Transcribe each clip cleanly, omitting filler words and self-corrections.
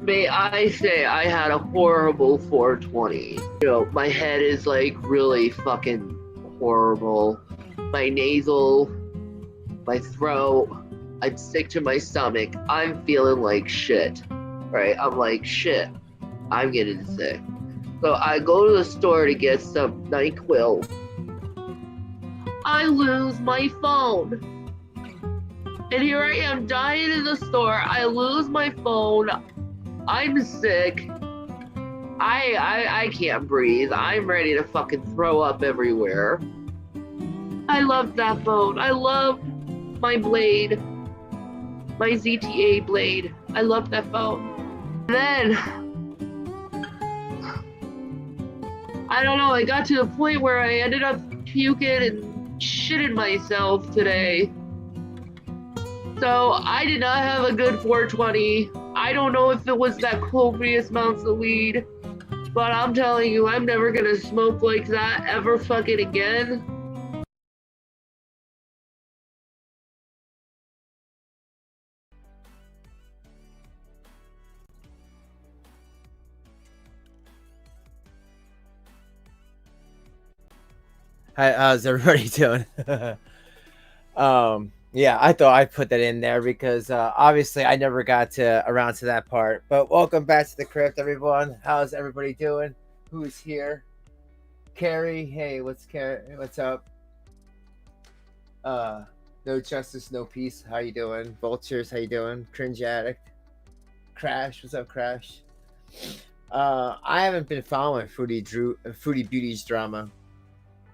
May I say I had a horrible 420. My head is like really fucking horrible. My nasal, my throat, I'm sick to my stomach. I'm feeling like shit. Right? I'm like, shit, I'm getting sick. So I go to the store to get some NyQuil. I lose my phone. And here I am dying in the store. I lose my phone. I'm sick. I can't breathe. I'm ready to fucking throw up everywhere. I love that phone. I love my blade. My ZTA blade. I love that phone. Then I don't know, I got to the point where I ended up puking and shitting myself today. So I did not have a good 420. I don't know if it was that copious amounts of weed, but I'm telling you, I'm never gonna smoke like that ever fucking again. How's everybody doing? Yeah, I thought I'd put that in there because obviously I never got around to that part. But welcome back to the crypt, everyone. How's everybody doing? Who's here? Carrie, hey, what's up? No justice, no peace. How you doing? Vultures, how you doing? Cringe addict. Crash, what's up, Crash? I haven't been following Fruity Beauty's drama.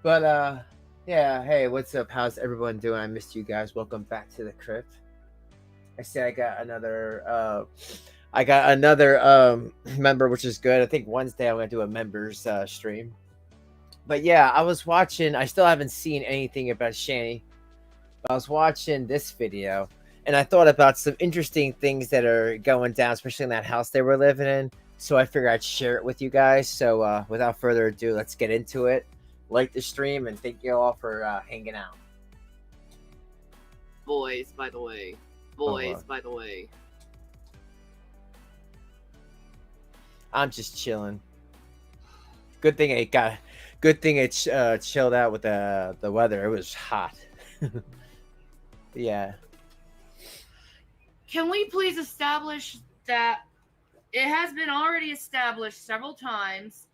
But yeah, hey, what's up? How's everyone doing? I missed you guys. Welcome back to the crypt. I say I got another member, which is good. I think Wednesday I'm gonna do a members stream. But yeah, I was watching. I still haven't seen anything about Shanny. I was watching this video, and I thought about some interesting things that are going down, especially in that house they were living in. So I figured I'd share it with you guys. So without further ado, let's get into it. Like the stream, and thank you all for hanging out. Boys, by the way. By the way. I'm just chilling. Good thing it chilled out with the weather. It was hot. Yeah. Can we please establish that it has been already established several times,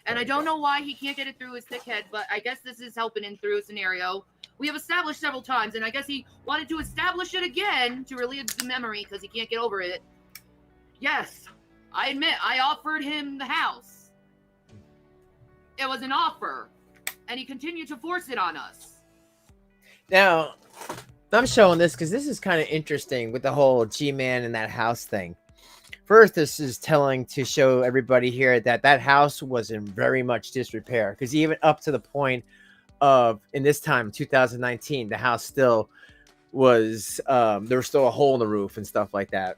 and I don't know why he can't get it through his thick head, but I guess this is helping him through a scenario. We have established several times, and I guess he wanted to establish it again to relive the memory because he can't get over it. Yes, I admit, I offered him the house. It was an offer, and he continued to force it on us. Now, I'm showing this because this is kind of interesting with the whole G-Man and that house thing. First, this is telling to show everybody here that that house was in very much disrepair, because even up to the point of, in this time, 2019, the house still was, there was still a hole in the roof and stuff like that.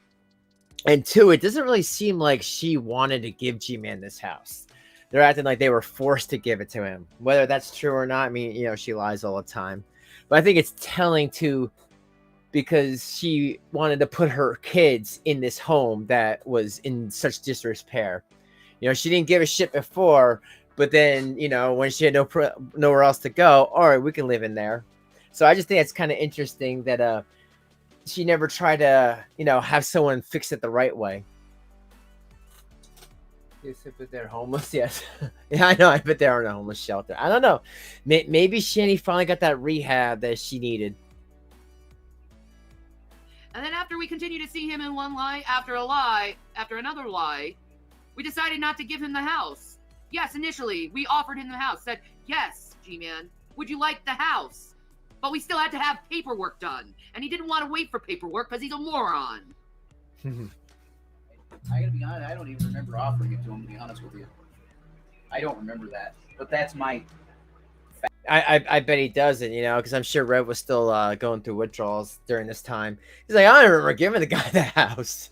And two, it doesn't really seem like she wanted to give G-Man this house. They're acting like they were forced to give it to him. Whether that's true or not, I mean, she lies all the time. But I think it's telling to, because she wanted to put her kids in this home that was in such disrepair. She didn't give a shit before, but then, when she had nowhere else to go, all right, we can live in there. So I just think it's kind of interesting that she never tried to, have someone fix it the right way. Yes, but they're homeless. Yes, yeah, I know. I bet they're in a homeless shelter. I don't know. Maybe Shanny finally got that rehab that she needed. And then after we continue to see him in one lie after a lie after another lie, we decided not to give him the house. Yes, initially we offered him the house. Said, yes, G-Man, would you like the house? But we still had to have paperwork done, and he didn't want to wait for paperwork because he's a moron. I gotta be honest, I don't even remember offering it to him, to be honest with you. I don't remember that. But that's my... I bet he doesn't, because I'm sure Rev was still going through withdrawals during this time. He's like, I don't remember giving the guy the house.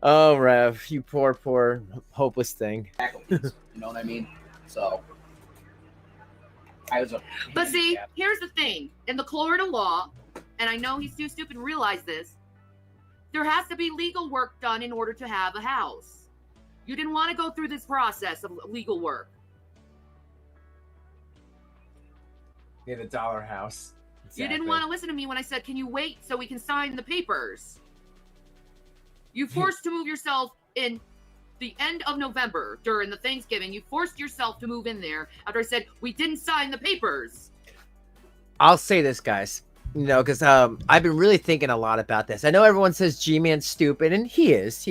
Oh, Rev, you poor, hopeless thing. Faculties, you know what I mean? So... But see, here's the thing. In the Florida law, and I know he's too stupid to realize this, There has to be legal work done in order to have a house. You didn't want to go through this process of legal work. Yeah, the dollar house. Exactly. You didn't want to listen to me when I said, can you wait so we can sign the papers? You forced to move yourself in the end of November during the Thanksgiving. You forced yourself to move in there after I said we didn't sign the papers. I'll say this, guys. You know, because I've been really thinking a lot about this. I know everyone says G-Man's stupid, and he is.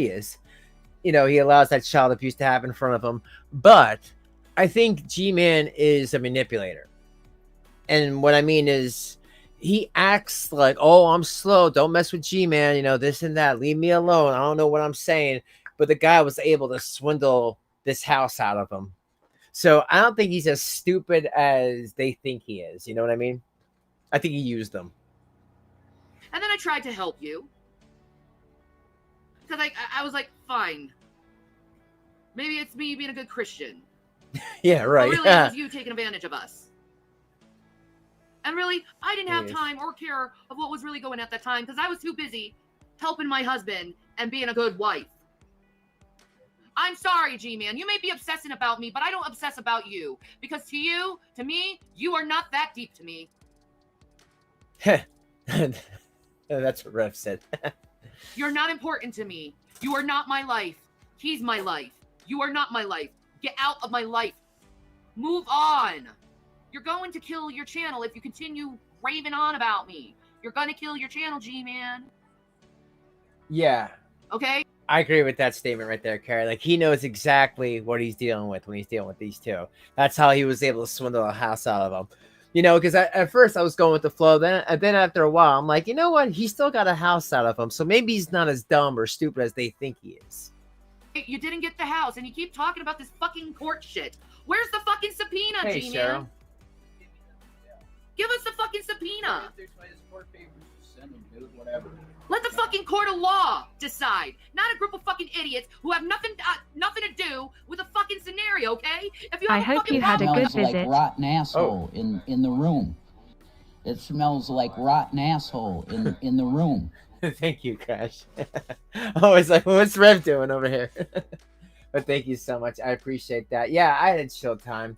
You know, he allows that child abuse to happen in front of him. But I think G-Man is a manipulator. And what I mean is he acts like, oh, I'm slow. Don't mess with G-Man. You know, this and that. Leave me alone. I don't know what I'm saying. But the guy was able to swindle this house out of him. So I don't think he's as stupid as they think he is. You know what I mean? I think he used them. And then I tried to help you. Because I was like, fine. Maybe it's me being a good Christian. Yeah, right. But really, it was you taking advantage of us. And really, I didn't have time or care of what was really going at that time because I was too busy helping my husband and being a good wife. I'm sorry, G-Man. You may be obsessing about me, but I don't obsess about you. Because to you, to me, you are not that deep to me. That's what Rev said. You're not important to me. You are not my life. He's my life. You are not my life. Get out of my life. Move on. You're going to kill your channel if you continue raving on about me. You're going to kill your channel, G-Man. Yeah. Okay? I agree with that statement right there, Carrie. Like, he knows exactly what he's dealing with when he's dealing with these two. That's how he was able to swindle a house out of them. You know, because at first I was going with the flow. Then after a while, I'm like, you know what? He still got a house out of him. So maybe he's not as dumb or stupid as they think he is. You didn't get the house, and you keep talking about this fucking court shit. Where's the fucking subpoena, Hey, G-Man? Cheryl. Give us the fucking subpoena. Whatever. Let the fucking court of law decide, not a group of fucking idiots who have nothing to do with a fucking scenario, okay? If you have I a hope fucking you had a problem, good visit. Like rotten asshole in the room. It smells like rotten asshole in the room. Thank you, Crash. I was like, what's Rev doing over here? But thank you so much. I appreciate that. Yeah, I had a chill time.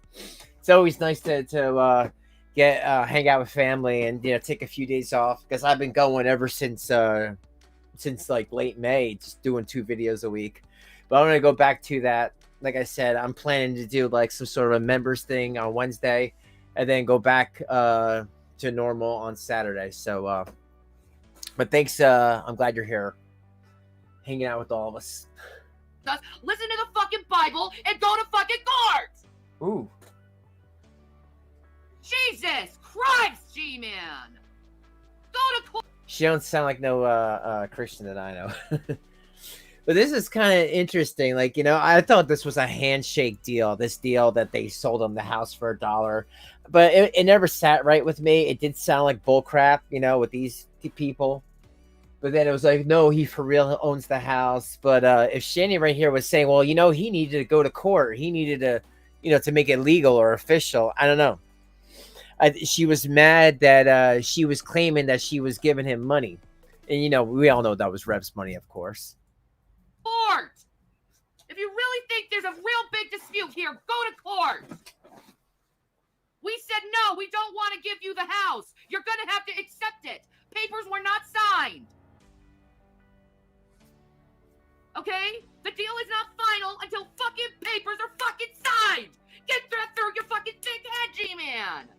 It's always nice to get hang out with family and, you know, take a few days off because I've been going ever since like late May, just doing 2 videos a week. But I'm gonna go back to that. Like I said, I'm planning to do like some sort of a members thing on Wednesday, and then go back to normal on Saturday. So, but thanks. I'm glad you're here, hanging out with all of us. listen to the fucking Bible and go to fucking court. Ooh. Jesus Christ, G-Man. Go to court. She don't sound like no Christian that I know. But this is kind of interesting. Like, you know, I thought this was a handshake deal. This deal that they sold him the house for $1. But it never sat right with me. It did sound like bullcrap, you know, with these people. But then it was like, no, he for real owns the house. But if Shanny right here was saying, well, you know, he needed to go to court. He needed to, you know, to make it legal or official. I don't know. She was mad that she was claiming that she was giving him money. And, you know, we all know that was Rev's money, of course. Court. If you really think there's a real big dispute here, go to court. We said no, we don't want to give you the house. You're going to have to accept it. Papers were not signed. Okay? The deal is not final until fucking papers are fucking signed. Get that through your fucking thick head, G-Man.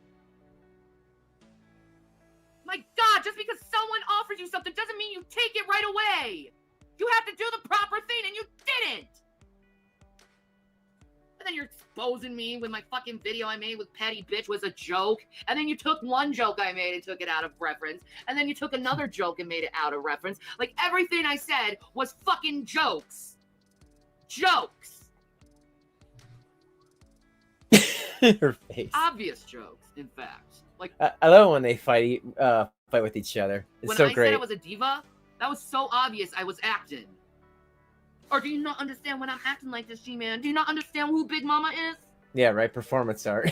My God, just because someone offers you something doesn't mean you take it right away. You have to do the proper thing, and you didn't. And then you're exposing me with my fucking video I made with Petty Bitch was a joke. And then you took one joke I made and took it out of reference. And then you took another joke and made it out of reference. Like, everything I said was fucking jokes. Jokes. Her face. Obvious jokes, in fact. Like, I love when they fight with each other. It's when so I great. said I was a diva, that was so obvious I was acting. Or do you not understand when I'm acting like this, G-Man? Do you not understand who Big Mama is? Yeah, right. Performance art.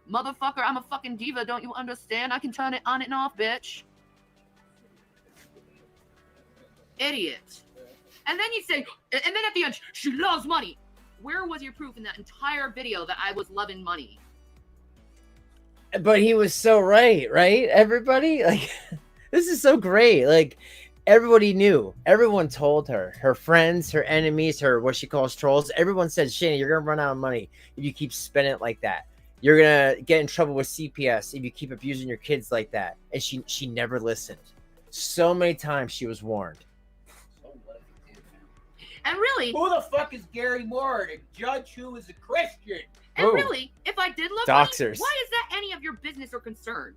Motherfucker, I'm a fucking diva. Don't you understand? I can turn it on and off, bitch. idiot. And then you say, and then at the end, she loves money. Where was your proof in that entire video that I was loving money? But he was so right? Everybody, like, this is so great. Like, everybody knew. Everyone told her. Her friends, her enemies, her what she calls trolls. Everyone said, Shanny, you're gonna run out of money if you keep spending it like that. You're gonna get in trouble with CPS if you keep abusing your kids like that. And she never listened. So many times she was warned. And really, who the fuck is Gary Moore to judge who is a Christian? And really, if I did love Doxers. money, why is that any of your business or concern?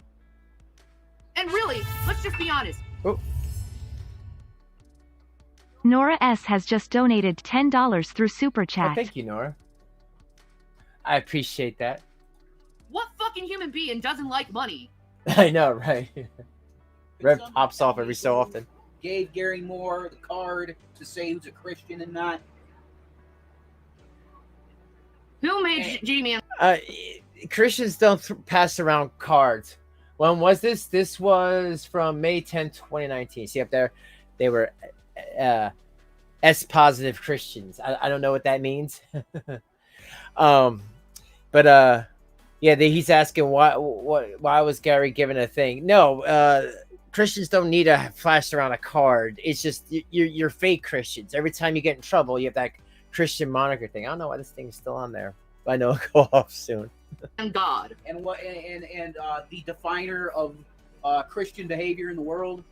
And really, let's just be honest. Oh. Nora S. has just donated $10 through Super Chat. Oh, thank you, Nora. I appreciate that. What fucking human being doesn't like money? I know, right? Rev pops off every so often. Gave Gary Moore the card to say who's a Christian and not. Who made Gman? Christians don't pass around cards. When was this? This was from May 10th, 2019. See up there? They were S-positive Christians. I don't know what that means. Yeah, he's asking why was Gary given a thing? No, Christians don't need to flash around a card. It's just you're fake Christians. Every time you get in trouble, you have that Christian moniker thing. I don't know why this thing's still on there, but I know it'll go off soon. And God. And the definer of Christian behavior in the world.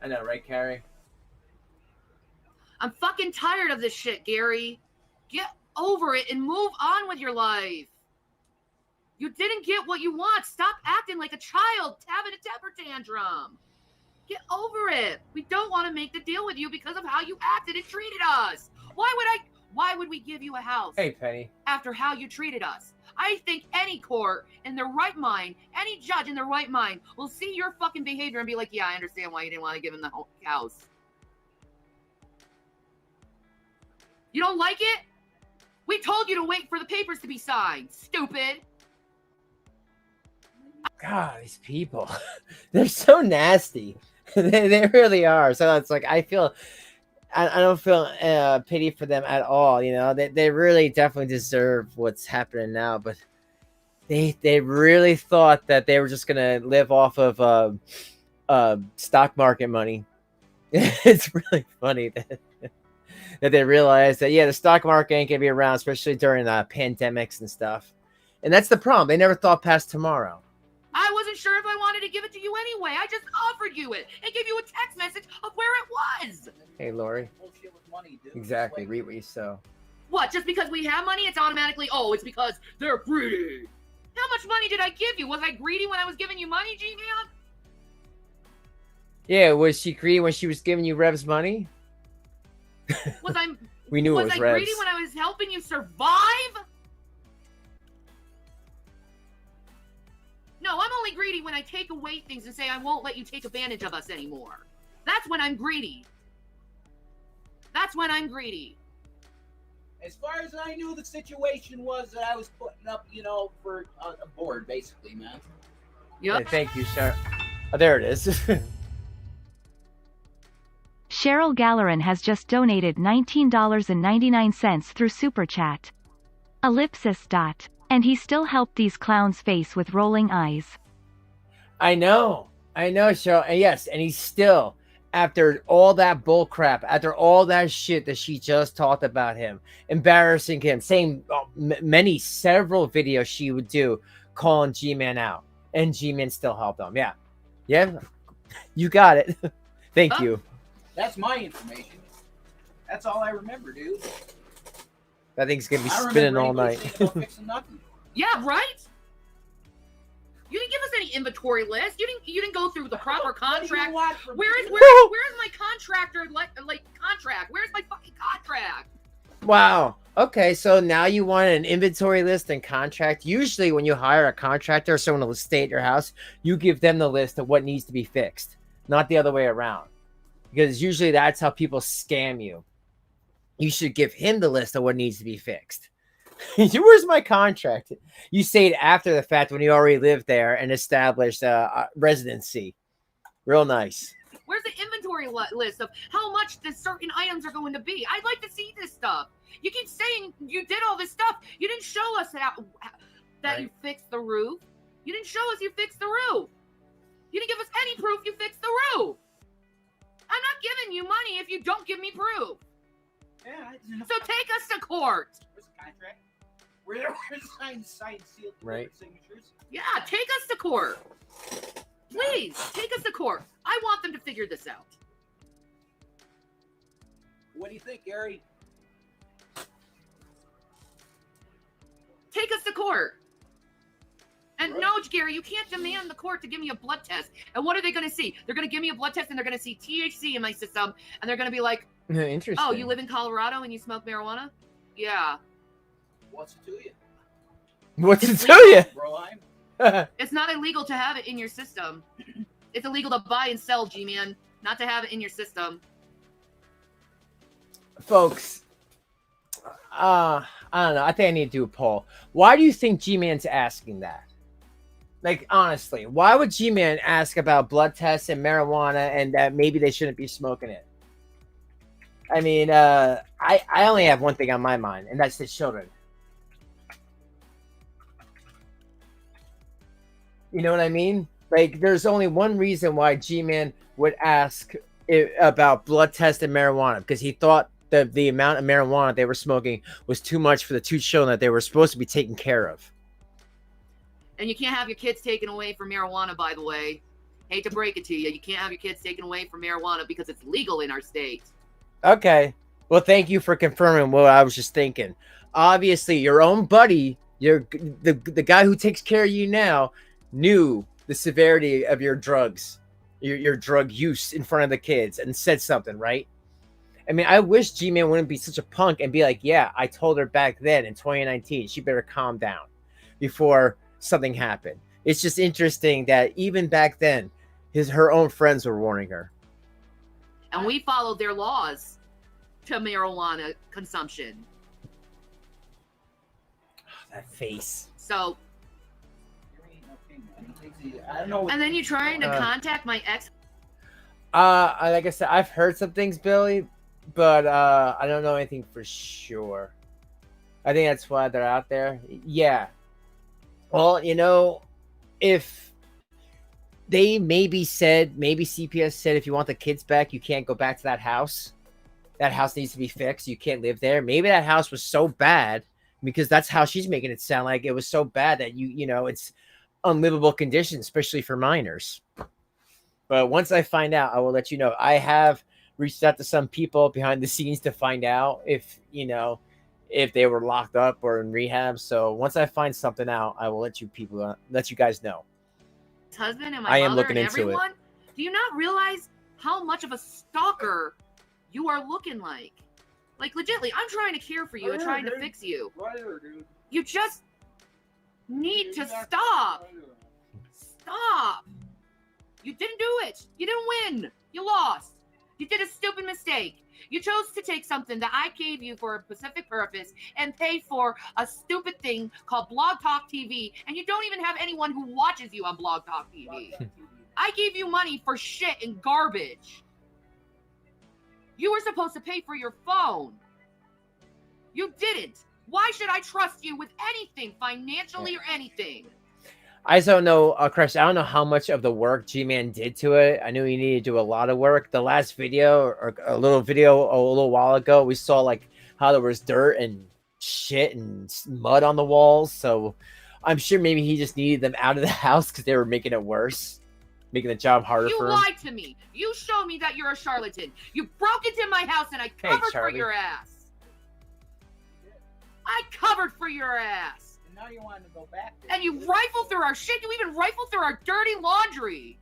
I know, right, Carrie? I'm fucking tired of this shit, Gary. Get over it and move on with your life. You didn't get what you want. Stop acting like a child, having a temper tantrum. Get over it. We don't want to make the deal with you because of how you acted and treated us. Why would we give you a house? Hey, Penny. After how you treated us? I think any court in their right mind, any judge in their right mind will see your fucking behavior and be like, yeah, I understand why you didn't want to give him the house. You don't like it? We told you to wait for the papers to be signed, stupid. God, these people, they're so nasty. they really are. So it's like, I don't feel pity for them at all. You know, they really definitely deserve what's happening now, but they really thought that they were just going to live off of stock market money. It's really funny that they realized that, yeah, the stock market ain't going to be around, especially during pandemics and stuff. And that's the problem. They never thought past tomorrow. I wasn't sure if I wanted to give it to you anyway. I just offered you it and gave you a text message of where it was. Hey, Lori. Bullshit with money, dude. Exactly. Read what you sow. What? Just because we have money, it's automatically, oh, it's because they're greedy. How much money did I give you? Was I greedy when I was giving you money, G-Man? Yeah, was she greedy when she was giving you Rev's money? Was I? We knew it was I Rev's. greedy when I was helping you survive? No, I'm only greedy when I take away things and say I won't let you take advantage of us anymore. That's when I'm greedy. That's when I'm greedy. As far as I knew, the situation was that I was putting up, for a board, basically, man. Yep. Hey, thank you, Cheryl. Oh, there it is. Cheryl Gallerin has just donated $19.99 through Super Chat. Ellipsis. And he still helped these clowns face with rolling eyes. I know, Cheryl. And yes, and he's still, after all that bull crap, after all that shit that she just talked about him, embarrassing him, saying several videos she would do, calling G-Man out. And G-Man still helped him. Yeah, you got it. Thank you. That's my information. That's all I remember, dude. That thing's going to be spinning all night. Yeah, right? You didn't give us any inventory list. You didn't go through the proper contract. Where's my contractor contract? Where's my fucking contract? Wow. Okay, so now you want an inventory list and contract. Usually when you hire a contractor or someone to stay at your house, you give them the list of what needs to be fixed, not the other way around. Because usually that's how people scam you. You should give him the list of what needs to be fixed. Where's my contract? You say it after the fact when you already lived there and established residency. Real nice. Where's the inventory list of how much the certain items are going to be? I'd like to see this stuff. You keep saying you did all this stuff. You didn't show us that Right. you fixed the roof. You didn't show us you fixed the roof. You didn't give us any proof you fixed the roof. I'm not giving you money if you don't give me proof. Yeah. So take us to court. Where's the contract? We're there. Signed, sealed, Right. signatures. Yeah, take us to court. Please, take us to court. I want them to figure this out. What do you think, Gary? Take us to court. And Right. no, Gary, you can't demand the court to give me a blood test. And what are they going to see? They're going to give me a blood test and they're going to see THC in my system. And they're going to be like, Interesting. oh, you live in Colorado and you smoke marijuana? Yeah. What's it to you, What's it to bro? I'm you? It's not illegal to have it in your system. It's illegal to buy and sell, G-Man, not to have it in your system. Folks, I don't know. I think I need to do a poll. Why do you think G-Man's asking that? Like, honestly, why would G-Man ask about blood tests and marijuana and that maybe they shouldn't be smoking it? I mean, I only have one thing on my mind, and that's the children. You know what I mean? Like, there's only one reason why G-Man would ask about blood test and marijuana, because he thought that the amount of marijuana they were smoking was too much for the two children that they were supposed to be taken care of. And you can't have your kids taken away for marijuana, by the way. Hate to break it to you. You can't have your kids taken away for marijuana because it's legal in our state. Okay. Well, thank you for confirming what I was just thinking. Obviously, your own buddy, the guy who takes care of you now, knew the severity of your drugs, your drug use in front of the kids and said something, right? I mean, I wish G-Man wouldn't be such a punk and be like, yeah, I told her back then in 2019, she better calm down before something happened. It's just interesting that even back then, her own friends were warning her. And we followed their laws to marijuana consumption. That face. So, I don't know. and then you're trying to contact my ex. Like I said, I've heard some things, Billy, but I don't know anything for sure. I think that's why they're out there. Yeah. Well, you know, if they maybe CPS said, if you want the kids back, you can't go back to that house. That house needs to be fixed. You can't live there. Maybe that house was so bad, because that's how she's making it sound, like it was so bad that you know, it's unlivable conditions, especially for minors. But once I find out, I will let you know. I have reached out to some people behind the scenes to find out if, you know, if they were locked up or in rehab. So once I find something out, I will let you guys know. Husband and my I am mother looking and into it. everyone. Do you not realize how much of a stalker you are looking like? Like, legitly, I'm trying to care for you and trying to fix you. Whatever, dude. You just need to stop. Stop. You didn't do it. You didn't win. You lost. You did a stupid mistake. You chose to take something that I gave you for a specific purpose and pay for a stupid thing called Blog Talk TV, and you don't even have anyone who watches you on Blog Talk TV. I gave you money for shit and garbage. You were supposed to pay for your phone. You didn't. Why should I trust you with anything, financially or anything? I just don't know, Chris, I don't know how much of the work G-Man did to it. I knew he needed to do a lot of work. The last video, or a little while ago, we saw like how there was dirt and shit and mud on the walls. So I'm sure maybe he just needed them out of the house because they were making it worse, making the job harder for him. You lied to me. You showed me that you're a charlatan. You broke into my house and I covered for your ass. I covered for your ass. And now you want to go back there. And you rifle through our shit. You even rifle through our dirty laundry.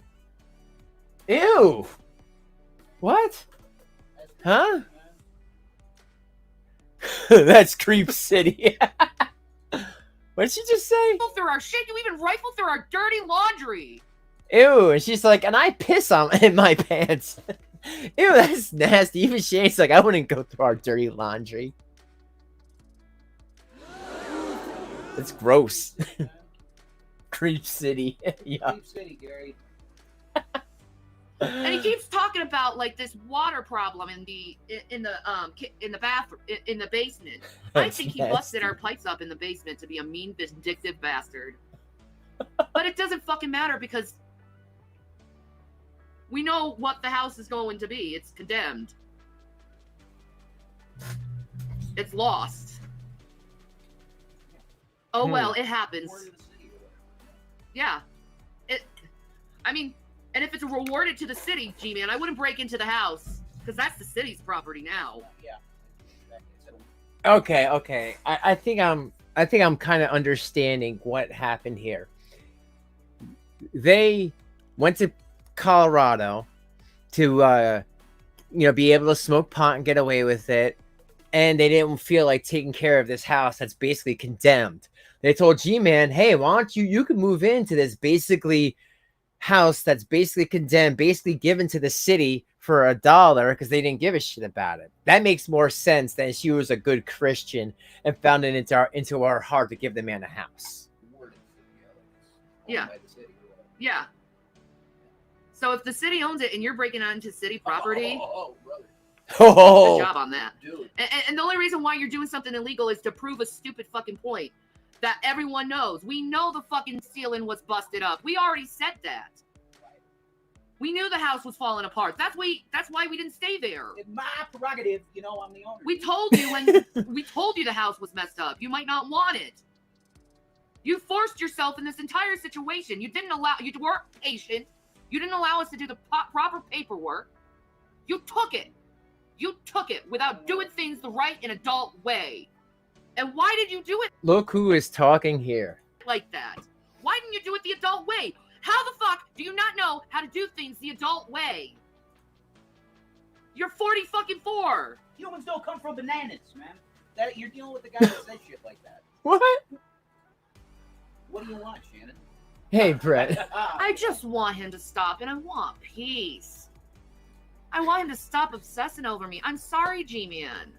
Ew. What? Huh? That's Creep City. What did she just say? Rifle through our shit. You even rifle through our dirty laundry. Ew. And she's like, and I piss in my pants. Ew, that's nasty. Even Shay's like, I wouldn't go through our dirty laundry. That's gross. Creep City. Yeah. Creep City, Gary. And he keeps talking about like this water problem in the bathroom in the basement. I think he busted our pipes up in the basement to be a mean, vindictive bastard. But it doesn't fucking matter because we know what the house is going to be. It's condemned. It's lost. Oh well, it happens. Yeah. I mean, and if it's rewarded to the city, G-Man, I wouldn't break into the house because that's the city's property now. Yeah. Okay. I think I'm kind of understanding what happened here. They went to Colorado to be able to smoke pot and get away with it, and they didn't feel like taking care of this house that's basically condemned. They told G-Man, hey, why don't you can move into this basically house that's basically condemned, basically given to the city for $1 because they didn't give a shit about it. That makes more sense than she was a good Christian and found it into our heart to give the man a house. Yeah. Yeah. So if the city owns it and you're breaking onto city property, brother. Oh, good job on that. Dude. And the only reason why you're doing something illegal is to prove a stupid fucking point that everyone knows. We know the fucking ceiling was busted up. We already said that. We knew the house was falling apart. That's why we didn't stay there. It's my prerogative, I'm the owner. We told you when we told you the house was messed up. You might not want it. You forced yourself in this entire situation. You weren't patient. You didn't allow us to do the proper paperwork. You took it. You took it without doing things the right and adult way. And why did you do it look who is talking here. like that? Why didn't you do it the adult way? How the fuck do you not know how to do things the adult way? You're 44. Humans don't come from bananas, man. That you're dealing with the guy that says shit like that. What? What do you want, Shannon? Hey, Brett. I just want him to stop, and I want peace. I want him to stop obsessing over me. I'm sorry, G-Man.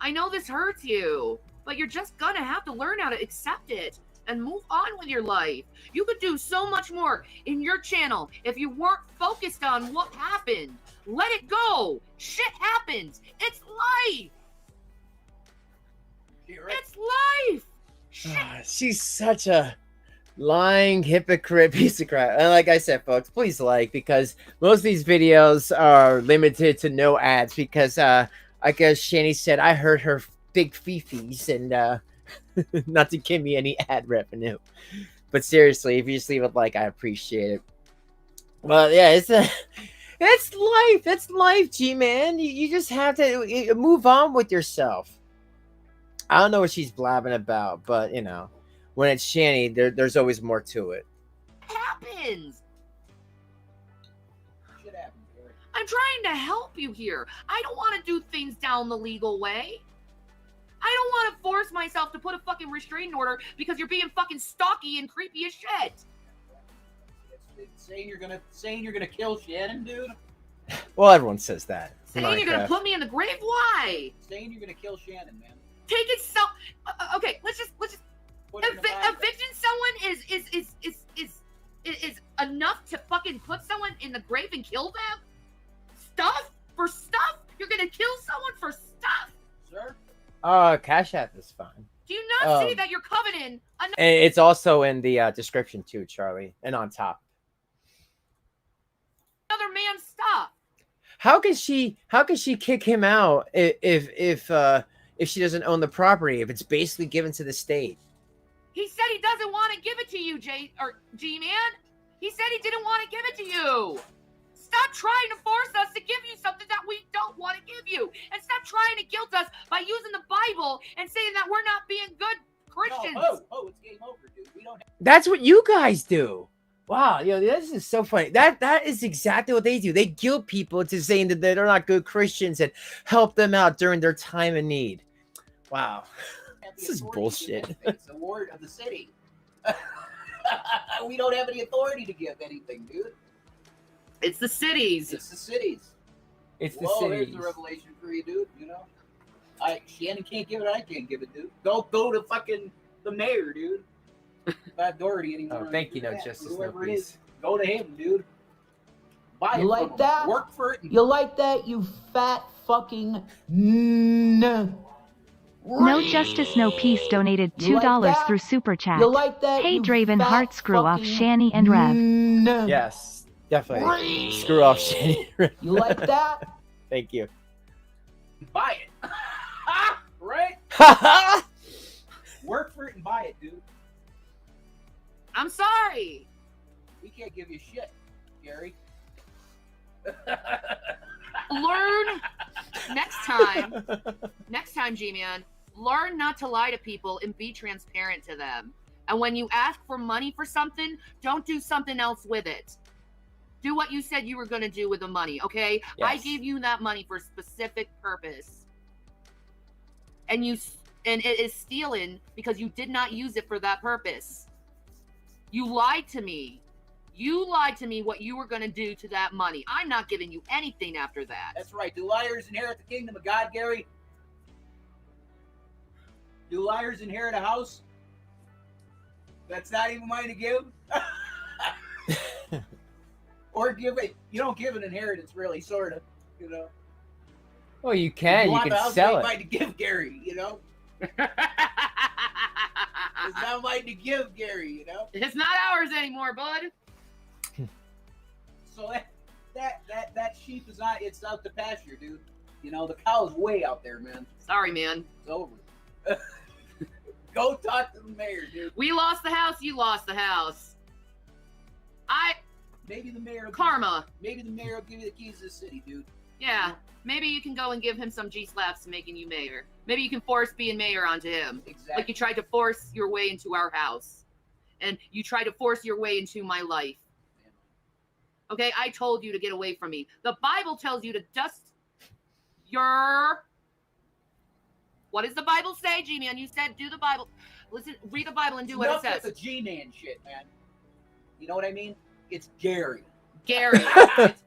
I know this hurts you, but you're just gonna have to learn how to accept it and move on with your life. You could do so much more in your channel if you weren't focused on what happened. Let it go. Shit happens. It's life. It's life. Shit. She's such a lying hypocrite piece of crap. And like I said, folks, please because most of these videos are limited to no ads because I guess Shanny said I heard her big fifis and not to give me any ad revenue. But seriously, if you just leave it I appreciate it. Well, yeah, it's life. It's life, G-Man. You just have to move on with yourself. I don't know what she's blabbing about, but when it's Shanny, there's always more to it. It happens. I'm trying to help you here. I don't want to do things down the legal way. I don't want to force myself to put a fucking restraining order because you're being fucking stalky and creepy as shit. It's saying you're gonna kill Shannon, dude. Well, everyone says that. Saying you're gonna put me in the grave? Why? Saying you're gonna kill Shannon, man. Take it so. Okay, let's just. Evicting someone is enough to fucking put someone in the grave and kill them. Stuff for stuff. You're gonna kill someone for stuff, sir. Cash App is fine. Do you not see that you're coveting? And it's also in the description too, Charlie, and on top. Another man's stuff. How can she kick him out if she doesn't own the property? If it's basically given to the state. He said he doesn't want to give it to you, G-Man. He said he didn't want to give it to you. Stop trying to force us to give you something that we don't want to give you. And stop trying to guilt us by using the Bible and saying that we're not being good Christians. No, it's game over, dude. We don't. That's what you guys do. Wow, this is so funny. That is exactly what they do. They guilt people into saying that they're not good Christians and help them out during their time of need. Wow. This is bullshit. It's a ward of the city. We don't have any authority to give anything, dude. It's the cities. It's the cities. It's the Whoa, cities. There's the revelation for you, dude. Shannon can't give it. I can't give it, dude. Go to fucking the mayor, dude. Not Doherty anymore. Oh, thank you, no justice, no Whoever it peace. is, go to him, dude. Buy You it like from that? them. Work for it. And You like that, you fat fucking No Justice No Peace donated You like $2 that? through Super Chat. You like that? Hey you Draven fat Heart Screw Off fucking Shanny and Rev. Yes, definitely. Screw off, Shanny. You like that? Thank you. buy it. Right? Work for it and buy it, dude. I'm sorry. We can't give you shit, Gary. Learn next time, Gman, learn not to lie to people and be transparent to them. And when you ask for money for something, don't do something else with it. Do what you said you were going to do with the money, okay? Yes. I gave you that money for a specific purpose. And it is stealing because you did not use it for that purpose. You lied to me. You lied to me what you were going to do to that money. I'm not giving you anything after that. That's right. Do liars inherit the kingdom of God, Gary? Do liars inherit a house? That's not even mine to give? Or give it. You don't give an inheritance, really, sort of. You know? Well, you can. You want the can house, sell ain't it. mine to give, Gary, you know? It's not mine to give, Gary, you know? It's not ours anymore, bud. So that sheep is not, it's out to pasture, dude. You know, the cow's way out there, man. Sorry, man. It's over. Go talk to the mayor, dude. We lost the house. You lost the house. Maybe the mayor will Karma. Maybe the mayor will give you the keys to the city, dude. Yeah. Maybe you can go and give him some G-slaps to making you mayor. Maybe you can force being mayor onto him. Exactly. Like you tried to force your way into our house. And you tried to force your way into my life. Okay, I told you to get away from me. The Bible tells you to dust your... What does the Bible say, G-Man? You said do the Bible. Listen, read the Bible and do what it Enough says. with the G-Man shit, man. You know what I mean? It's Gary. Gary. It's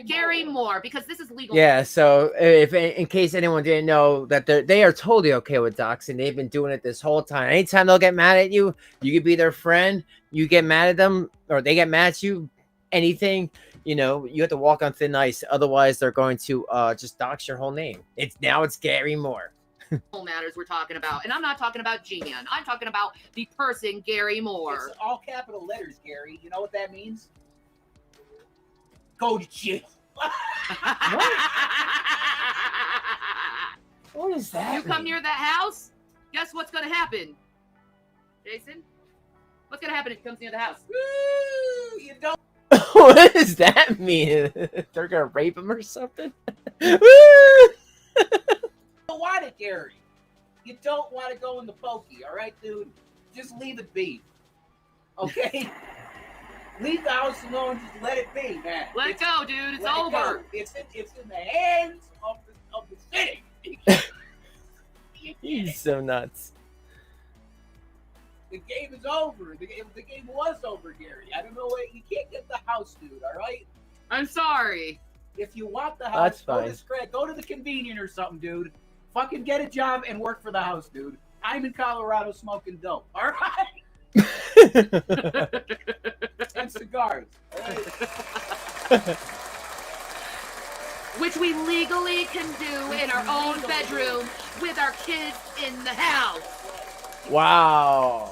Gary Moore, because this is legal. Yeah, so if in case anyone didn't know that they are totally okay with doxing, they've been doing it this whole time. Anytime they'll get mad at you, you could be their friend, you get mad at them, or they get mad at you, anything, you know, you have to walk on thin ice. Otherwise, they're going to just dox your whole name. It's Gary Moore. Matters we're talking about. And I'm not talking about G-Man. I'm talking about the person, Gary Moore. It's all capital letters, Gary. You know what that means? Go to jail. What is that? You come near that house, guess what's going to happen? Jason? What's going to happen if he comes near the house? Woo! You don't What does that mean? They're gonna rape him or something? want it, Gary. You don't want to go in the pokey, all right, dude? Just leave it be. Okay? Leave the house alone. Just let it be, man. Let it go, dude. It's Let it over. go. It's in the hands of the city. He's so nuts. The game is over. The game was over, Gary. I don't know what. You can't get the house, dude. All right. I'm sorry. If you want the That's house, go fine. to Scrag. Go to the convenient or something, dude. Fucking get a job and work for the house, dude. I'm in Colorado smoking dope. All right. And cigars. All right? Which we legally can do in our own bedroom with our kids in the house. Wow.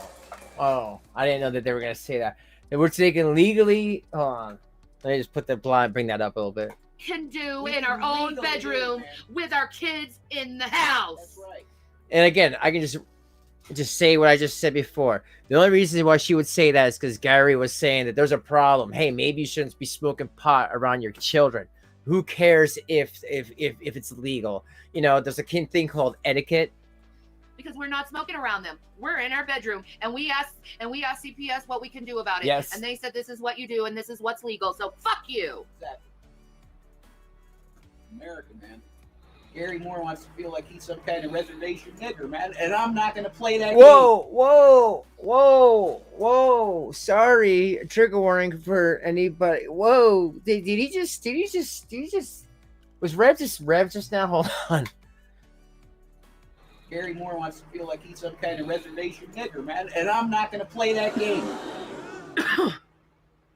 Oh, I didn't know that they were gonna say that. And we're taking legally. Hold on. Let me just put the blind. Bring that up a little bit. Can do We in can our own legally do it, bedroom man. with our kids in the house. That's right. And again, I can just say what I just said before. The only reason why she would say that is because Gary was saying that there's a problem. Hey, maybe you shouldn't be smoking pot around your children. Who cares if it's legal? You know, there's a thing called etiquette. Because we're not smoking around them. We're in our bedroom, and we asked CPS what we can do about it. Yes. And they said this is what you do, and this is what's legal. So fuck you. Exactly. America, man. Gary Moore wants to feel like he's some kind of reservation nigger, man, and I'm not gonna play that game. Whoa. Sorry, trigger warning for anybody. Whoa, did he just was Rev just now? Hold on. Gary Moore wants to feel like he's some kind of reservation nigger, man, and I'm not gonna play that game.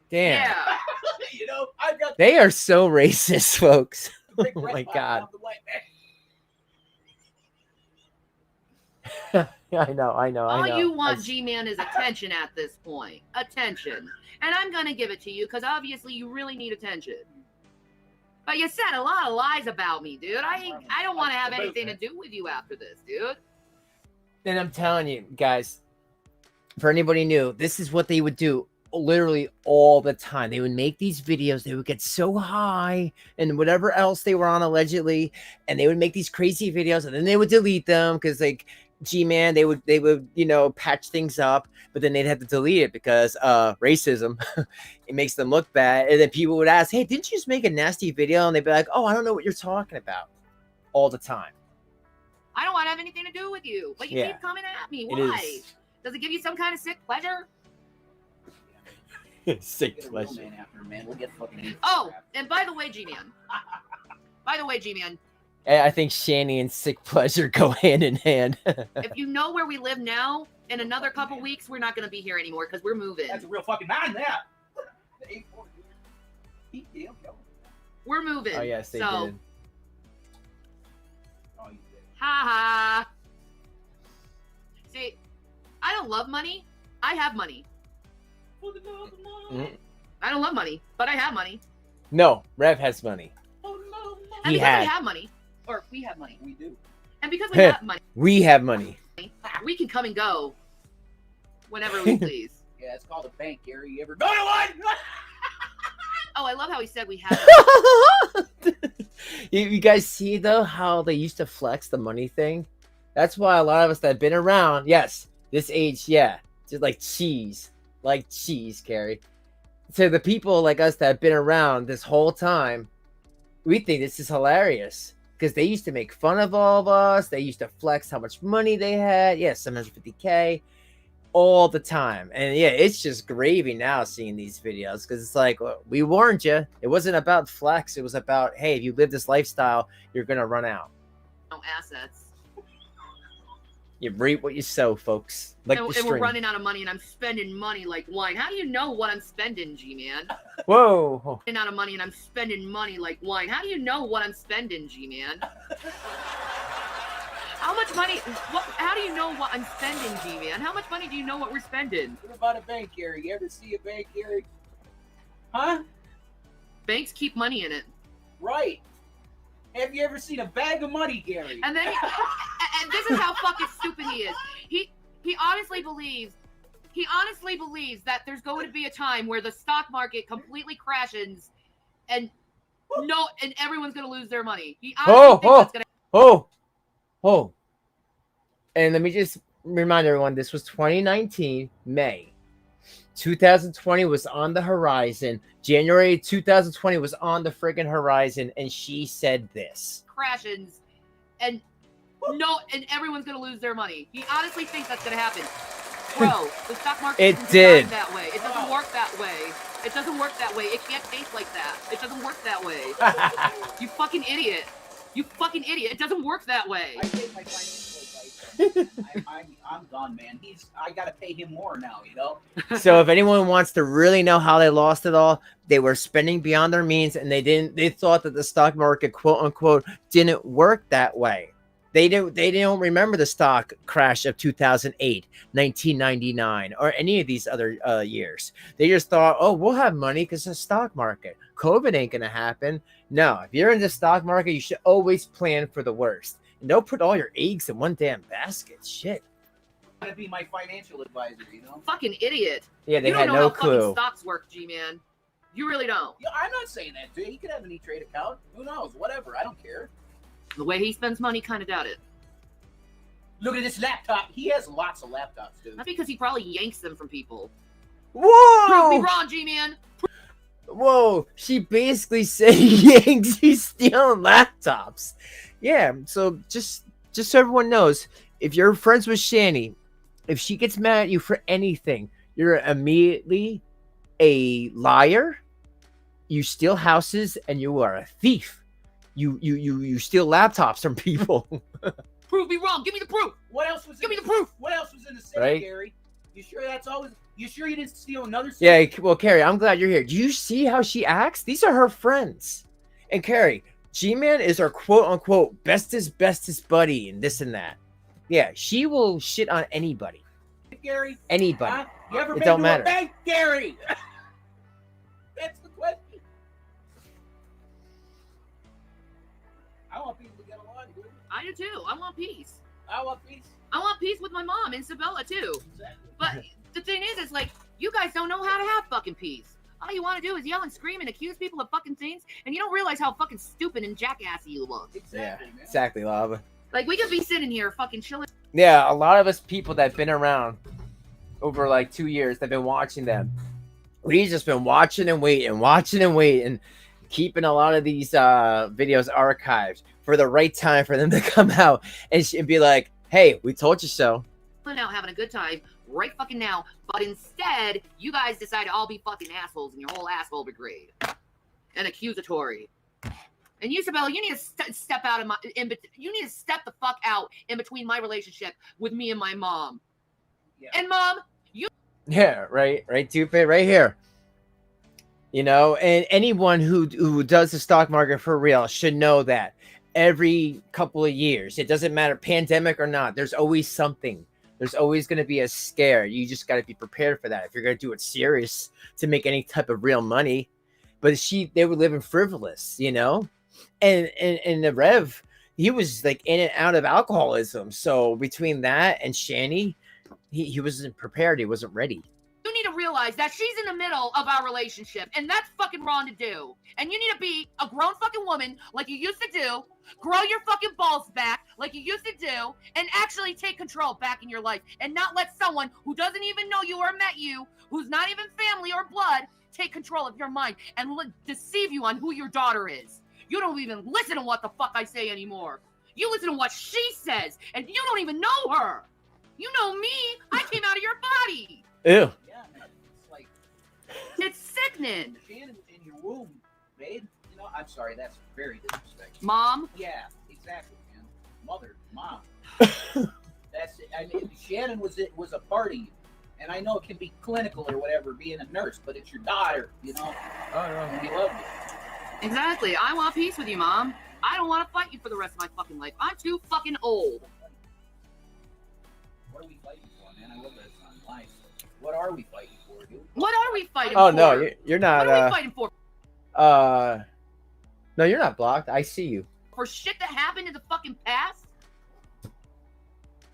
Damn. Yeah. You know know, I've got They are so racist, folks. the big Oh red my spot God. on the white man. I know. All you want, I- G-Man, is attention at this point. Attention. And I'm gonna give it to you, because obviously you really need attention. But you said a lot of lies about me, dude. I don't want to have anything to do with you after this, dude. And I'm telling you, guys, for anybody new, this is what they would do literally all the time. They would make these videos. They would get so high and whatever else they were on allegedly, and they would make these crazy videos, and then they would delete them because, like, G-Man, they would patch things up, but then they'd have to delete it because racism. It makes them look bad. And then people would ask, hey, didn't you just make a nasty video? And they'd be like, oh, I don't know what you're talking about, all the time. I don't want to have anything to do with you, but you keep coming at me. It Why? is. Does it give you some kind of sick pleasure? Sick Get a real pleasure. man after, man. We'll get fucking. Oh, and by the way, G-Man. I think Shanny and sick pleasure go hand in hand. If you know where we live now, in another couple weeks, we're not going to be here anymore because we're moving. That's a real fucking man, that. We're moving. Oh, yes, they so, did. Oh, you did. Ha ha. See, I don't love money. I have money. For the love of money. I don't love money, but I have money. No, Rev has money. For the love of money. And He because had. we have money, or we have money, We do. and because we have money, We have money. we can come and go whenever we please. Yeah, it's called a bank, Gary. You ever go to one? Oh, I love how he said we have You guys see though how they used to flex the money thing? That's why a lot of us that have been around, yes, this age, yeah, just like cheese, Carrie. So the people like us that have been around this whole time, we think this is hilarious because they used to make fun of all of us. They used to flex how much money they had. Yeah, 750K all the time. And yeah, it's just gravy now seeing these videos because it's like, well, we warned you. It wasn't about flex. It was about, hey, if you live this lifestyle, you're going to run out. no assets. You reap what you sow, folks. Like and, the and we're string. running out of money, and I'm spending money like wine. How do you know what I'm spending, G-Man? Whoa. Running out of money, and I'm spending money like wine. How do you know what I'm spending, G-Man? How much money? How do you know what I'm spending, G-Man? How much money do you know what we're spending? What about a bank, Gary? You ever see a bank, Gary? Huh? Banks keep money in it. Right. Have you ever seen a bag of money, Gary? And then, and this is how fucking stupid he is. He honestly believes that there's going to be a time where the stock market completely crashes, and everyone's gonna lose their money. He honestly thinks that's gonna. Oh. And let me just remind everyone, this was 2019, May. 2020 was on the horizon. January 2020 was on the friggin' horizon, and she said this. Crashes, and everyone's gonna lose their money. He honestly thinks that's gonna happen. Bro, the stock market It isn't did. designed that way. It doesn't work that way. It doesn't work that way. It can't think like that. It doesn't work that way. You fucking idiot. You fucking idiot. It doesn't work that way. I take my financial advice. I'm gone, man. I gotta pay him more now, you know? So if anyone wants to really know how they lost it all, they were spending beyond their means, and they thought that the stock market, quote unquote, didn't work that way. They don't remember the stock crash of 2008, 1999, or any of these other years. They just thought, oh, we'll have money because the stock market. COVID ain't gonna happen. No, if you're in the stock market, you should always plan for the worst. And don't put all your eggs in one damn basket. Shit. Gotta be my financial advisor, you know? Fucking idiot. Yeah, they You had don't know no how clue. fucking stocks work, G-Man. You really don't. Yeah, I'm not saying that, dude. He could have an E-Trade account. Who knows? Whatever. I don't care. The way he spends money, kind of doubt it. Look at this laptop. He has lots of laptops, dude. Not because he probably yanks them from people. Prove Whoa! me wrong, G-Man. Whoa, she basically said Yanks, he's stealing laptops. Yeah, so just so everyone knows, if you're friends with Shanny, if she gets mad at you for anything, you're immediately a liar, you steal houses, and you are a thief. You steal laptops from people. Prove me wrong. Give me the proof. What else was Give in me the proof. What else was in the safe, Right? Gary? You sure that's always... You sure you didn't steal another? Yeah, well, Carrie, I'm glad you're here. Do you see how she acts? These are her friends. And Carrie, G-Man is her quote-unquote bestest buddy and this and that. Yeah, she will shit on anybody. Gary? Anybody. Huh? You ever It been don't to matter. a bank, Gary? That's the question. I want people to get along, dude. I do too. I want peace. I want peace. I want peace with my mom and Isabella too. Exactly. But the thing is like, you guys don't know how to have fucking peace. All you want to do is yell and scream and accuse people of fucking things, and you don't realize how fucking stupid and jackassy you look. Exactly, Yeah, man. exactly, Lava. Like, we could be sitting here fucking chilling. Yeah, a lot of us people that have been around over like 2 years that have been watching them. We've just been watching and waiting, keeping a lot of these videos archived for the right time for them to come out and be like, hey, we told you so. Out having a good time right fucking now, but instead you guys decide to all be fucking assholes in your whole asshole brigade and accusatory. And Isabella, you need to step out of my. You need to step the fuck out in between my relationship with me and my mom. Yeah. And mom, you. Yeah, right, Dupe, right here. You know, and anyone who does the stock market for real should know that every couple of years, it doesn't matter pandemic or not, there's always something. There's always going to be a scare. You just got to be prepared for that if you're going to do it serious to make any type of real money. But they were living frivolous, you know, and the Rev, he was like in and out of alcoholism. So between that and Shanny, he wasn't prepared. He wasn't ready. You need to realize that she's in the middle of our relationship, and that's fucking wrong to do. And you need to be a grown fucking woman like you used to do, grow your fucking balls back like you used to do, and actually take control back in your life, and not let someone who doesn't even know you or met you, who's not even family or blood, take control of your mind and deceive you on who your daughter is. You don't even listen to what the fuck I say anymore. You listen to what she says, and you don't even know her. You know me. I came out of your body. Ew. Yeah, man. It's like It's sickening. Shannon was in your womb, babe. You know, I'm sorry, that's very disrespectful. Mom? Yeah, exactly, man. Mother, mom. That's it. I mean, Shannon was a part of you. And I know it can be clinical or whatever, being a nurse, but it's your daughter, you know? Oh, no. And we love you. Exactly. I want peace with you, Mom. I don't want to fight you for the rest of my fucking life. I'm too fucking old. What are we fighting for, man? I love that song. Life. What are we fighting for, dude? What are we fighting Oh for? no, you're not. What are we fighting for? No, you're not blocked. I see you. For shit that happened in the fucking past?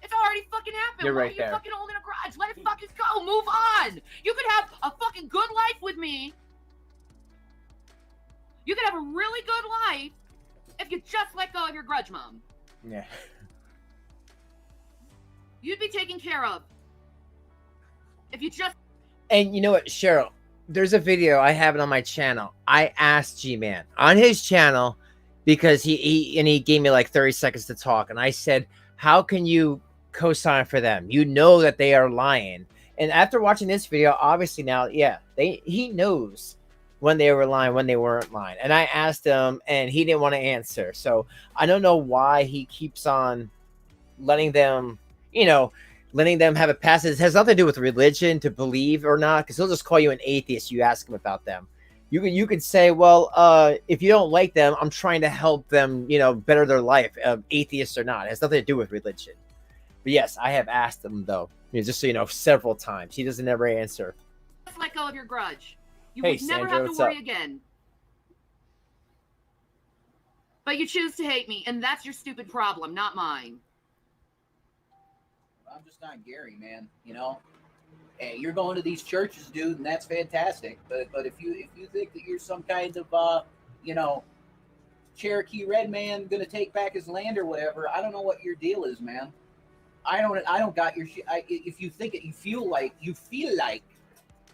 It's already fucking happened. You're Why right are you there. fucking holding a grudge? Let it fucking go. Move on. You could have a fucking good life with me. You could have a really good life if you just let go of your grudge, Mom. Yeah. You'd be taken care of. If you just... And you know what, Cheryl? There's a video, I have it on my channel. I asked G-Man on his channel because he gave me like 30 seconds to talk. And I said, how can you co-sign for them? You know that they are lying. And after watching this video, obviously now, yeah, he knows when they were lying, when they weren't lying. And I asked him and he didn't want to answer. So I don't know why he keeps on letting them, you know, letting them have a pass. It has nothing to do with religion, to believe or not, because he'll just call you an atheist. You ask him about them. You could say, well, if you don't like them, I'm trying to help them, you know, better their life, atheist or not. It has nothing to do with religion. But yes, I have asked him though, you know, just so you know, several times. He doesn't ever answer. Just let go of your grudge. You Hey, would never Sandra, have to what's worry up? again. But you choose to hate me, and that's your stupid problem, not mine. I'm just not Gary, man. You know, hey, you're going to these churches, dude, and that's fantastic. But if you think that you're some kind of you know, Cherokee red man gonna take back his land or whatever, I don't know what your deal is, man. I don't got your shit. If you think it, you feel like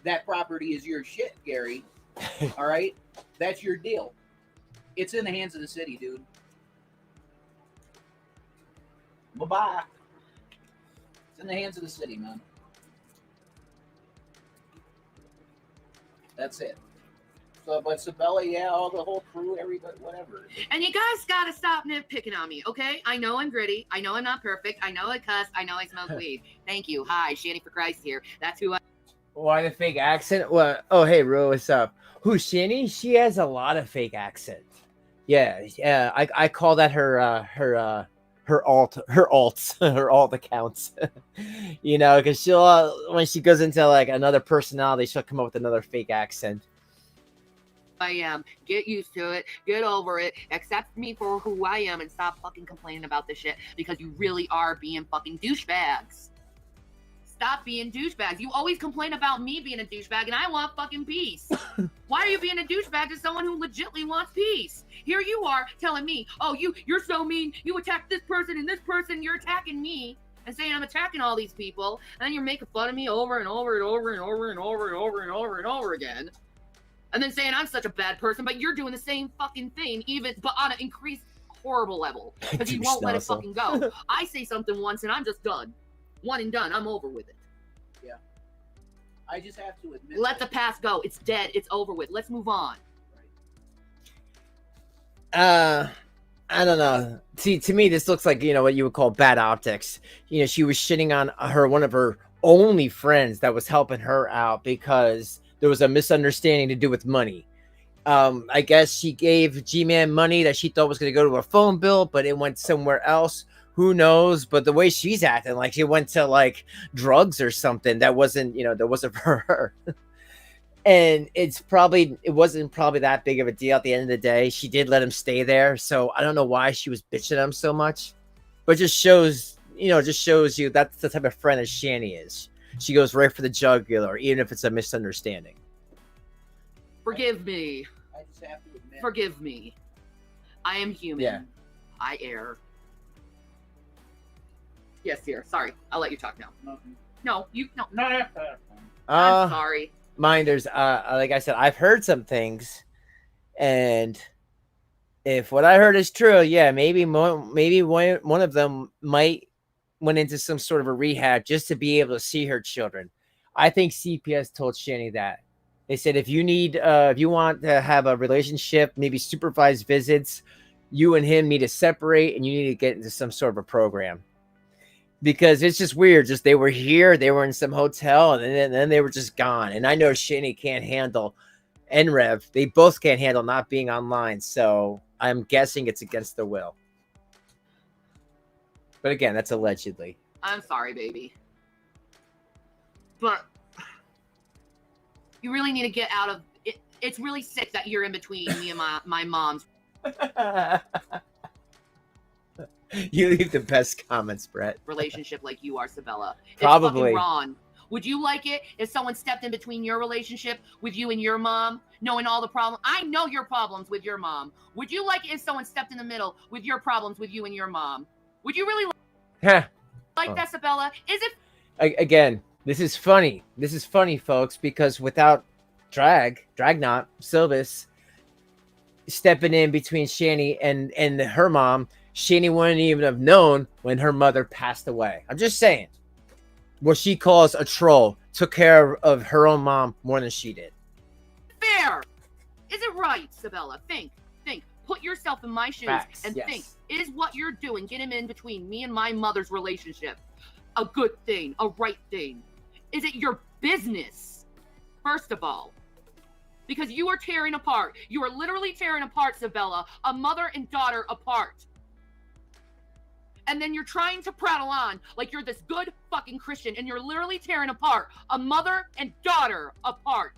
that property is your shit, Gary. All right, that's your deal. It's in the hands of the city, dude. Bye-bye. It's in the hands of the city, man. That's it. So, but Sabella, yeah, all the whole crew, everybody, whatever. And you guys gotta stop nitpicking on me, okay? I know I'm gritty. I know I'm not perfect. I know I cuss. I know I smoke weed. Thank you. Hi, Shanny for Christ here. That's who I... Why the fake accent? Well, oh hey, Ro, what's up? Who's Shanny? She has a lot of fake accent. Yeah. I call that her alt her alt accounts. You know, because she'll when she goes into like another personality, she'll come up with another fake accent. I am. Get used to it. Get over it. Accept me for who I am and stop fucking complaining about this shit because you really are being fucking douchebags. Stop being douchebags. You always complain about me being a douchebag and I want fucking peace. Why are you being a douchebag to someone who legitimately wants peace? Here you are telling me, oh, you're so mean. You attack this person and this person. You're attacking me and saying I'm attacking all these people. And then you're making fun of me over and over and over and over and over and over and over and over again. And then saying I'm such a bad person, but you're doing the same fucking thing, but on an increased horrible level. Because you won't let it fucking go. I say something once and I'm just done. One and done. I'm over with it. Yeah. I just have to admit. Let the past go. It's dead. It's over with. Let's move on. I don't know. See, to me, this looks like, you know, what you would call bad optics. You know, she was shitting on one of her only friends that was helping her out because there was a misunderstanding to do with money. I guess she gave Gman money that she thought was going to go to a phone bill, but it went somewhere else. Who knows? But the way she's acting, like she went to like drugs or something that wasn't, you know, that wasn't for her. And it wasn't probably that big of a deal at the end of the day. She did let him stay there. So I don't know why she was bitching at him so much, but just shows you that's the type of friend that Shanny is. She goes right for the jugular, even if it's a misunderstanding. Forgive me. I just have to admit. Forgive me. I am human. Yeah. I err. Yes, dear. Sorry. I'll let you talk now. No, you no. I'm sorry. Mine, there's like I said, I've heard some things, and if what I heard is true, yeah, maybe one of them might went into some sort of a rehab just to be able to see her children. I think CPS told Shanny that. They said if you want to have a relationship, maybe supervised visits, you and him need to separate and you need to get into some sort of a program. Because it's just weird. Just they were here, they were in some hotel, and then they were just gone. And I know Shanny can't handle NREV. They both can't handle not being online. So I'm guessing it's against their will. But again, that's allegedly. I'm sorry, baby. But you really need to get out of it. It's really sick that you're in between me and my mom's. You leave the best comments, Brett. Relationship like you are, Sabella. Probably. It's fucking wrong. Would you like it if someone stepped in between your relationship with you and your mom, knowing all the problems? I know your problems with your mom. Would you like it if someone stepped in the middle with your problems with you and your mom? Would you really like that, Sabella? Is it? Again, this is funny. This is funny, folks, because without Dragnot, Silvis stepping in between Shanny and her mom, Shanny wouldn't even have known when her mother passed away. I'm just saying. What she calls a troll took care of her own mom more than she did. Fair. Is it right, Sabella? Think. Put yourself in my shoes and yes. think. Is what you're doing, getting in between me and my mother's relationship, a good thing, a right thing? Is it your business, first of all? Because you are tearing apart. You are literally tearing apart, Sabella, a mother and daughter apart. And then you're trying to prattle on like you're this good fucking Christian, and you're literally tearing apart a mother and daughter apart.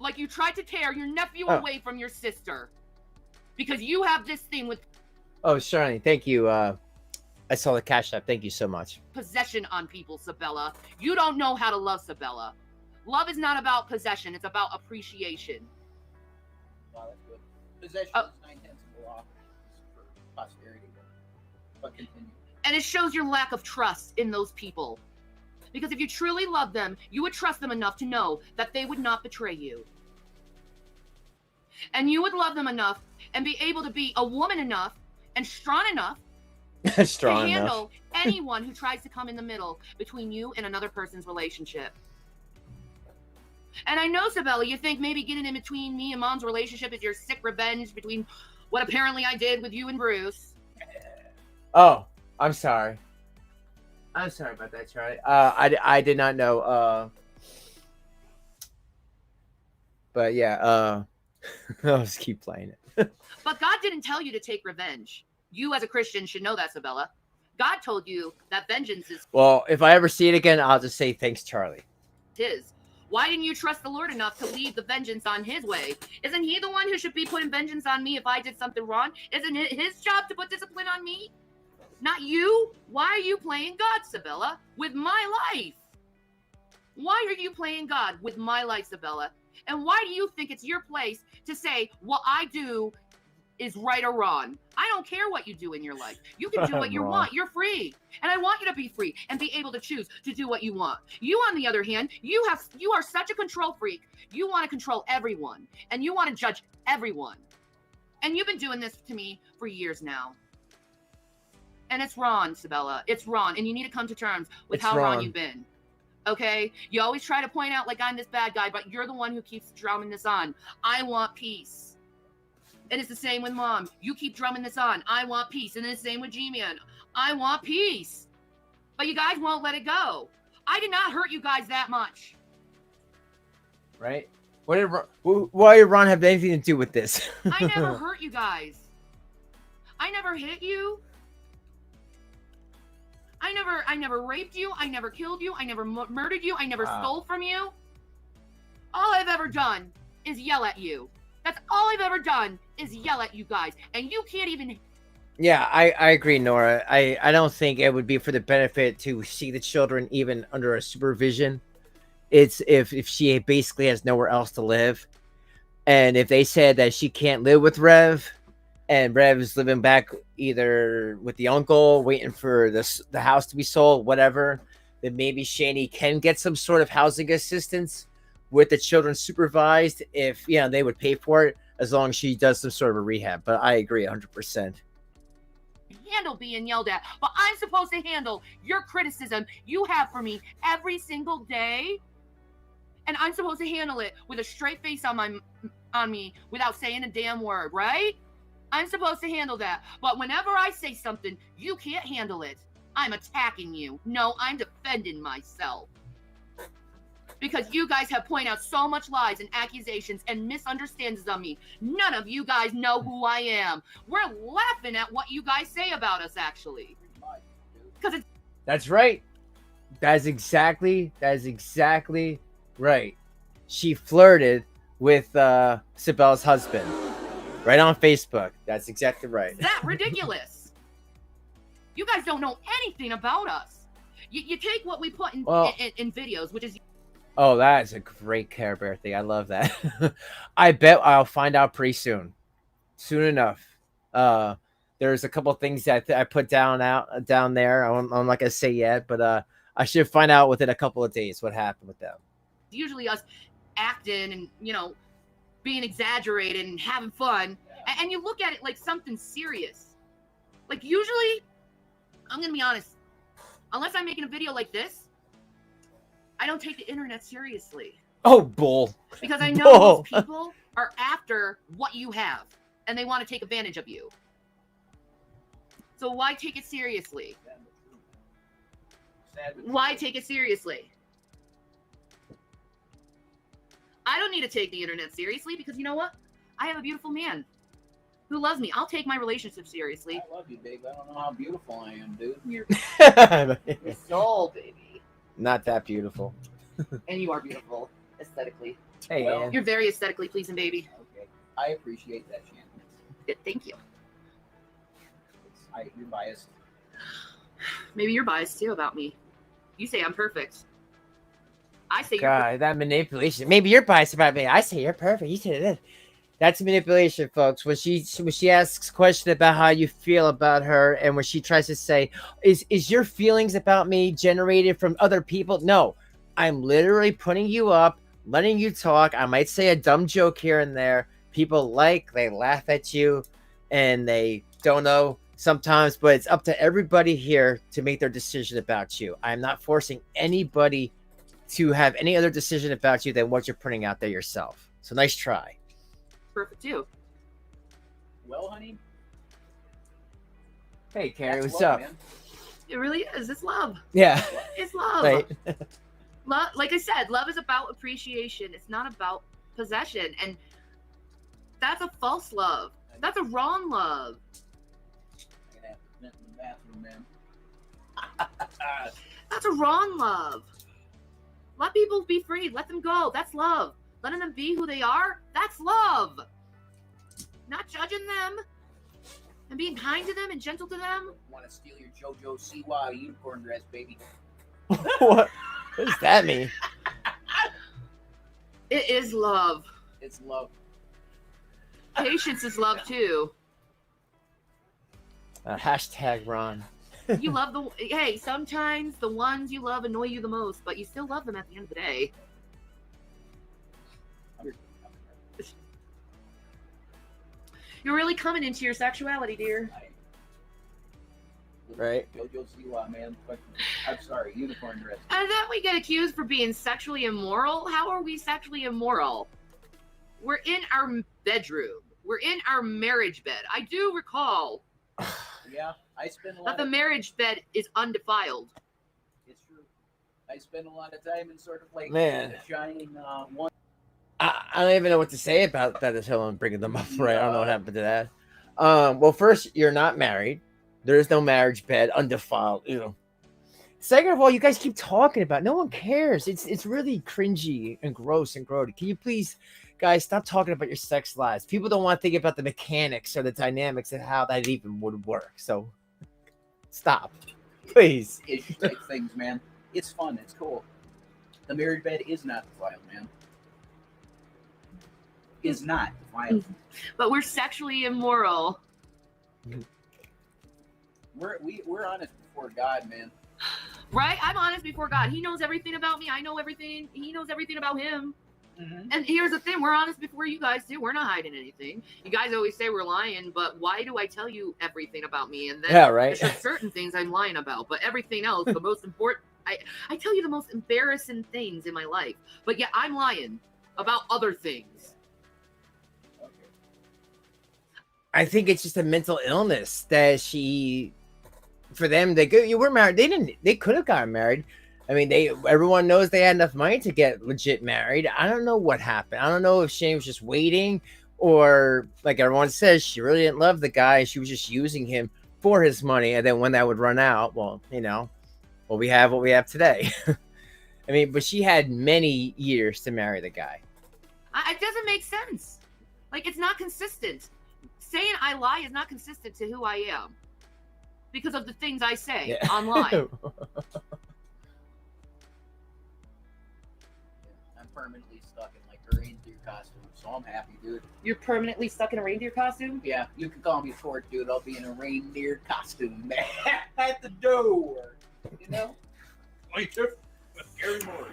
Like you tried to tear your nephew away from your sister. Because you have this thing with... Oh, Shanny, thank you. I saw the Cash App. Thank you so much. Possession on people, Sabella. You don't know how to love, Sabella. Love is not about possession. It's about appreciation. Wow, that's good. Possession is 9/10 of the law for posterity. But continue. And it shows your lack of trust in those people. Because if you truly love them, you would trust them enough to know that they would not betray you. And you would love them enough and be able to be a woman enough and strong enough to handle anyone who tries to come in the middle between you and another person's relationship. And I know, Sabella, you think maybe getting in between me and Mom's relationship is your sick revenge between what apparently I did with you and Bruce. Oh, I'm sorry. I'm sorry about that, Charlie. I did not know. But yeah, I'll just keep playing it. But God didn't tell you to take revenge. You as a Christian should know that, Sabella. God told you that vengeance is Well, if I ever see it again, I'll just say thanks, Charlie. his. Why didn't you trust the Lord enough to leave the vengeance on his way? Isn't he the one who should be putting vengeance on me if I did something wrong? Isn't it his job to put discipline on me? Not you? Why are you playing God, Sabella, with my life? Why are you playing God with my life, Sabella? And why do you think it's your place to say what I do is right or wrong? I don't care what you do in your life. You can do what you want. You're free. And I want you to be free and be able to choose to do what you want. You, on the other hand, you are such a control freak. You want to control everyone and you want to judge everyone. And you've been doing this to me for years now. And it's wrong, Sabella. It's wrong. And you need to come to terms with how wrong you've been. Okay? You always try to point out like I'm this bad guy, but you're the one who keeps drumming this on. I want peace. And it's the same with Mom. You keep drumming this on. I want peace. And it's the same with Gman. I want peace. But you guys won't let it go. I did not hurt you guys that much. Right? Why did Ron have anything to do with this? I never hurt you guys. I never hit you. I never raped you. I never killed you. I never murdered you. I never stole from you. All I've ever done is yell at you. That's all I've ever done is yell at you guys. And you can't even... Yeah, I agree, Nora. I don't think it would be for the benefit to see the children even under a supervision. It's if she basically has nowhere else to live. And if they said that she can't live with Rev, and Rev is living back either with the uncle, waiting for the house to be sold, whatever, then maybe Shanny can get some sort of housing assistance with the children supervised if, they would pay for it, as long as she does some sort of a rehab. But I agree 100%. Handle being yelled at, but I'm supposed to handle your criticism you have for me every single day, and I'm supposed to handle it with a straight face on me without saying a damn word, right? I'm supposed to handle that. But whenever I say something, you can't handle it. I'm attacking you. No, I'm defending myself. Because you guys have pointed out so much lies and accusations and misunderstandings of me. None of you guys know who I am. We're laughing at what you guys say about us, actually. Because it's... That's right. That's exactly right. She flirted with Sabella's husband. Right on Facebook. That's exactly right. That ridiculous. You guys don't know anything about us. You take what we put in videos, which is... Oh, that is a great Care Bear thing. I love that. I bet I'll find out pretty soon. Soon enough. There's a couple of things that I put down there. I'm not going to say yet, but I should find out within a couple of days what happened with them. Usually us acting and, being exaggerated and having fun, and you look at it like something serious. Like, usually, I'm gonna be honest, unless I'm making a video like this, I don't take the internet seriously. Oh, bull. Because I know most people are after what you have, and they want to take advantage of you. So why take it seriously? Why take it seriously? I don't need to take the internet seriously because you know what? I have a beautiful man who loves me. I'll take my relationship seriously. I love you, babe. I don't know how beautiful I am, dude. Your soul, baby. Not that beautiful. And you are beautiful, aesthetically. Hey, man. You're very aesthetically pleasing, baby. Okay. I appreciate that, Shanny. Thank you. You're biased. Maybe you're biased, too, about me. You say I'm perfect. I say God, that manipulation. Maybe you're biased about me. I say you're perfect. You say this. That's manipulation, folks. When she asks a question about how you feel about her, and when she tries to say, is your feelings about me generated from other people? No, I'm literally putting you up, letting you talk. I might say a dumb joke here and there. People they laugh at you, and they don't know sometimes, but it's up to everybody here to make their decision about you. I'm not forcing anybody to have any other decision about you than what you're putting out there yourself. So nice try. Perfect too. Well, honey. Hey, Carrie, what's love, up? Man. It really is. It's love. Yeah. It's love. Right. Love, like I said, love is about appreciation. It's not about possession, and that's a false love. That's a wrong love. I'm gonna have to vent in the bathroom, man. That's a wrong love. Let people be free. Let them go. That's love. Letting them be who they are. That's love. Not judging them and being kind to them and gentle to them. Want to steal your JoJo Siwa unicorn dress, baby? What does that mean? It is love. It's love. Patience is love too. Hashtag Ron. You love hey, sometimes the ones you love annoy you the most, but you still love them at the end of the day. You're really coming into your sexuality, dear. Right. JoJo Siwa, man. I'm sorry, unicorn dress. And then we get accused for being sexually immoral. How are we sexually immoral? We're in our bedroom. We're in our marriage bed. I do recall Yeah, I spend a that lot the of marriage bed is undefiled. It's true. I spend a lot of time in sort of like Man. a shining one. I don't even know what to say about that until I'm bringing them up. Right. I don't know what happened to that. Well, first, you're not married. There is no marriage bed, undefiled. You know. Second of all, you guys keep talking about it. No one cares. It's really cringy and gross and grody. Can you please, guys, stop talking about your sex lives? People don't want to think about the mechanics or the dynamics and how that even would work. So, stop, please. Ish type things, man. It's fun. It's cool. The marriage bed is not defiled, man. Is not defiled. But we're sexually immoral. We're honest before God, man. Right? I'm honest before God. He knows everything about me. I know everything. He knows everything about him. Mm-hmm. And here's the thing. We're honest before you guys do. We're not hiding anything. You guys always say we're lying, but why do I tell you everything about me? And then Yeah, right. there's certain things I'm lying about, but everything else, the most important, I tell you the most embarrassing things in my life, but yet I'm lying about other things. I think it's just a mental illness that for them, you were married. They could have gotten married. I mean, everyone knows they had enough money to get legit married. I don't know what happened. I don't know if Shane was just waiting, or like everyone says, she really didn't love the guy. She was just using him for his money. And then when that would run out, well, we have what we have today. I mean, but she had many years to marry the guy. It doesn't make sense. Like, it's not consistent. Saying I lie is not consistent to who I am because of the things I say online. I'm permanently stuck in like a reindeer costume, so I'm happy, dude. You're permanently stuck in a reindeer costume? Yeah, you can call me a short dude. I'll be in a reindeer costume, man, at the door. You know? Like Gary Moore.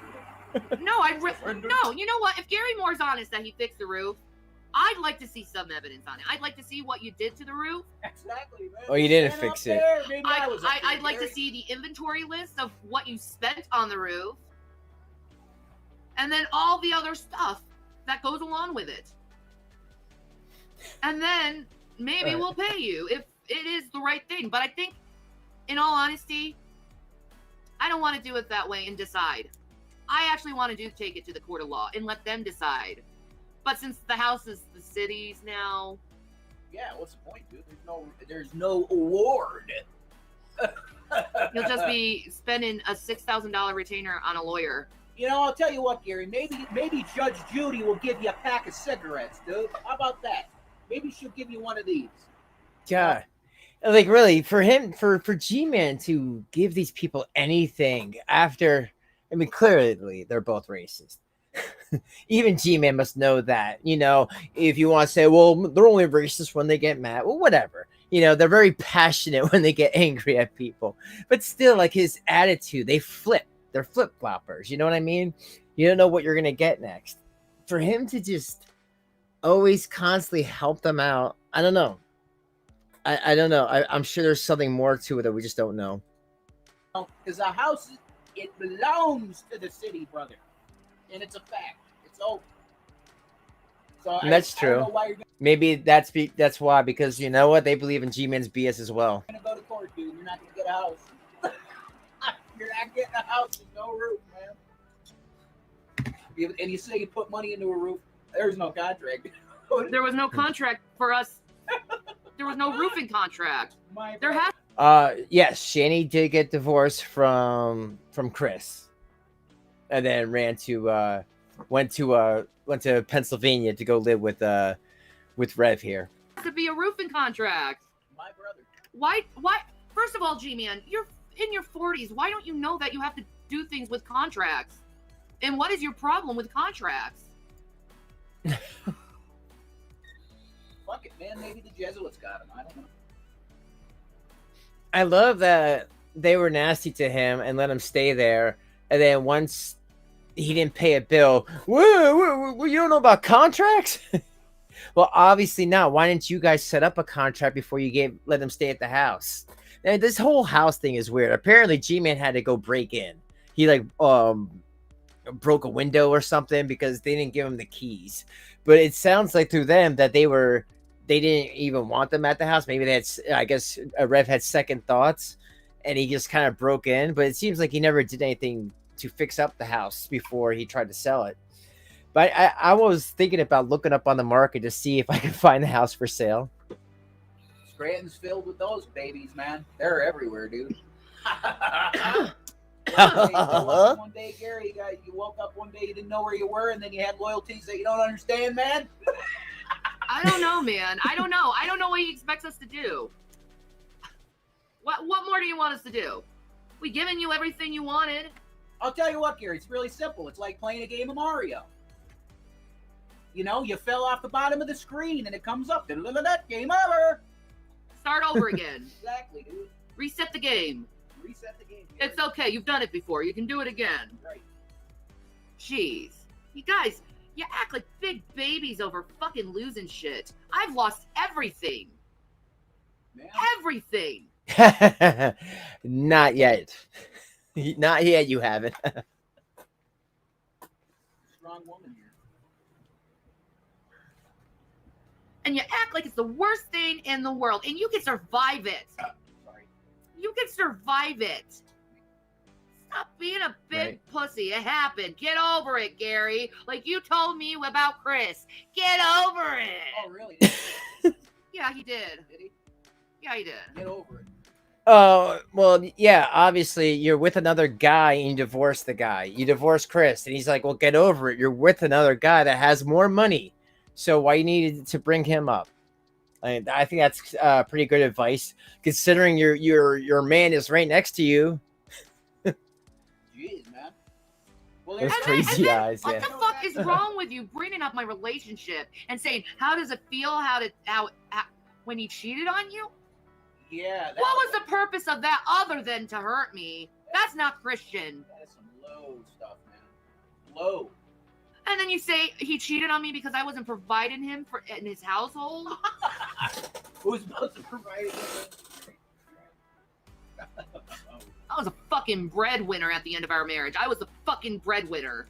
No, no. You know what? If Gary Moore's honest that he fixed the roof, I'd like to see some evidence on it. I'd like to see what you did to the roof. Exactly, man. Oh, you didn't fix it. I'd like to see the inventory list of what you spent on the roof. And then all the other stuff that goes along with it. And then maybe we'll pay you if it is the right thing. But I think, in all honesty, I don't want to do it that way and decide. I actually want to take it to the court of law and let them decide. But since the house is the city's now, yeah, what's the point, dude? There's no award. you'll just be spending a $6,000 retainer on a lawyer. You know, I'll tell you what, Gary. Maybe Judge Judy will give you a pack of cigarettes, dude. How about that? Maybe she'll give you one of these. God, like really, for Gman to give these people anything after, I mean, clearly they're both racist. Even Gman must know that. If you want to say, well, they're only racist when they get mad, well, whatever. They're very passionate when they get angry at people, but still, like his attitude, they're flip-floppers. You know what I mean? You don't know what you're gonna get next. For him to just always constantly help them out, I don't know. I don't know. I'm sure there's something more to it that we just don't know. Because a house, it belongs to the city, brother. And it's a fact. It's over. So that's true. Maybe that's why, because you know what? They believe in G-Man's BS as well. You're going to go to court, dude. You're not going to get a house. You're not getting a house with no roof, man. And you say you put money into a roof. There's no contract. There was no contract for us. There was no roofing contract. There has. Yes, Shanny did get divorced from Chris, and then went to Pennsylvania to go live with Rev here. To be a roofing contract. My brother. Why? First of all, Gman, you're in your 40s. Why don't you know that you have to do things with contracts? And what is your problem with contracts? Fuck it, man. Maybe the Jesuits got him. I don't know. I love that they were nasty to him and let him stay there. And then once he didn't pay a bill, whoa, you don't know about contracts? Well, obviously not. Why didn't you guys set up a contract before you let him stay at the house? And this whole house thing is weird. Apparently, G-Man had to go break in. He broke a window or something because they didn't give him the keys. But it sounds like through them that they didn't even want them at the house. Maybe they had, I guess, Rev had second thoughts, and he just kind of broke in. But it seems like he never did anything to fix up the house before he tried to sell it. But I was thinking about looking up on the market to see if I could find the house for sale. Scranton's filled with those babies, man. They're everywhere, dude. One day, Gary, you woke up one day, you didn't know where you were, and then you had loyalties that you don't understand, man. I don't know, man. I don't know. I don't know what he expects us to do. What more do you want us to do? We given you everything you wanted. I'll tell you what, Gary. It's really simple. It's like playing a game of Mario. You know, you fell off the bottom of the screen, and it comes up. Game over. Start over again. Exactly, dude. Reset the game. Reset the game. Gary. It's okay. You've done it before. You can do it again. Right. Jeez. You guys, you act like big babies over fucking losing shit. I've lost everything. Man. Everything. Not yet. Not yet, you haven't. Strong woman here. And you act like it's the worst thing in the world, and you can survive it. Sorry. You can survive it. Stop being a big pussy. It happened. Get over it, Gary. Like you told me about Chris. Get over it. Oh, really? Yeah, he did. Did he? Yeah, he did. Get over it. Oh, well, yeah, obviously you're with another guy and you divorce the guy. You divorce Chris and he's like, well, get over it. You're with another guy that has more money. So why you needed to bring him up? I think that's pretty good advice considering your man is right next to you. Jeez, man. Well, those crazy eyes. What Yeah. the fuck is wrong with you bringing up my relationship and saying, how does it feel how when he cheated on you? Yeah. What was the purpose of that other than to hurt me? That's not Christian. That is some low stuff, man. Low. And then you say he cheated on me because I wasn't providing him in his household? Who's supposed to provide it? I was a fucking breadwinner at the end of our marriage. I was the fucking breadwinner.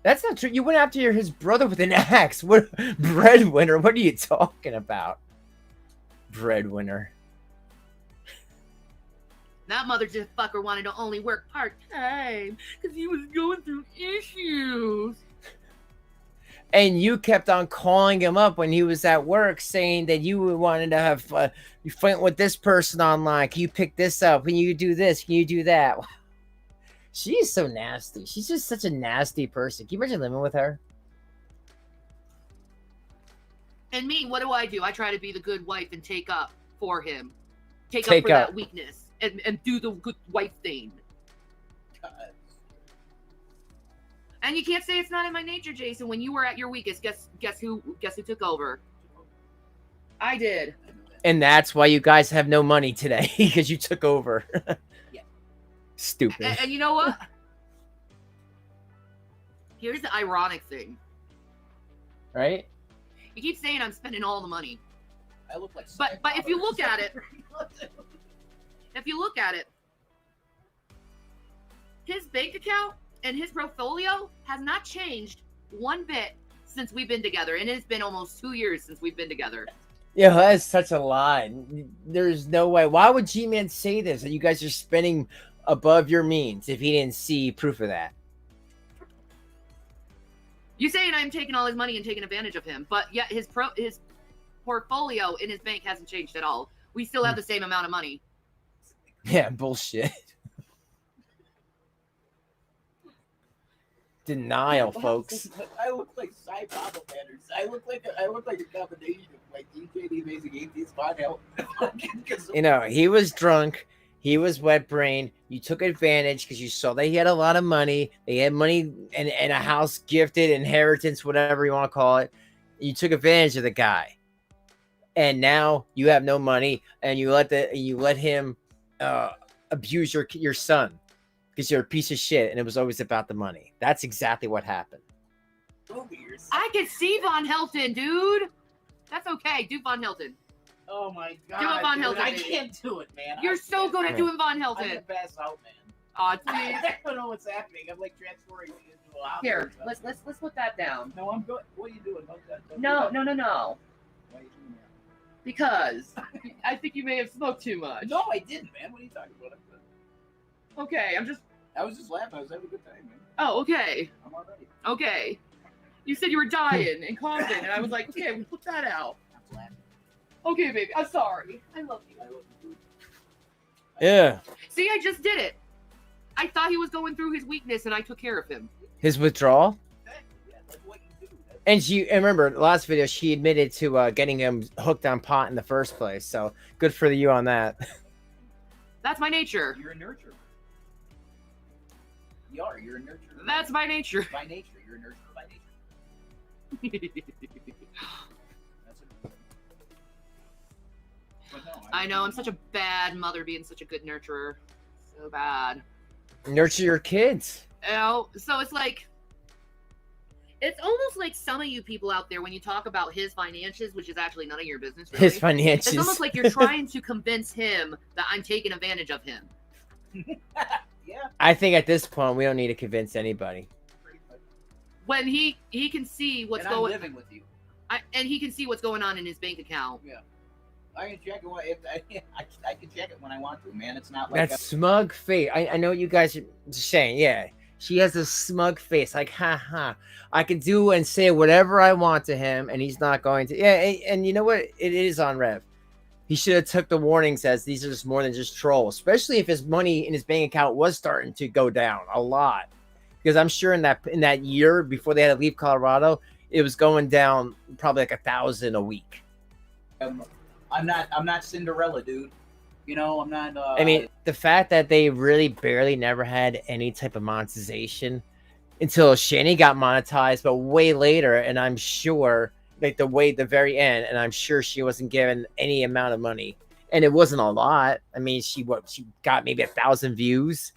That's not true. You went after his brother with an axe. What breadwinner? What are you talking about? Breadwinner. That motherfucker wanted to only work part-time because he was going through issues. And you kept on calling him up when he was at work saying that you wanted to have you fight with this person online. Can you pick this up? Can you do this? Can you do that? She's so nasty. She's just such a nasty person. Can you imagine living with her? And me, what do? I try to be the good wife and take up for him. Take up for that weakness and do the good wife thing. God. And you can't say it's not in my nature, Jason. When you were at your weakest, guess who took over? I did. And that's why you guys have no money today, because you took over. Yeah. Stupid. And you know what? Here's the ironic thing. Right? You keep saying I'm spending all the money. I look like. But if you look at it, his bank account and his portfolio has not changed one bit since we've been together. And it's been almost 2 years since we've been together. Yeah, that's such a lie. There's no way. Why would G-Man say this? That you guys are spending above your means if he didn't see proof of that. You saying I'm taking all his money and taking advantage of him, but yet his portfolio in his bank hasn't changed at all. We still have the same amount of money. Yeah, bullshit. Denial, folks. I look like Cy Papa Manners. I look like a combination of like DJ the Amazing Atheist Von Hell. You know, he was drunk. He was wet brain. You took advantage because you saw that he had a lot of money. They had money and a house, gifted, inheritance, whatever you want to call it. You took advantage of the guy, and now you have no money, and you let him abuse your son because you're a piece of shit, and it was always about the money. That's exactly what happened. I can see Von Helton, dude. That's okay. Do Von Helton. Oh my god! Do a Von Helton. I can't do it, man. You're so good at doing Von I'm Helton. gonna pass out, man. Aw, I don't know what's happening. I'm like transferring into a here, let's put that down. No, I'm good. What are you doing? Don't No. Why are you doing that? Because I think you may have smoked too much. No, I didn't, man. What are you talking about? I'm good. Okay, I was just laughing. I was having a good time, man. Oh, okay. I'm already. Okay. You said you were dying and coughing, and I was like, okay, we'll put that out. I'm laughing. Okay, baby. I'm sorry. I love you. I love you. Yeah. See, I just did it. I thought he was going through his weakness, and I took care of him. His withdrawal. Yeah, that's what you do. And remember, the last video, she admitted to getting him hooked on pot in the first place. So good for you on that. That's my nature. You're a nurturer. You are. You're a nurturer. That's my nature. By nature. You're a nurturer by nature. That's a... But no, I know. I'm such a bad mother being such a good nurturer. So bad. Nurture your kids. You know, so it's like, it's almost like some of you people out there, when you talk about his finances, which is actually none of your business, really, His finances. it's almost like you're trying to convince him that I'm taking advantage of him. Yeah. I think at this point, we don't need to convince anybody. When he can see what's and going, I'm living with you. and he can see what's going on in his bank account. Yeah. I can check it. I can check it when I want to, man. It's not like That smug face. I know what you guys are saying. Yeah. She has a smug face. Like, ha. I can do and say whatever I want to him, and he's not going to. Yeah. And you know what? It is on Rev. He should have took the warnings as these are just more than just trolls, especially if his money in his bank account was starting to go down a lot. Because I'm sure in that year before they had to leave Colorado, it was going down probably like 1,000 a week. I'm not Cinderella, dude. You know, I'm not. I mean, the fact that they really barely never had any type of monetization until Shanny got monetized, but way later, and I'm sure, like the very end, and I'm sure she wasn't given any amount of money, and it wasn't a lot. I mean, she got maybe 1,000 views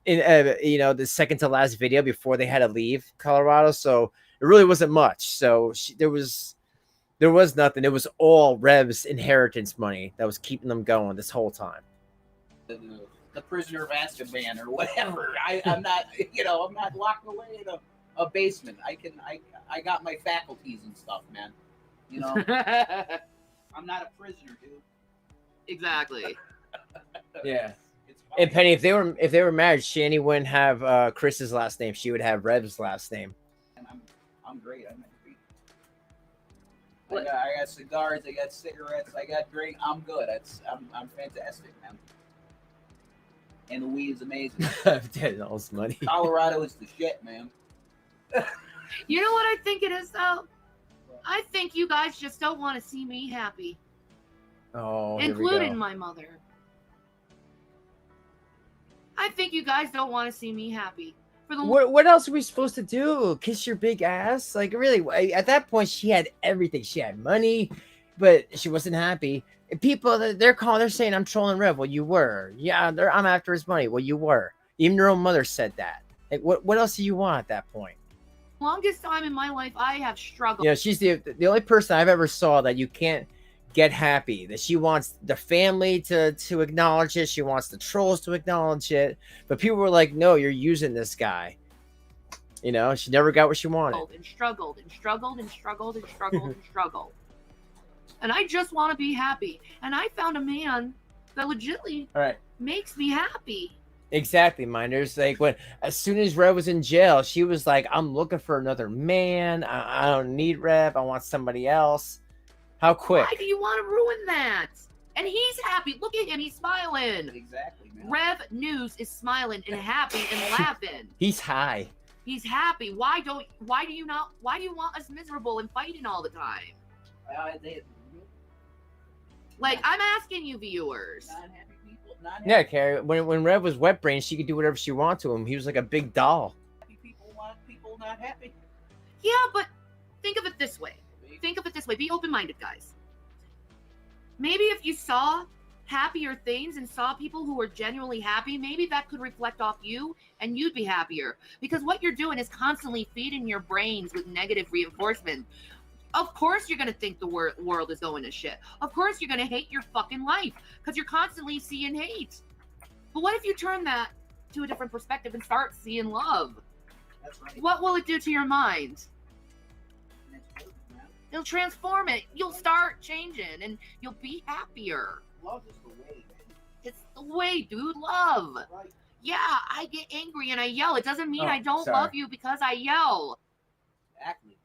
in the second to last video before they had to leave Colorado, so it really wasn't much. So there was nothing. It was all Rev's inheritance money that was keeping them going this whole time. The prisoner of Azkaban or whatever. I'm not, I'm not locked away in a basement. I got my faculties and stuff, man. You know, I'm not a prisoner, dude. Exactly. Yeah. It's And Penny, if they were married, Shanny wouldn't have Chris's last name. She would have Rev's last name. I'm great. I'm great. I got cigars. I got cigarettes. I got drink. I'm good. I'm fantastic, man. And the weed is amazing. I've dead all this money. Colorado is the shit, man. You know what I think it is, though? I think you guys just don't want to see me happy. Oh, including my mother. I think you guys don't want to see me happy. What else are we supposed to do? Kiss your big ass? Like, really? At that point, she had everything. She had money, but she wasn't happy. And people, they're saying I'm trolling Rev. Well, you were. Yeah, I'm after his money. Well, you were. Even your own mother said that. Like, what else do you want at that point? Longest time in my life, I have struggled. You know, she's the only person I've ever saw that you can't get happy. That she wants the family to acknowledge it. She wants the trolls to acknowledge it. But people were like, no, you're using this guy. You know, she never got what she wanted. And struggled and struggled and struggled and struggled and struggled. And I just want to be happy. And I found a man that legitimately makes me happy. Exactly, Minders. Like when as soon as Rev was in jail, she was like, "I'm looking for another man. I don't need Rev. I want somebody else." How quick? Why do you want to ruin that? And he's happy. Look at him. He's smiling. Exactly, man. Rev News is smiling and happy and laughing. He's high. He's happy. Why do you want us miserable and fighting all the time? Like, I'm asking you, viewers. Non-happy people, non-happy Yeah, Carrie. When Rev was wet brain, she could do whatever she wanted to him. He was like a big doll. people want people not happy. Yeah, but think of it this way. Be open-minded, guys. Maybe if you saw happier things and saw people who were genuinely happy, maybe that could reflect off you and you'd be happier. Because what you're doing is constantly feeding your brains with negative reinforcement. Of course you're going to think the world is going to shit. Of course you're going to hate your fucking life because you're constantly seeing hate. But what if you turn that to a different perspective and start seeing love? That's right. What will it do to your mind? It'll transform it. You'll start changing and you'll be happier. Love is the way, man. It's the way, dude. Love. Right. Yeah, I get angry and I yell. It doesn't mean Oh, I don't sorry. love you because I yell. Exactly.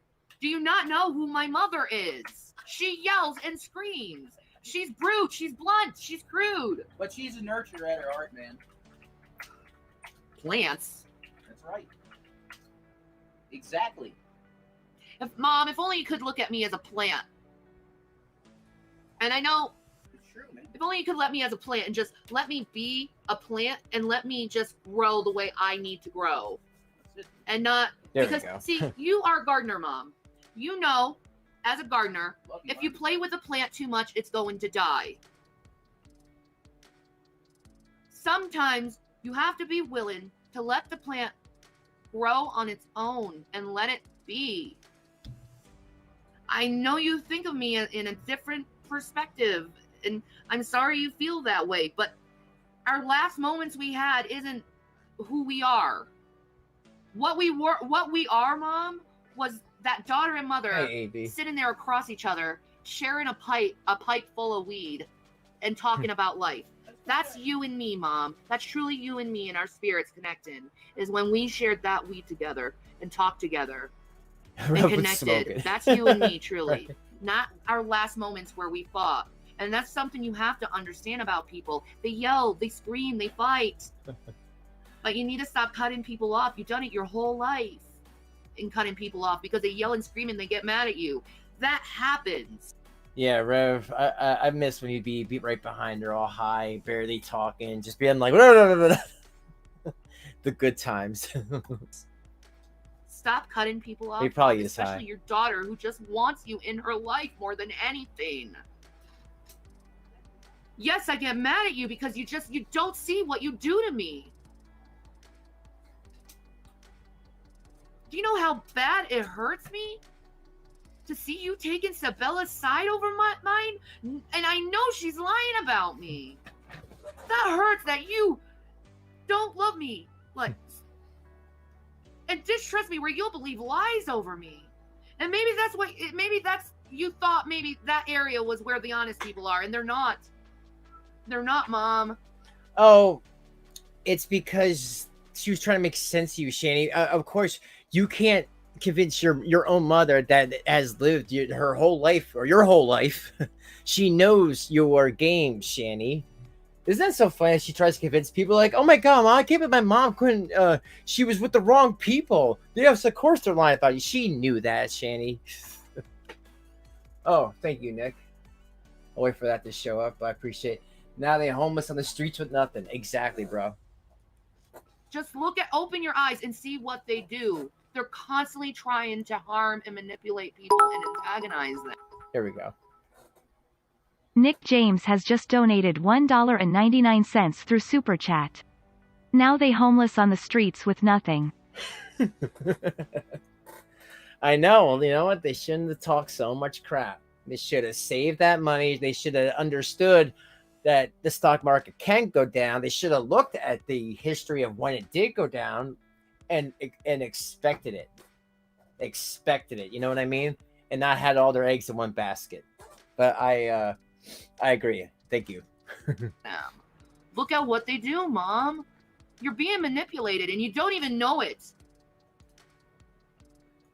Do you not know who my mother is? She yells and screams. She's brute. She's blunt. She's crude. But she's a nurturer at her heart, man. Plants. That's right. Exactly. Mom, if only you could look at me as a plant. And I know, It's true, man. if only you could let me as a plant and just let me be a plant and let me just grow the way I need to grow. That's it. And not, There because, we go. see, you are a gardener, Mom. You know, as a gardener, Love if you man. play with a plant too much, it's going to die. Sometimes you have to be willing to let the plant grow on its own and let it be. I know you think of me in a different perspective, and I'm sorry you feel that way, but our last moments we had isn't who we are. What we are, Mom, was that daughter and mother Hey, AB. sitting there across each other, sharing a pipe full of weed, and talking about life. That's you and me, Mom. That's truly you and me and our spirits connecting, is when we shared that weed together and talked together and Rev was connected. smoking. That's you and me, truly. Right. Not our last moments where we fought. And that's something you have to understand about people. They yell, they scream, they fight. But you need to stop cutting people off. You've done it your whole life in cutting people off because they yell and scream and they get mad at you. That happens. Yeah, Rev, I miss when you'd be right behind her, all high, barely talking, just being like, the good times. Stop cutting people off. He probably is especially high. your daughter who just wants you in her life more than anything. Yes, I get mad at you because you don't see what you do to me. Do you know how bad it hurts me to see you taking Sabella's side over mine? And I know she's lying about me. That hurts that you don't love me, like, and distrust me where you'll believe lies over me. And maybe you thought maybe that area was where the honest people are, and they're not. They're not, Mom. Oh, it's because she was trying to make sense to you, Shanny. Of course, you can't convince your own mother that has lived her whole life or your whole life. She knows your game, Shanny. Isn't that so funny? She tries to convince people like, "Oh my God, Mom, I can't believe my mom couldn't. She was with the wrong people. Yes, of course they're lying about you." She knew that, Shanny. Oh, thank you, Nick. I'll wait for that to show up. I appreciate it. Now they're homeless on the streets with nothing. Exactly, bro. Just open your eyes and see what they do. They're constantly trying to harm and manipulate people and antagonize them. Here we go. Nick James has just donated $1.99 through Super Chat. Now they homeless on the streets with nothing. I know. Well, you know what? They shouldn't have talked so much crap. They should have saved that money. They should have understood that the stock market can go down. They should have looked at the history of when it did go down and expected it. Expected it. You know what I mean? And not had all their eggs in one basket. But I agree. Thank you. Look at what they do, Mom. You're being manipulated and you don't even know it.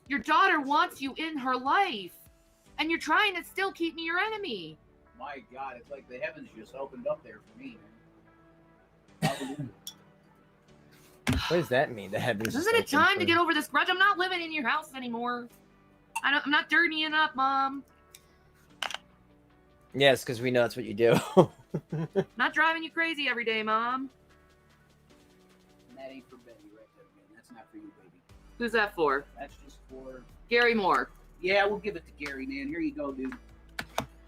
Your daughter wants you in her life, and you're trying to still keep me your enemy. My God, it's like the heavens just opened up there for me, man. What does that mean? The heavens. Isn't it time to get over this grudge? I'm not living in your house anymore. I'm not dirtying up, Mom. Yes, because we know that's what you do. Not driving you crazy every day, Mom. And that ain't for Betty right there, man. That's not for you, baby. Who's that for? That's just for Gary Moore. Yeah, we'll give it to Gary, man. Here you go, dude.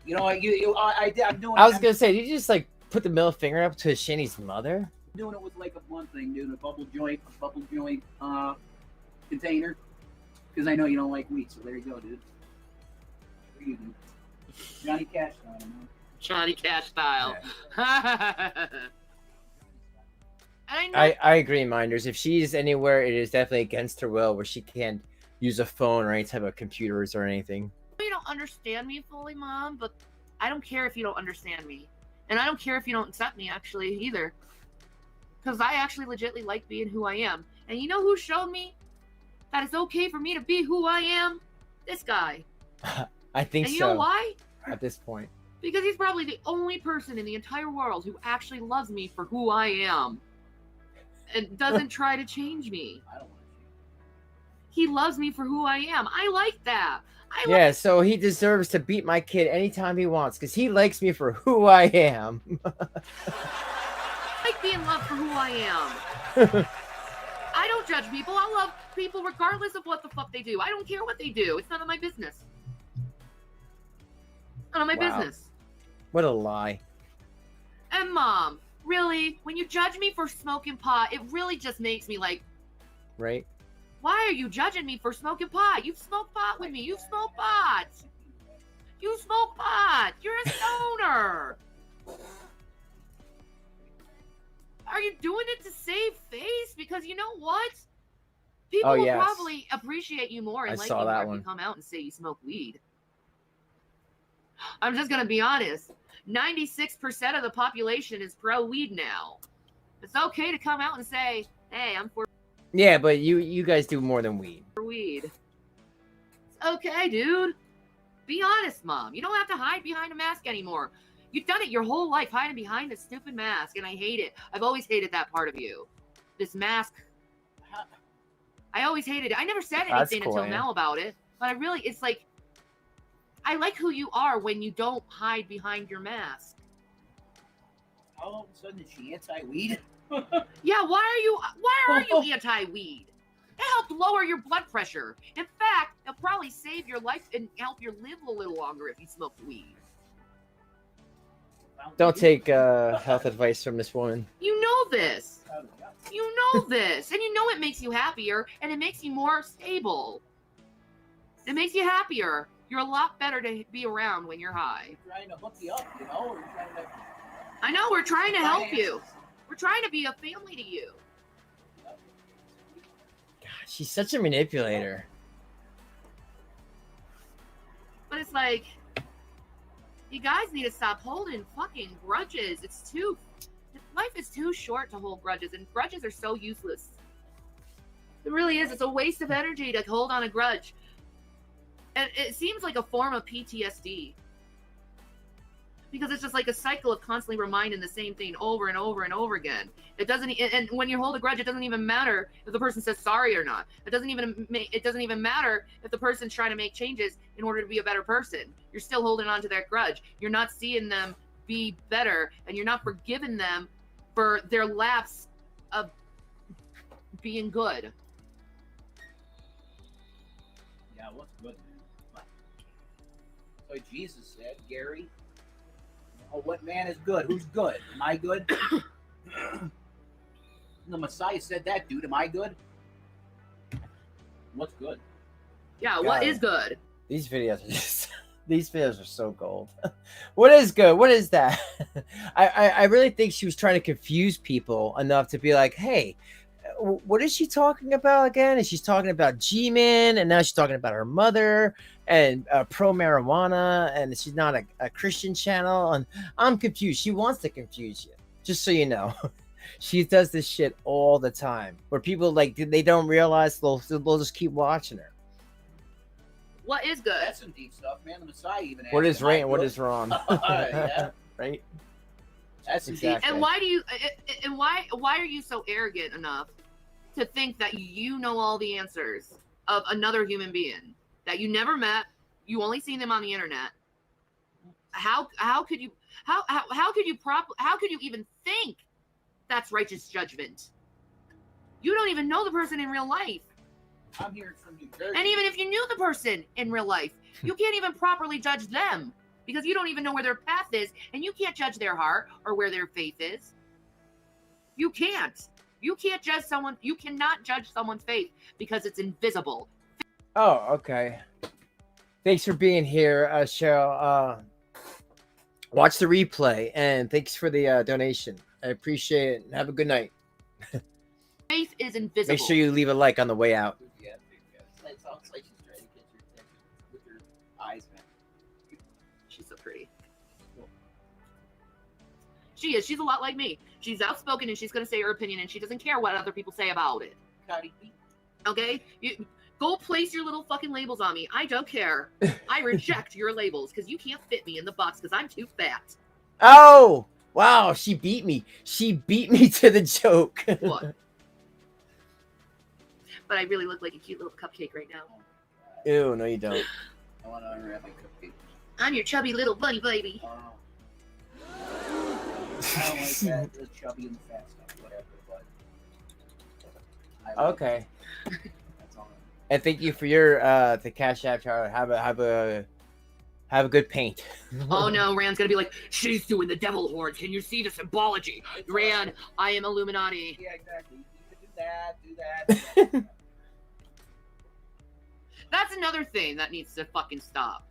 You know, I'm doing. I was gonna say, did you just like put the middle finger up to Shanny's mother? Doing it with like a blunt thing, dude. A bubble joint container. Because I know you don't like weed, so there you go, dude. For you, dude. Johnny Cash style, man. Johnny Cash style. Yeah. And I know. I agree, Minders. If she's anywhere, it is definitely against her will, where she can't use a phone or any type of computers or anything. You don't understand me fully, Mom, but I don't care if you don't understand me. And I don't care if you don't accept me, actually, either. Because I actually legitimately like being who I am. And you know who showed me that it's okay for me to be who I am? This guy. I think so. And you know why? At this point. Because he's probably the only person in the entire world who actually loves me for who I am. And doesn't try to change me. I don't want to change. He loves me for who I am. I like that. Yeah, so he deserves to beat my kid anytime he wants, because he likes me for who I am. I like being loved for who I am. I don't judge people. I love people regardless of what the fuck they do. I don't care what they do. It's none of my business. None of my business. What a lie. And Mom, really, when you judge me for smoking pot, it really just makes me like, Right? why are you judging me for smoking pot? You've smoked pot with me. You've smoked pot. You smoke pot. You're a stoner. Are you doing it to save face? Because you know what? People will probably appreciate you more and like you more if you come out and say you smoke weed. I'm just going to be honest. 96% of the population is pro-weed now. It's okay to come out and say, hey, I'm for Yeah, but you guys do more than weed. weed. It's okay, dude. Be honest, Mom. You don't have to hide behind a mask anymore. You've done it your whole life, hiding behind a stupid mask, and I hate it. I've always hated that part of you. This mask. I always hated it. I never said anything until now about it, but I really, it's like, I like who you are when you don't hide behind your mask. All of a sudden, is she anti-weed? Yeah, why are you anti-weed? It helped lower your blood pressure. In fact, it'll probably save your life and help you live a little longer if you smoke weed. Don't take health advice from this woman. You know this. You know this. And you know it makes you happier, and it makes you more stable. It makes you happier. You're a lot better to be around when you're high. We're trying to hook you up, you know? We're trying to... I know, we're trying to help you. We're trying to be a family to you. God, she's such a manipulator. But it's like, you guys need to stop holding fucking grudges. Life is too short to hold grudges, and grudges are so useless. It really is. It's a waste of energy to hold on a grudge. And it seems like a form of PTSD. Because it's just like a cycle of constantly reminding the same thing over and over and over again. It doesn't, and when you hold a grudge, it doesn't even matter if the person says sorry or not. It doesn't even matter if the person's trying to make changes in order to be a better person. You're still holding on to that grudge. You're not seeing them be better, and you're not forgiving them for their lapse of being good. Yeah, what's good, man? So Jesus said, Gary, oh, what man is good? Who's good? Am I good? The Messiah said that, dude. Am I good? What's good? Yeah, what is good? These videos are just... These videos are so gold. What is good? What is that? I really think she was trying to confuse people enough to be like, hey, what is she talking about again? And she's talking about Gman, and now she's talking about her mother and pro marijuana, and she's not a Christian channel. And I'm confused. She wants to confuse you, just so you know. She does this shit all the time. Where people like they don't realize they'll just keep watching her. What is good? That's some deep stuff, man. The Messiah even. What asked, is right "Am and I what good?" is wrong? Yeah. Right? That's some Exactly. And why do you? And why are you so arrogant enough to think that you know all the answers of another human being that you never met? You only seen them on the internet. How could you how could you even think that's righteous judgment? You don't even know the person in real life. I'm here from New Jersey. And even if you knew the person in real life, you can't even properly judge them because you don't even know where their path is, and you can't judge their heart or where their faith is. You can't. You can't judge someone. You cannot judge someone's faith because it's invisible. Oh, okay. Thanks for being here, Cheryl. Watch the replay, and thanks for the donation. I appreciate it. Have a good night. Faith is invisible. Make sure you leave a like on the way out. Yeah, it sounds like she's trying to get your attention with her eyes, man. She's so pretty. She is. She's a lot like me. She's outspoken and she's going to say her opinion and she doesn't care what other people say about it. Okay? Go place your little fucking labels on me. I don't care. I reject your labels because you can't fit me in the box because I'm too fat. Oh! Wow, she beat me. She beat me to the joke. What? But I really look like a cute little cupcake right now. Ew, no you don't. I want to unwrap my cupcake. I'm your chubby little bunny baby. I don't like that. The chubby and the fat stuff, whatever. But Okay. That's all. And thank you for your the Cash App, Charlie. Have a good paint. Oh no, Rand's gonna be like, she's doing the devil horns. Can you see the symbology? Rand, I am Illuminati. Yeah, exactly. You can do that. That's another thing that needs to fucking stop.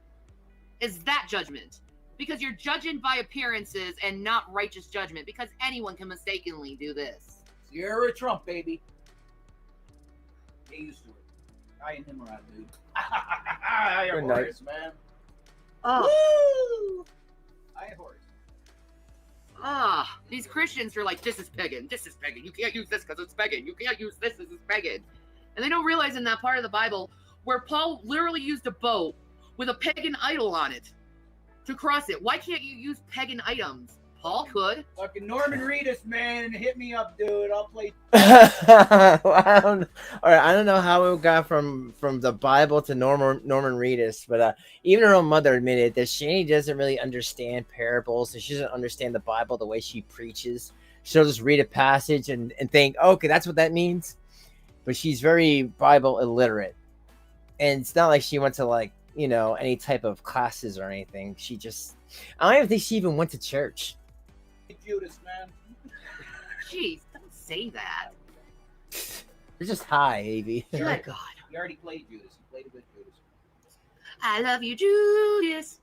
Is that judgment. Because you're judging by appearances and not righteous judgment. Because anyone can mistakenly do this. Sierra Trump, baby. Get used to it. I and him around, dude. I Good am night. Horace, man. Oh. Woo! I am Horace. These Christians are like, this is pagan. This is pagan. You can't use this because it's pagan. You can't use this because it's pagan. And they don't realize in that part of the Bible where Paul literally used a boat with a pagan idol on it to cross it. Why can't you use pagan items? Paul could. Fucking Norman Reedus, man. Hit me up, dude. I'll play. Well, all right, I don't know how it got from the Bible to Norman Reedus, but even her own mother admitted that Shanny doesn't really understand parables, and she doesn't understand the Bible the way she preaches. She'll just read a passage and think, okay, that's what that means. But she's very Bible illiterate, and it's not like she went to like any type of classes or anything. She just, I don't even think she even went to church. Judas, man. Jeez, don't say that. You're just high, Avy. Good God. You already played Judas. You played a good Judas. I love you, Judas.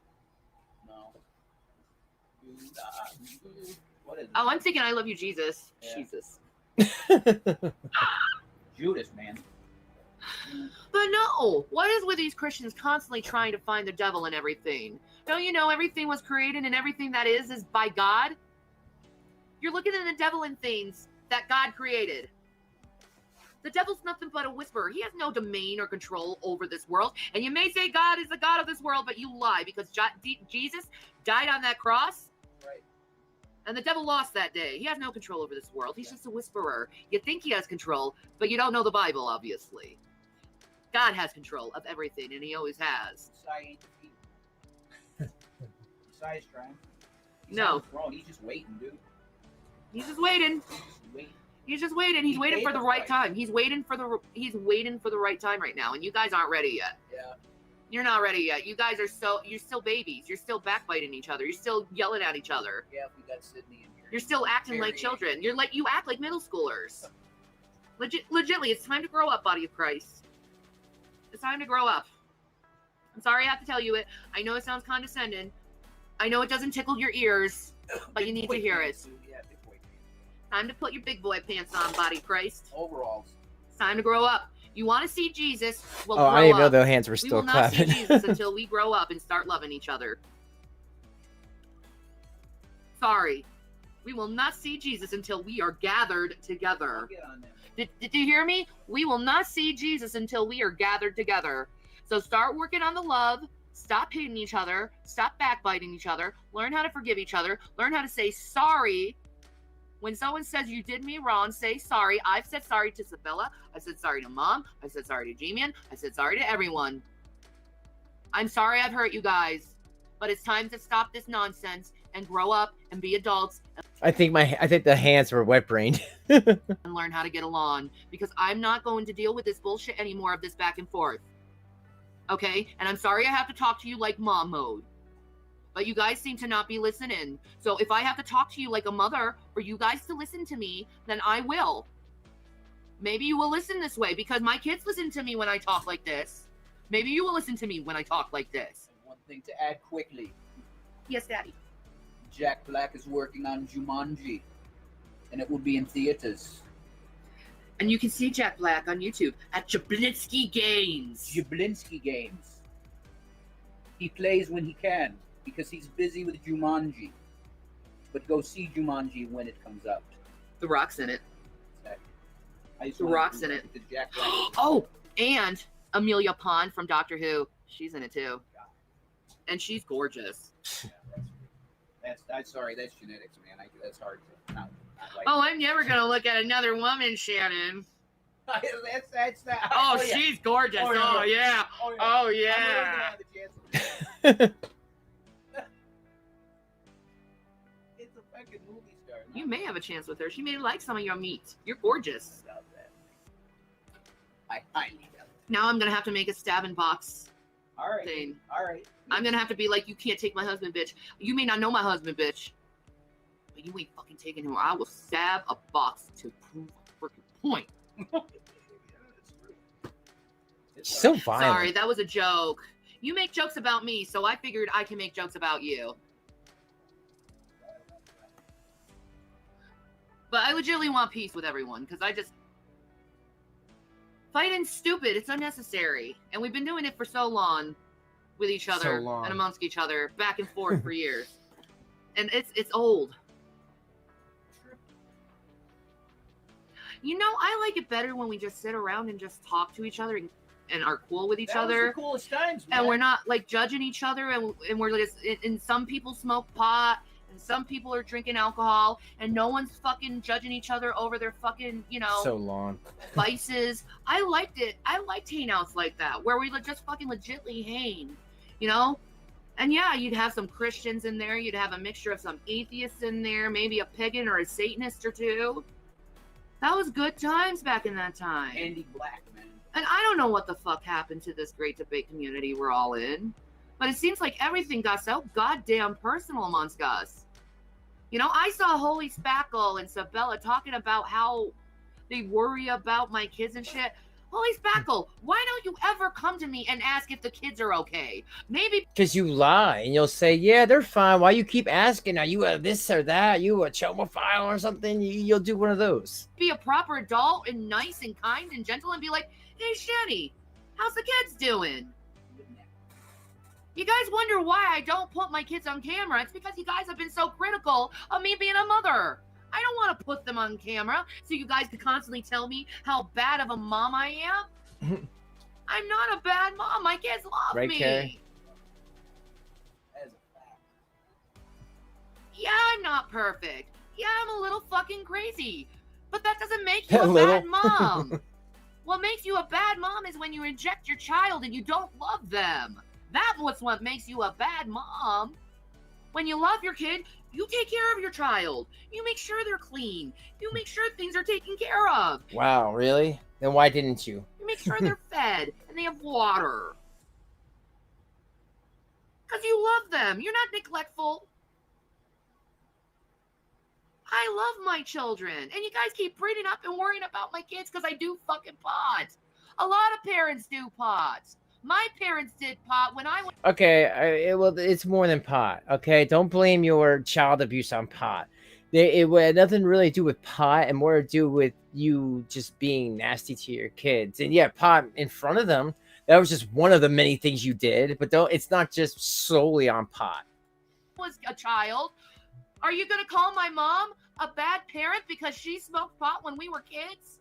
No. What is it? Oh, I'm thinking I love you, Jesus. Yeah. Jesus. Judas, man. But no, what is with these Christians constantly trying to find the devil in everything? Don't you know everything was created and everything that is by God? You're looking at the devil in things that God created. The devil's nothing but a whisperer. He has no domain or control over this world. And you may say God is the God of this world, but you lie because Jesus died on that cross. Right. And the devil lost that day. He has no control over this world. He's just a whisperer. You think he has control, but you don't know the Bible, obviously. God has control of everything, and he always has. Messiah ain't defeated. Messiah's trying. He's No. on the throne. He's just waiting, dude. He's just waiting. He's just waiting. He's waiting for the right time. He's waiting for the right time right now, and you guys aren't ready yet. Yeah. You're not ready yet. You guys you're still babies. You're still backbiting each other. You're still yelling at each other. Yeah, we got Sydney in here. You're still acting like children. You act like middle schoolers. Legitly, it's time to grow up, body of Christ. It's time to grow up. I'm sorry I have to tell you it. I know it sounds condescending. I know it doesn't tickle your ears, but you need to hear it. Yeah, big boy pants. Time to put your big boy pants on, body of Christ. Overalls. It's time to grow up. You want to see Jesus? Well, Oh, grow I didn't know up. their hands were We still will not see clapping. Jesus until we grow up and start loving each other. Sorry. We will not see Jesus until we are gathered together. I'll get on them. Did you hear me? We will not see Jesus until we are gathered together. So start working on the love. Stop hating each other. Stop backbiting each other. Learn how to forgive each other. Learn how to say sorry. When someone says you did me wrong, say sorry. I've said sorry to Sabella. I said sorry to Mom. I said sorry to Gman. I said sorry to everyone. I'm sorry I've hurt you guys. But it's time to stop this nonsense and grow up and be adults. I think the hands were wet brained. And learn how to get along. Because I'm not going to deal with this bullshit anymore of this back and forth. Okay? And I'm sorry I have to talk to you like mom mode. But you guys seem to not be listening. So if I have to talk to you like a mother for you guys to listen to me, then I will. Maybe you will listen this way because my kids listen to me when I talk like this. Maybe you will listen to me when I talk like this. And one thing to add quickly. Yes, Daddy. Jack Black is working on Jumanji. And it will be in theaters. And you can see Jack Black on YouTube at Jablinski Games. Jablinski Games. He plays when he can. Because he's busy with Jumanji. But go see Jumanji when it comes out. The Rock's in it. Exactly. The Rock's in it. Jack Black. Oh, and Amelia Pond from Doctor Who. She's in it too. And she's gorgeous. That's sorry, that's genetics, man. That's hard to not like. Oh, I'm never going to look at another woman, Shannon. that's that. Oh, she's gorgeous. Oh, yeah. Oh, yeah. It's a fucking movie star. You may have a chance with her. She may like some of your meat. You're gorgeous. Stop that. I highly doubt it. Now I'm going to have to make a stabbing box All right. thing. All right. I'm going to have to be like, you can't take my husband, bitch. You may not know my husband, bitch. But you ain't fucking taking him. Or I will stab a box to prove a freaking point. So violent. Sorry, that was a joke. You make jokes about me, so I figured I can make jokes about you. But I legitimately want peace with everyone, because I just... Fighting's stupid. It's unnecessary. And we've been doing it for so long with each other and amongst each other, back and forth for years. And it's old. You know, I like it better when we just sit around and just talk to each other and are cool with each other. Was the coolest times, man. And we're not like judging each other, and we're just, and some people smoke pot, and some people are drinking alcohol, and no one's fucking judging each other over their fucking, you know, So long. vices. I liked it. I liked hangouts like that, where we just fucking legitly hang, you know? And yeah, you'd have some Christians in there, you'd have a mixture of some atheists in there, maybe a pagan or a Satanist or two. That was good times back in that time. Andy Black, man. And I don't know what the fuck happened to this great debate community we're all in. But it seems like everything got so goddamn personal amongst us. You know, I saw Holy Spackle and Sabella talking about how they worry about my kids and shit. Holy Spackle, why don't you ever come to me and ask if the kids are okay? Maybe Because you lie and you'll say, yeah, they're fine. Why you keep asking? Are you a this or that? You a chomophile or something? You'll do one of those. be a proper adult and nice and kind and gentle and be like, hey, Shanny, how's the kids doing? You guys wonder why I don't put my kids on camera. It's because you guys have been so critical of me being a mother. I don't want to put them on camera so you guys can constantly tell me how bad of a mom I am. I'm not a bad mom. My kids love Right, me. Carrie? That is a fact. Yeah, I'm not perfect. Yeah, I'm a little fucking crazy. But that doesn't make you A a little? bad mom. What makes you a bad mom is when you reject your child and you don't love them. That's what makes you a bad mom. When you love your kid, you take care of your child. You make sure they're clean. You make sure things are taken care of. Wow, really? Then why didn't you? You make sure they're fed and they have water. Because you love them. You're not neglectful. I love my children. And you guys keep bringing up and worrying about my kids because I do fucking pot. A lot of parents do pot. My parents did pot when I was... Okay, well, it's more than pot. Okay, don't blame your child abuse on pot. It had nothing really to do with pot, and more to do with you just being nasty to your kids. And yeah, pot in front of them. That was just one of the many things you did. But don't. It's not just solely on pot. was a child, Are you gonna call my mom a bad parent because she smoked pot when we were kids?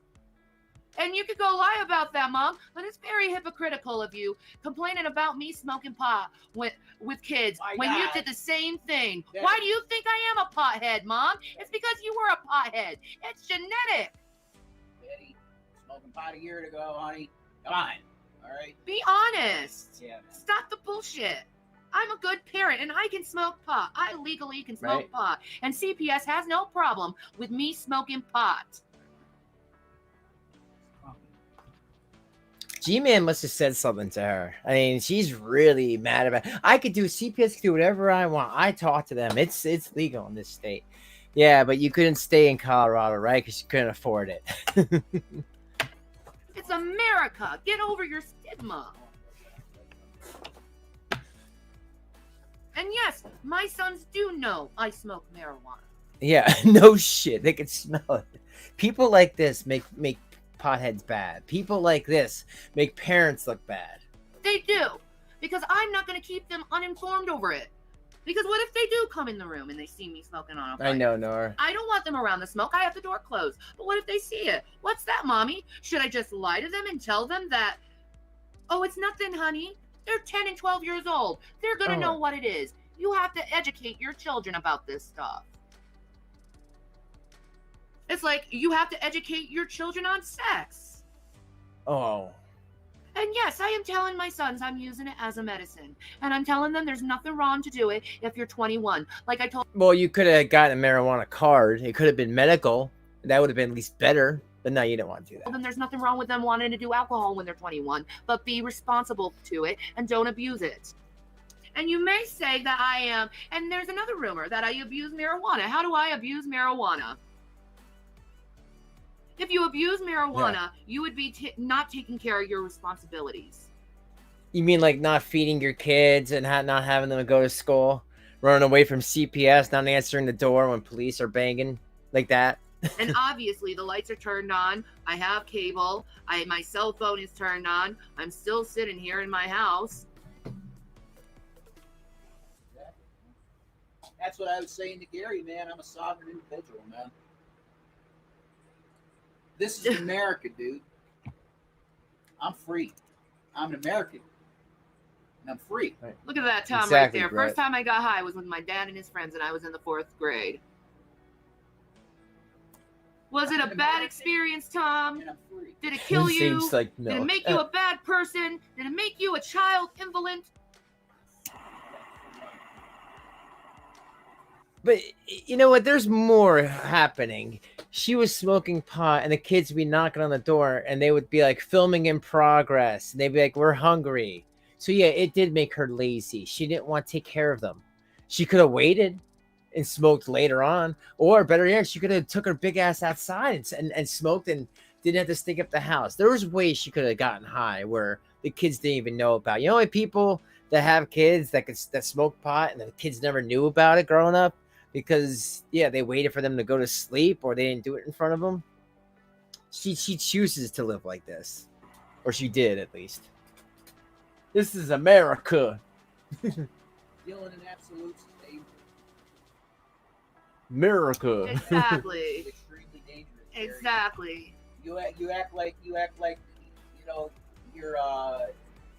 And you could go lie about that, Mom, but it's very hypocritical of you complaining about me smoking pot with kids when you did the same thing. Daddy. Why do you think I am a pothead, Mom? It's because you were a pothead. It's genetic. Daddy, smoking pot a year ago, honey. Come on, all right? Be honest. Yeah, man. Stop the bullshit. I'm a good parent, and I can smoke pot. I legally can smoke pot. And CPS has no problem with me smoking pot. Gman must have said something to her. I mean, she's really mad about it. I could do CPS could do whatever I want. I talk to them. It's legal in this state. Yeah, but you couldn't stay in Colorado, right? Because you couldn't afford it. It's America. Get over your stigma. And yes, my sons do know I smoke marijuana. Yeah, no shit. They can smell it. People like this make potheads bad. People like this make parents look bad. They do, because I'm not going to keep them uninformed over it. Because what if they do come in the room and they see me smoking on a pipe? I know, Nora. I don't want them around the smoke. I have the door closed. But what if they see it? What's that, Mommy? Should I just lie to them and tell them that, oh, it's nothing, honey. They're 10 and 12 years old. They're going to know what it is. You have to educate your children about this stuff. It's like you have to educate your children on sex. Oh. And yes, I am telling my sons I'm using it as a medicine. And I'm telling them there's nothing wrong to do it if you're 21. Like I told... Well, you could have gotten a marijuana card. It could have been medical. That would have been at least better. But no, you don't want to do that. Well, then there's nothing wrong with them wanting to do alcohol when they're 21. But be responsible to it and don't abuse it. And you may say that I am... And there's another rumor that I abuse marijuana. How do I abuse marijuana? If you abuse marijuana, you would be not taking care of your responsibilities. You mean like not feeding your kids and not having them go to school? Running away from CPS, not answering the door when police are banging? Like that? And obviously the lights are turned on. I have cable. My cell phone is turned on. I'm still sitting here in my house. That's what I was saying to Gary, man. I'm a sovereign individual, man. This is America, dude. I'm free. I'm an American. And I'm free. Right. Look at that, Tom, exactly, right there. Brett. First time I got high was with my dad and his friends, and I was in the 4th grade. Was it a bad experience, Tom? Did it kill you? Seems like no. Did it make you a bad person? Did it make you a child invalid? But you know what? There's more happening. She was smoking pot, and the kids would be knocking on the door, and they would be like filming in progress. And they'd be like, "We're hungry." So yeah, it did make her lazy. She didn't want to take care of them. She could have waited and smoked later on, or better yet, she could have took her big ass outside and smoked and didn't have to stink up the house. There was ways she could have gotten high where the kids didn't even know about. You know, like people that have kids that smoke pot and the kids never knew about it growing up. Because, yeah, they waited for them to go to sleep or they didn't do it in front of them. She chooses to live like this. Or she did, at least. This is America. Dealing in absolute state. America. Exactly. Extremely dangerous. Exactly. You act like you know you're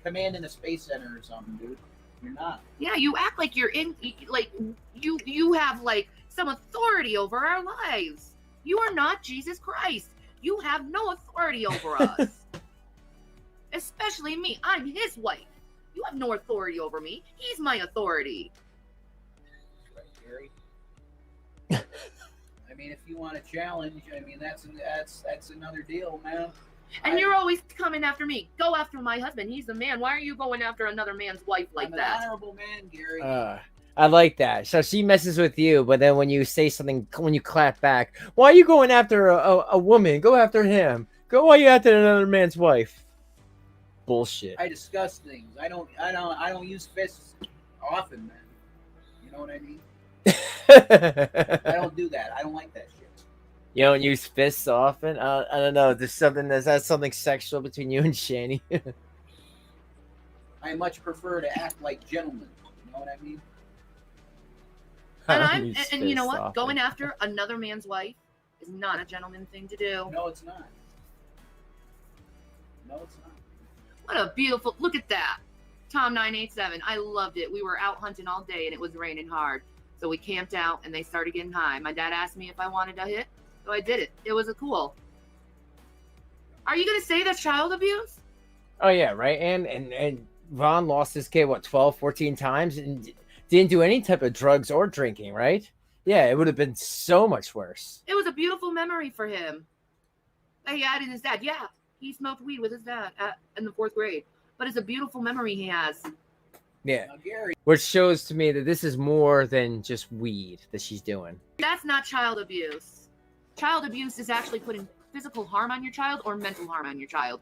commanding a space center or something, dude. You're not. Yeah, you act like you're in, like, you have, like, some authority over our lives. You are not Jesus Christ. You have no authority over us. Especially me. I'm his wife. You have no authority over me. He's my authority. Right, Gary. I mean, if you want a challenge, I mean, that's another deal, man. And you're always coming after me. Go after my husband. He's the man. Why are you going after another man's wife like I'm that? an honorable man, Gary. I like that. So she messes with you, but then when you say something, when you clap back, why are you going after a woman? Go after him. Why are you after another man's wife? Bullshit. I discuss things. I don't use fists often, man. You know what I mean? I don't do that. I don't like that shit. You don't use fists often? I don't know. There's something sexual between you and Shanny? I much prefer to act like gentlemen. You know what I mean? And you know what? off. Going after another man's wife is not a gentleman thing to do. No, it's not. No, it's not. What a beautiful, look at that. Tom 987. I loved it. We were out hunting all day and it was raining hard. So we camped out and they started getting high. My dad asked me if I wanted to hit, so I did it. It was a cool. Are you going to say that's child abuse? Oh yeah, right. And Ron lost his kid, what, 12, 14 times and didn't do any type of drugs or drinking, right? Yeah, it would have been so much worse. It was a beautiful memory for him. He had in his dad. Yeah, he smoked weed with his dad in the 4th grade. But it's a beautiful memory he has. Yeah. Now, Gary, Which shows to me that this is more than just weed that she's doing. That's not child abuse. Child abuse is actually putting physical harm on your child or mental harm on your child.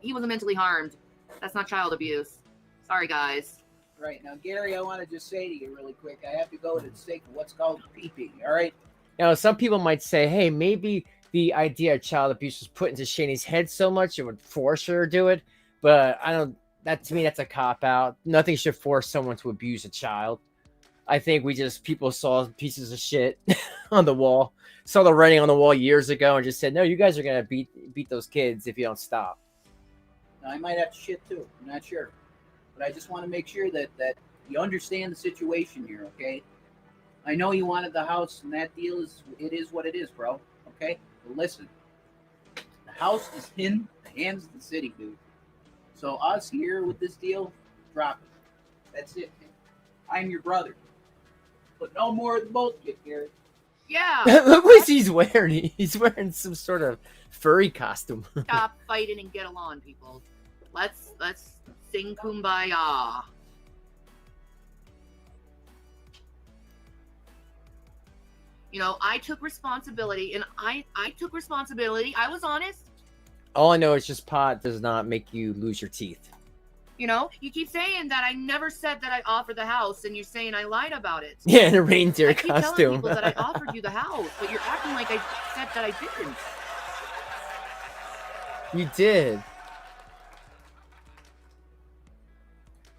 He was mentally harmed. That's not child abuse. Sorry, guys. right now, Gary, I want to just say to you really quick, I have to go to the sake of what's called pee-pee, all right? Now, some people might say, hey, maybe the idea of child abuse was put into Shanny's head so much it would force her to do it. But I don't, that to me, that's a cop-out. Nothing should force someone to abuse a child. I think people saw pieces of shit on the wall, saw the writing on the wall years ago and just said, no, you guys are going to beat those kids if you don't stop. Now, I might have to shit too. I'm not sure. But I just want to make sure that you understand the situation here, okay? I know you wanted the house, and that deal is what it is, bro. Okay? But listen, the house is in the hands of the city, dude. So us here with this deal, drop it. That's it, man. I'm your brother. But no more of the bullshit, Gary. Yeah. Look what he's wearing. He's wearing some sort of furry costume. Stop fighting and get along, people. Let's sing Kumbaya. You know, I took responsibility, and I took responsibility. I was honest. All I know is just pot does not make you lose your teeth. You know, you keep saying that I never said that I offered the house, and you're saying I lied about it. Yeah, in a reindeer I keep telling costume. people that I offered you the house, but you're acting like I said that I didn't. You did.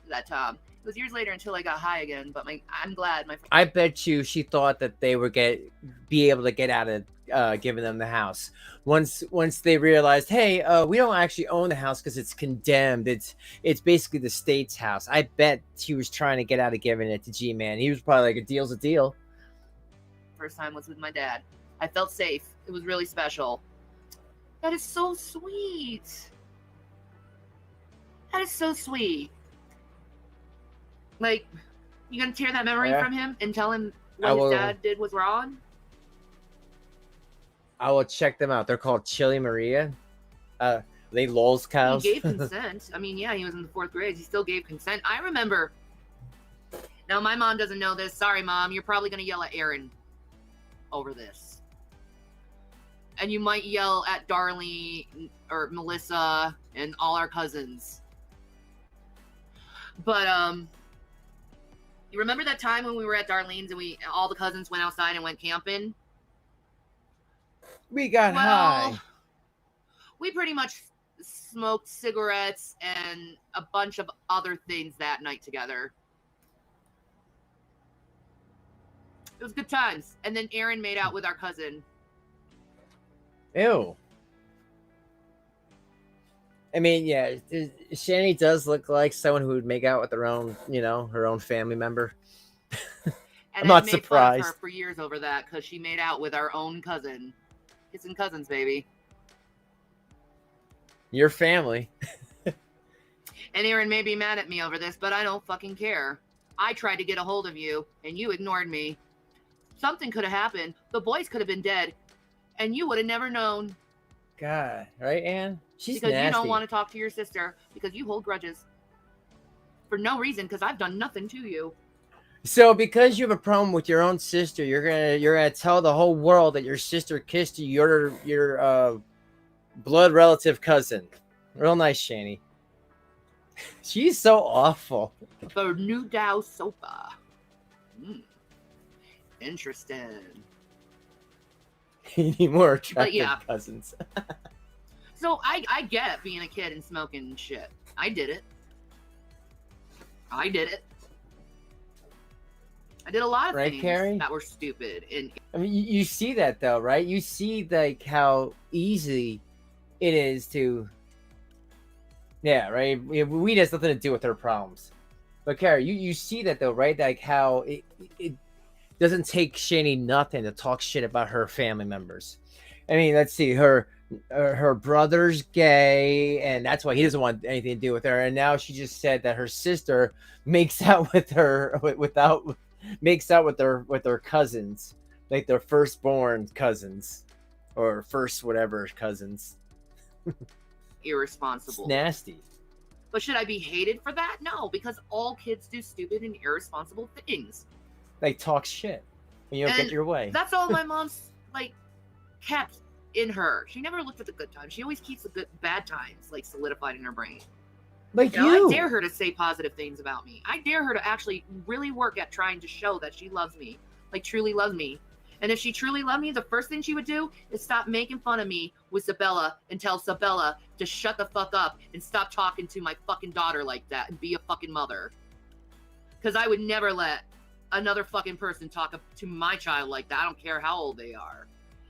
That time. It was years later until I got high again, but I'm glad my I bet you she thought that they would be able to get out of giving them the house. Once they realized, hey, we don't actually own the house because it's condemned. It's basically the state's house. I bet she was trying to get out of giving it to Gman. He was probably like, a deal's a deal. first time was with my dad. I felt safe. It was really special. That is so sweet. That is so sweet. Like, you gonna tear that memory from him and tell him what his dad did was wrong? I will check them out. They're called Chili Maria. They lulz cows. He gave consent. I mean, yeah, he was in the 4th grade. He still gave consent. I remember. Now, my mom doesn't know this. Sorry, Mom. You're probably gonna yell at Aaron over this. And you might yell at Darlene or Melissa and all our cousins. But, you remember that time when we were at Darlene's and all the cousins went outside and went camping? We got high. We pretty much smoked cigarettes and a bunch of other things that night together. It was good times. And then Aaron made out with our cousin. Ew. I mean, yeah, Shanny does look like someone who would make out with her own family member. And I'm not made surprised. Fun of her for years over that because she made out with our own cousin. Kissing cousins, baby. Your family. And Aaron may be mad at me over this, but I don't fucking care. I tried to get a hold of you, and you ignored me. Something could have happened. The boys could have been dead, and you would have never known. God, right, Ann? She's because nasty. You don't want to talk to your sister because you hold grudges for no reason because I've done nothing to you. So because you have a problem with your own sister, you're gonna tell the whole world that your sister kissed your blood relative cousin. Real nice, Shanny. She's so awful. The new Dow sofa. Interesting. You need more attractive cousins. So I get being a kid and smoking shit. I did it. I did a lot of Right, things Carrie? that were stupid. And I mean, you see that though, right? You see like how easy it is to, yeah, right. Weed has nothing to do with her problems, but Carrie, you see that though, right? Like how it doesn't take Shanny nothing to talk shit about her family members. I mean, let's see, her brother's gay, and that's why he doesn't want anything to do with her. And now she just said that her sister makes out with her makes out with their cousins, like their firstborn cousins, or first whatever cousins. irresponsible. It's nasty. But should I be hated for that? No, because all kids do stupid and irresponsible things. Like talk shit when you don't And get your way. That's all my mom's like kept in her. She never looked at the good times. She always keeps the bad times like solidified in her brain. Like You know, you. I dare her to say positive things about me. I dare her to actually really work at trying to show that she loves me, like truly loves me. And if she truly loved me, the first thing she would do is stop making fun of me with Sabella and tell Sabella to shut the fuck up and stop talking to my fucking daughter like that and be a fucking mother. Because I would never let another fucking person talk to my child like that. I don't care how old they are.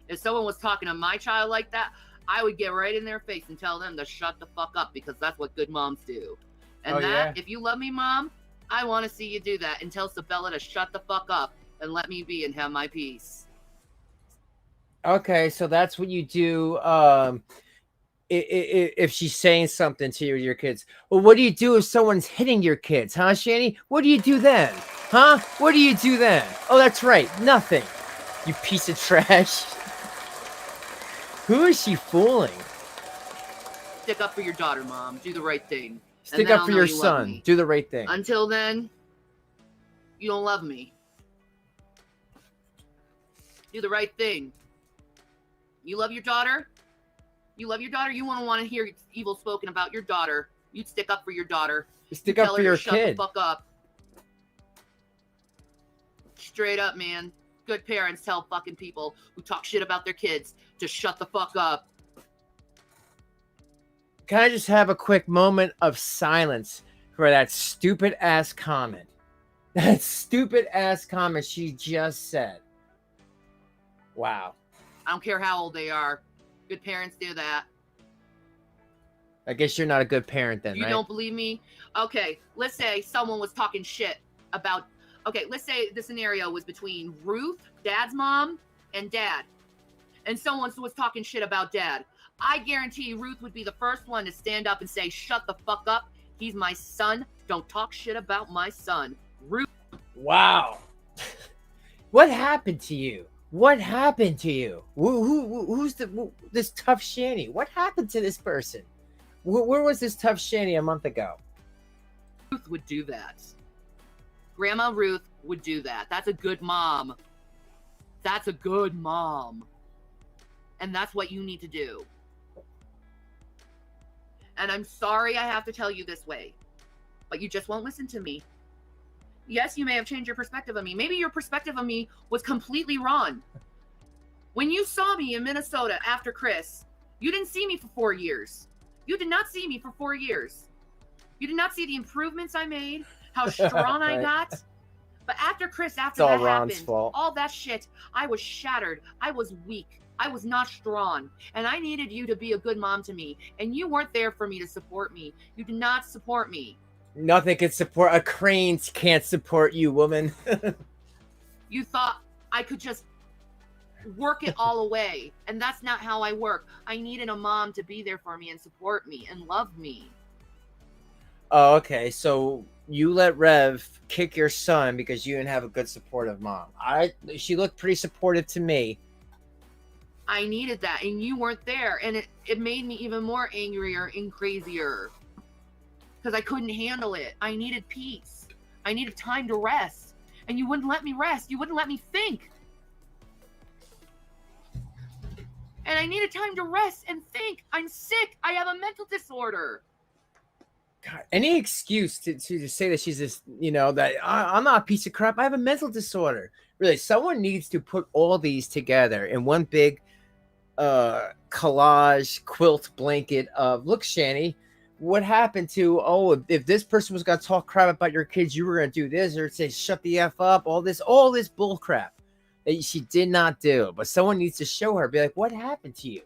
If someone was talking to my child like that, I would get right in their face and tell them to shut the fuck up, because that's what good moms do. And if you love me, Mom, I want to see you do that and tell Sabella to shut the fuck up and let me be and have my peace. Okay, so that's what you do if she's saying something to your kids. Well, what do you do if someone's hitting your kids, huh, Shanny? What do you do then? Huh? What do you do then? Oh, that's right, nothing. You piece of trash. Who is she fooling? Stick up for your daughter, Mom. Do the right thing. Stick up for your son. Do the right thing. Until then, you don't love me. Do the right thing. You love your daughter? You love your daughter? You wouldn't want to hear evil spoken about your daughter. You'd stick up for your daughter. Stick up for your Shut kid. the fuck up. Straight up, man. Good parents tell fucking people who talk shit about their kids to shut the fuck up. Can I just have a quick moment of silence for that stupid ass comment? That stupid ass comment she just said. Wow. I don't care how old they are. Good parents do that. I guess you're not a good parent then, You right? don't believe me? Okay, let's say someone was talking shit about... Okay, let's say the scenario was between Ruth, Dad's mom, and Dad. And someone was talking shit about Dad. I guarantee Ruth would be the first one to stand up and say, shut the fuck up. He's my son. Don't talk shit about my son. Ruth. Wow. What happened to you? What happened to you? Who's this tough Shanny? What happened to this person? Where was this tough Shanny a month ago? Ruth would do that. Grandma Ruth would do that. That's a good mom. That's a good mom. And that's what you need to do. And I'm sorry I have to tell you this way, but you just won't listen to me. Yes, you may have changed your perspective of me. Maybe your perspective of me was completely wrong. When you saw me in Minnesota after Chris, you didn't see me for 4 years. You did not see me for 4 years. You did not see the improvements I made, how strong I got. But after Chris, after that happened, all that shit, I was shattered. I was weak. I was not strong. And I needed you to be a good mom to me. And you weren't there for me to support me. You did not support me. Nothing can support. A crane can't support you, woman. You thought I could just work it all away. And that's not how I work. I needed a mom to be there for me and support me and love me. Oh, okay. So you let Rev kick your son because you didn't have a good supportive mom. She looked pretty supportive to me. I needed that, and you weren't there, and it made me even more angrier and crazier because I couldn't handle it. I needed peace. I needed time to rest, and you wouldn't let me rest. You wouldn't let me think. And I needed time to rest and think. I'm sick. I have a mental disorder. God, any excuse to say that she's this, that I'm not a piece of crap. I have a mental disorder. Really, someone needs to put all these together in one big collage quilt blanket of, look, Shanny, what happened to, oh, if this person was gonna talk crap about your kids, you were gonna do this, or say shut the F up, all this bull crap that she did not do. But someone needs to show her, be like, what happened to you?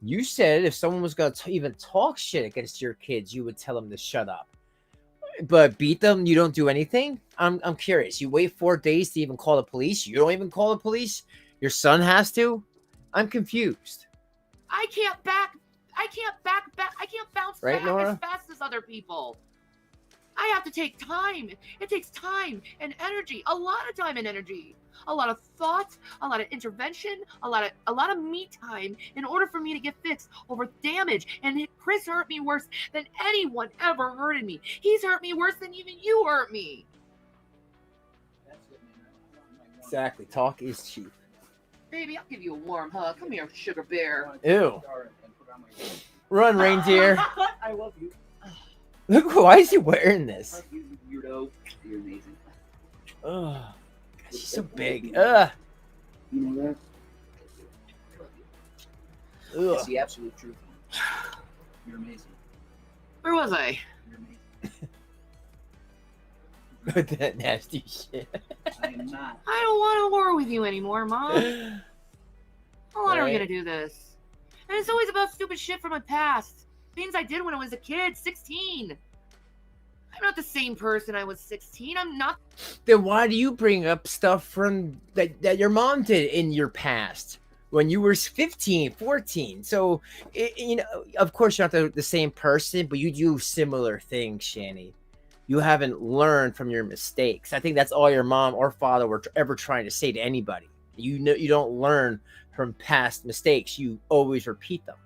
You said if someone was gonna even talk shit against your kids, you would tell them to shut up. But beat them, you don't do anything? I'm curious. You wait 4 days to even call the police? You don't even call the police? Your son has to? I'm confused. I can't bounce Right, back Nora? as fast as other people. I have to take time. It takes time and energy, a lot of time and energy, a lot of thought, a lot of intervention, a lot of me time in order for me to get fixed over damage. And Chris hurt me worse than anyone ever hurted me. He's hurt me worse than even you hurt me. Exactly. Talk is cheap. Baby, I'll give you a warm hug. Come here, sugar bear. Ew. Run, reindeer. I love you. Look, why is he wearing this? You weirdo. You're amazing. Oh, God, she's so big. Ugh. You know that? Ugh. It's the absolute truth. You're amazing. Where was I? You're amazing. With that nasty shit. I am not. I don't want to war with you anymore, Mom. How long are we Right. gonna do this? And it's always about stupid shit from my past. Things I did when I was a kid, 16. I'm not the same person I was 16. I'm not. Then why do you bring up stuff from that your mom did in your past when you were 15, 14? So, you know, of course, you're not the same person, but you do similar things, Shanny. You haven't learned from your mistakes. I think that's all your mom or father were ever trying to say to anybody. You know, you don't learn from past mistakes. You always repeat them.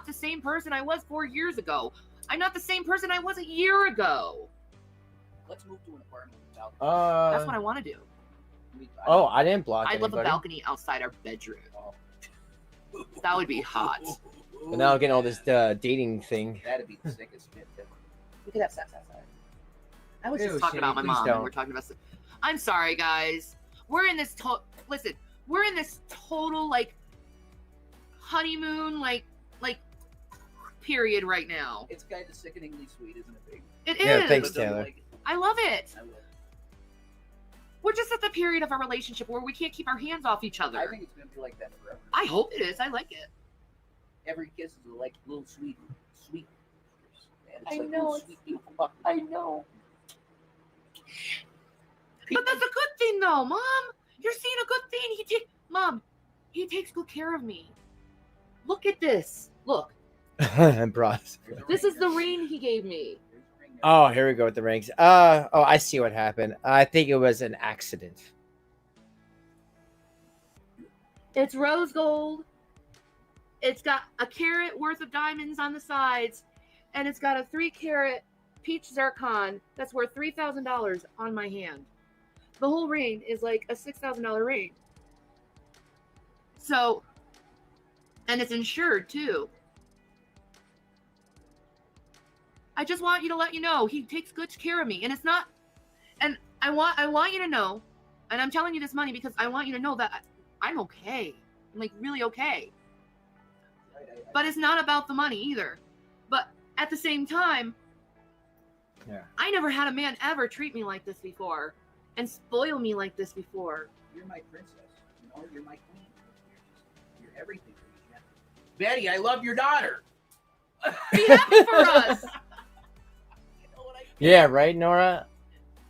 The same person I was 4 years ago. I'm not the same person I was a year ago. Let's move to an apartment with a balcony. That's what I want to do. Oh, I didn't block I'd love a anybody. balcony outside our bedroom. That would be hot. But now I'm getting all this dating thing. That'd be the sickest shit ever. We could have sex outside. I was Ew, just talking Shanny, about my please mom. don't. And we're talking about. I'm sorry, guys. We're in this. Listen, we're in this total like honeymoon period right now. It's kind of sickeningly sweet, isn't it, baby? It is. Yeah, thanks, But don't Taylor. like it. I love it. I will. We're just at the period of our relationship where we can't keep our hands off each other. I think it's gonna be like that forever. I hope it is. I like it. Every kiss is like little sweet. Man, it's I like know, little it's- sweet beautiful bucket. I know. But that's a good thing, though, Mom. You're seeing a good thing. Mom, he takes good care of me. Look at this. Look, Bros. There's a this ring is the there. ring he gave me. There's a ring there. Oh, here we go with the rings. Oh, I see what happened. I think it was an accident. It's rose gold. It's got a carat worth of diamonds on the sides, and it's got a 3-carat peach zircon that's worth $3,000 on my hand. The whole ring is like a $6,000 ring. So, and it's insured too. I just want you to let you know he takes good care of me, and it's not. And I want you to know, and I'm telling you this money because I want you to know that I'm okay. I'm like really okay. But it's not about the money either. But at the same time, Yeah. I never had a man ever treat me like this before and spoil me like this before. You're my princess. You know, you're my queen. You're everything to me. Betty, I love your daughter. Be happy for us. You know what I mean? Yeah, right, Nora?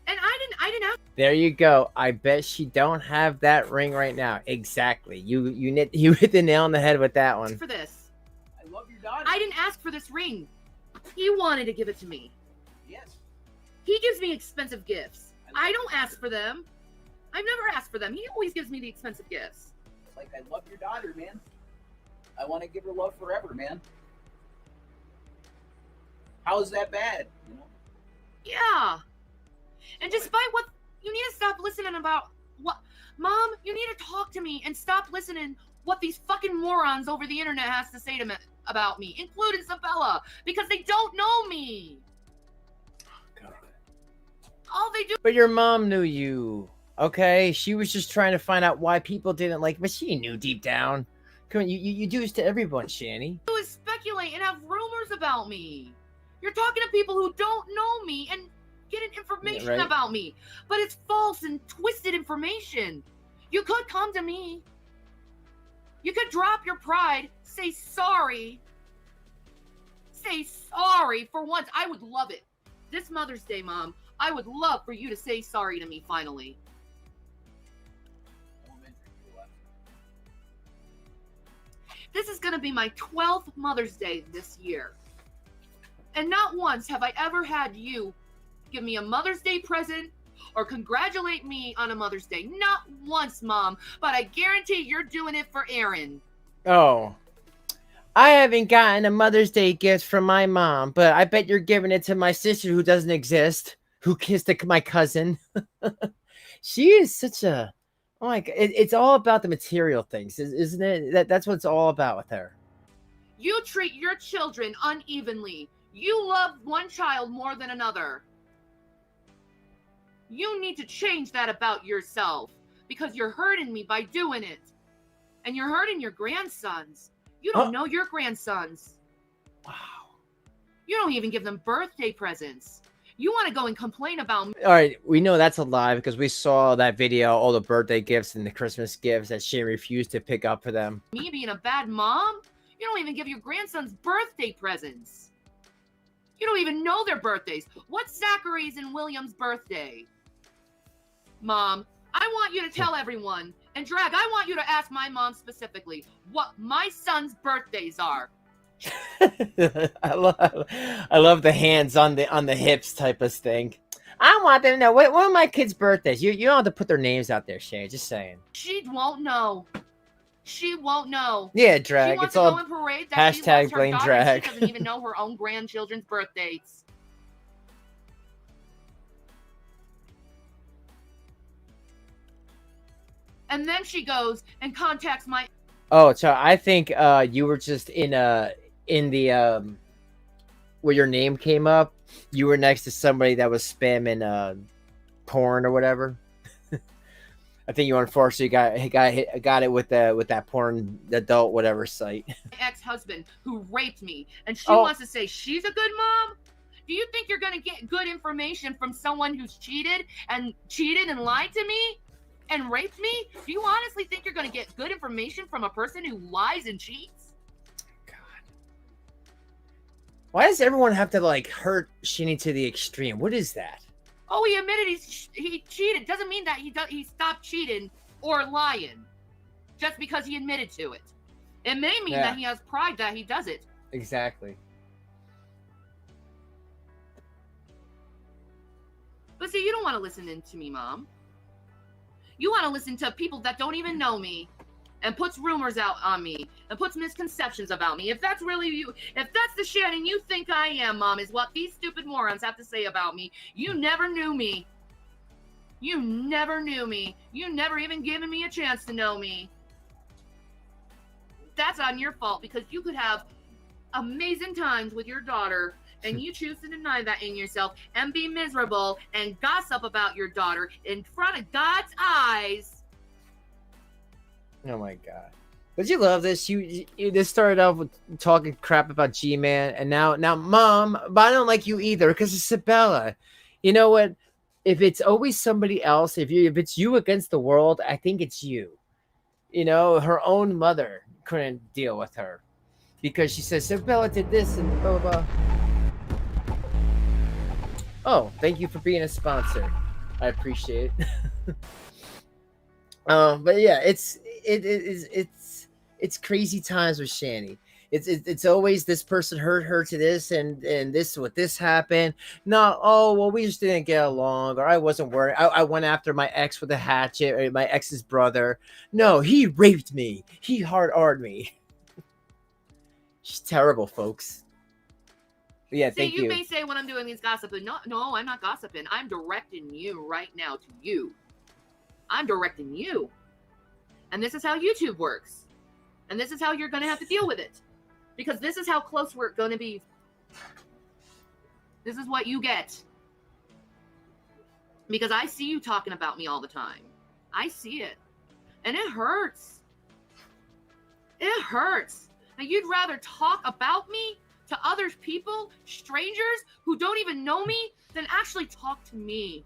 And I didn't ask There you go. I bet she don't have that ring right now. Exactly. You hit the nail on the head with that one. for this. I love your daughter. I didn't ask for this ring. He wanted to give it to me. Yes. He gives me expensive gifts. I don't ask for them. I've never asked for them. He always gives me the expensive gifts. It's like I love your daughter, man. I want to give her love forever, man. How is that bad? You know? Yeah. And despite what you need to stop listening about what Mom, you need to talk to me and stop listening what these fucking morons over the internet has to say to me about me, including Sabella, because they don't know me. All they do But your mom knew you. Okay? She was just trying to find out why people didn't like, but she knew deep down. Come on, you do this to everyone, Shanny. is speculate and have rumors about me. You're talking to people who don't know me and getting information right. about me. But it's false and twisted information. You could come to me. You could drop your pride, say sorry. Say sorry for once. I would love it. This Mother's Day, Mom, I would love for you to say sorry to me finally. This is going to be my 12th Mother's Day this year. And not once have I ever had you give me a Mother's Day present or congratulate me on a Mother's Day. Not once, Mom. But I guarantee you're doing it for Aaron. Oh. I haven't gotten a Mother's Day gift from my mom, but I bet you're giving it to my sister who doesn't exist, who kissed my cousin. She is such a... Oh my God. It's all about the material things, isn't it? That's what it's all about with her. You treat your children unevenly. You love one child more than another. You need to change that about yourself because you're hurting me by doing it. And you're hurting your grandsons. You don't know your grandsons. Wow. You don't even give them birthday presents. You want to go and complain about me. All right, we know that's a lie because we saw that video, all the birthday gifts and the Christmas gifts that she refused to pick up for them. Me being a bad mom? You don't even give your grandsons birthday presents. You don't even know their birthdays. What's Zachary's and William's birthday? Mom, I want you to tell everyone. And Drag, I want you to ask my mom specifically what my son's birthdays are. I love the hands on the hips type of thing. I want them to know what are my kids' birthdays. You don't have to put their names out there, Shay. Just saying. She won't know. She won't know. Yeah, Drag. She wants It's to all go in parade that hashtag blame Drag. She doesn't even know her own grandchildren's birthdays. And then she goes and contacts my... Oh, so I think you were just in the where your name came up. You were next to somebody that was spamming porn or whatever. I think you unfortunately got it with that porn adult whatever site. My ex-husband who raped me, and she wants to say she's a good mom. Do you think you're gonna get good information from someone who's cheated and lied to me and raped me? Do you honestly think you're gonna get good information from a person who lies and cheats? God, why does everyone have to like hurt Shanny to the extreme? What is that? Oh, he admitted he cheated. Doesn't mean that he stopped cheating or lying just because he admitted to it. It may mean that he has pride that he does it. Exactly. But see, you don't want to listen to me, Mom. You want to listen to people that don't even know me and puts rumors out on me and puts misconceptions about me. If that's really you, if that's the Shannon you think I am, Mom, is what these stupid morons have to say about me, you never knew me. You never knew me. You never even given me a chance to know me. That's on your fault because you could have amazing times with your daughter and you choose to deny that in yourself and be miserable and gossip about your daughter in front of God's eyes. Oh my God. But you love this. You this started off with talking crap about Gman, and now Mom, but I don't like you either because it's Isabella. You know what? If it's always somebody else, if it's you against the world, I think it's you. You know, her own mother couldn't deal with her because she says Isabella did this and blah blah blah. Oh, thank you for being a sponsor. I appreciate it. But yeah, it's crazy times with Shanny. It's always this person hurt her to this and this happened. Not, oh well, we just didn't get along, or I wasn't worried. I went after my ex with a hatchet, or my ex's brother. No, he raped me. He hard-R'd me. She's terrible, folks. But yeah, thank you. You may say when I'm doing these gossiping, no, I'm not gossiping. I'm directing you right now to you. I'm directing you. And this is how YouTube works. And this is how you're going to have to deal with it. Because this is how close we're going to be. This is what you get. Because I see you talking about me all the time. I see it. And it hurts. It hurts. Now, you'd rather talk about me to other people, strangers who don't even know me, then actually talk to me.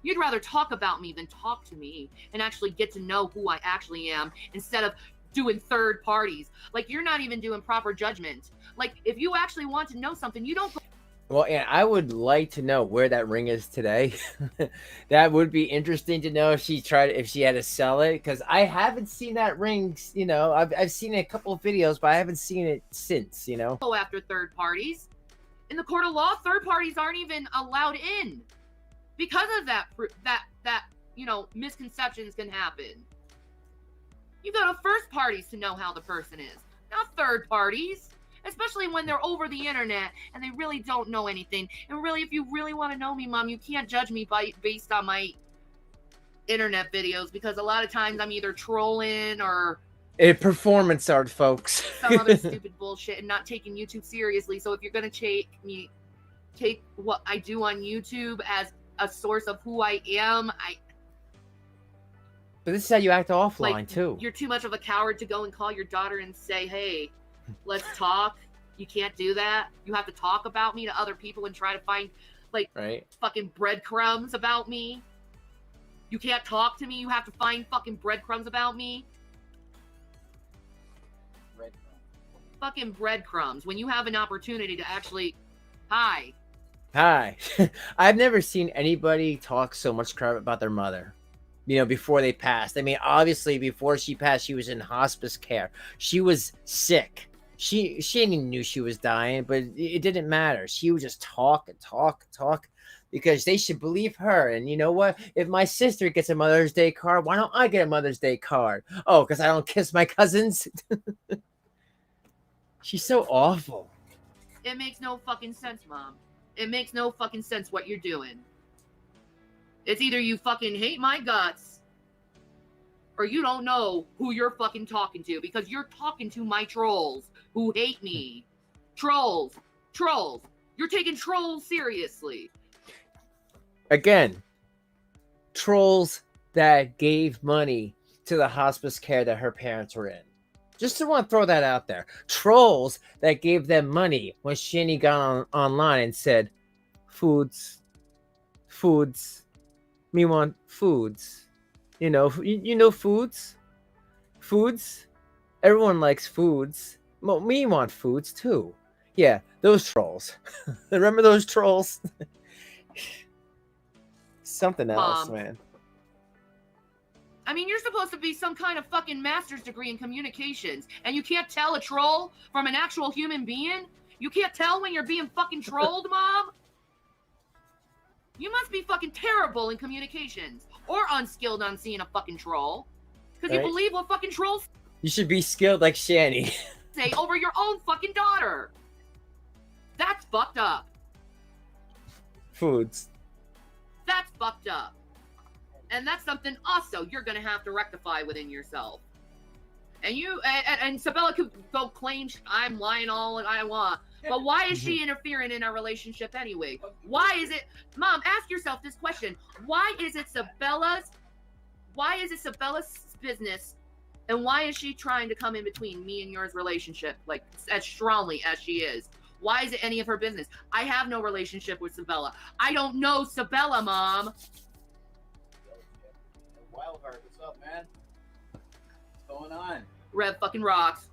You'd rather talk about me than talk to me and actually get to know who I actually am instead of doing third parties. Like, you're not even doing proper judgment. Like, if you actually want to know something, you don't go. Well, yeah, I would like to know where that ring is today. That would be interesting to know if she had to sell it, because I haven't seen that ring. You know, I've seen a couple of videos, but I haven't seen it since. You know, Go after third parties. In the court of law, third parties aren't even allowed in because of that misconceptions can happen. You go to first parties to know how the person is, not third parties. Especially when they're over the internet and they really don't know anything. And really, if you really want to know me, Mom, you can't judge me based on my internet videos, because a lot of times I'm either trolling or performance art, folks. some other stupid bullshit and not taking YouTube seriously. So if you're gonna take what I do on YouTube as a source of who I am, But this is how you act offline too. You're too much of a coward to go and call your daughter and say, hey, let's talk. You can't do that. You have to talk about me to other people and try to find fucking breadcrumbs about me. You can't talk to me. You have to find fucking breadcrumbs about me. Fucking breadcrumbs. When you have an opportunity to actually, hi. I've never seen anybody talk so much crap about their mother. You know, before they passed. I mean, obviously, before she passed, she was in hospice care. She was sick. She knew she was dying, but it didn't matter. She would just talk and talk and talk because they should believe her. And you know what? If my sister gets a Mother's Day card, why don't I get a Mother's Day card? Oh, because I don't kiss my cousins? She's so awful. It makes no fucking sense, Mom. It makes no fucking sense what you're doing. It's either you fucking hate my guts or you don't know who you're fucking talking to, because you're talking to my trolls who hate me. Trolls. You're taking trolls seriously. Again, trolls that gave money to the hospice care that her parents were in. Just to want to throw that out there. Trolls that gave them money when Shanny got online and said, foods. Me want foods. You know foods? Foods? Everyone likes foods. Well, me want foods too. Yeah, those trolls. Remember those trolls? Something else, man. I mean, you're supposed to be some kind of fucking master's degree in communications, and you can't tell a troll from an actual human being? You can't tell when you're being fucking trolled, Mom? You must be fucking terrible in communications, or unskilled on seeing a fucking troll, because you believe what fucking trolls You should be skilled like Shanny. say over your own fucking daughter. That's fucked up. Foods. That's fucked up. And that's something also you're gonna have to rectify within yourself. And and Sabella could go claim I'm lying all I want. But why is she interfering in our relationship anyway? Why is it, Mom, ask yourself this question. Why is it Sabella's business, and why is she trying to come in between me and yours relationship, like, as strongly as she is? Why is it any of her business? I have no relationship with Sabella. I don't know Sabella, Mom. Wildheart, what's up, man? What's going on? Rev fucking rocks.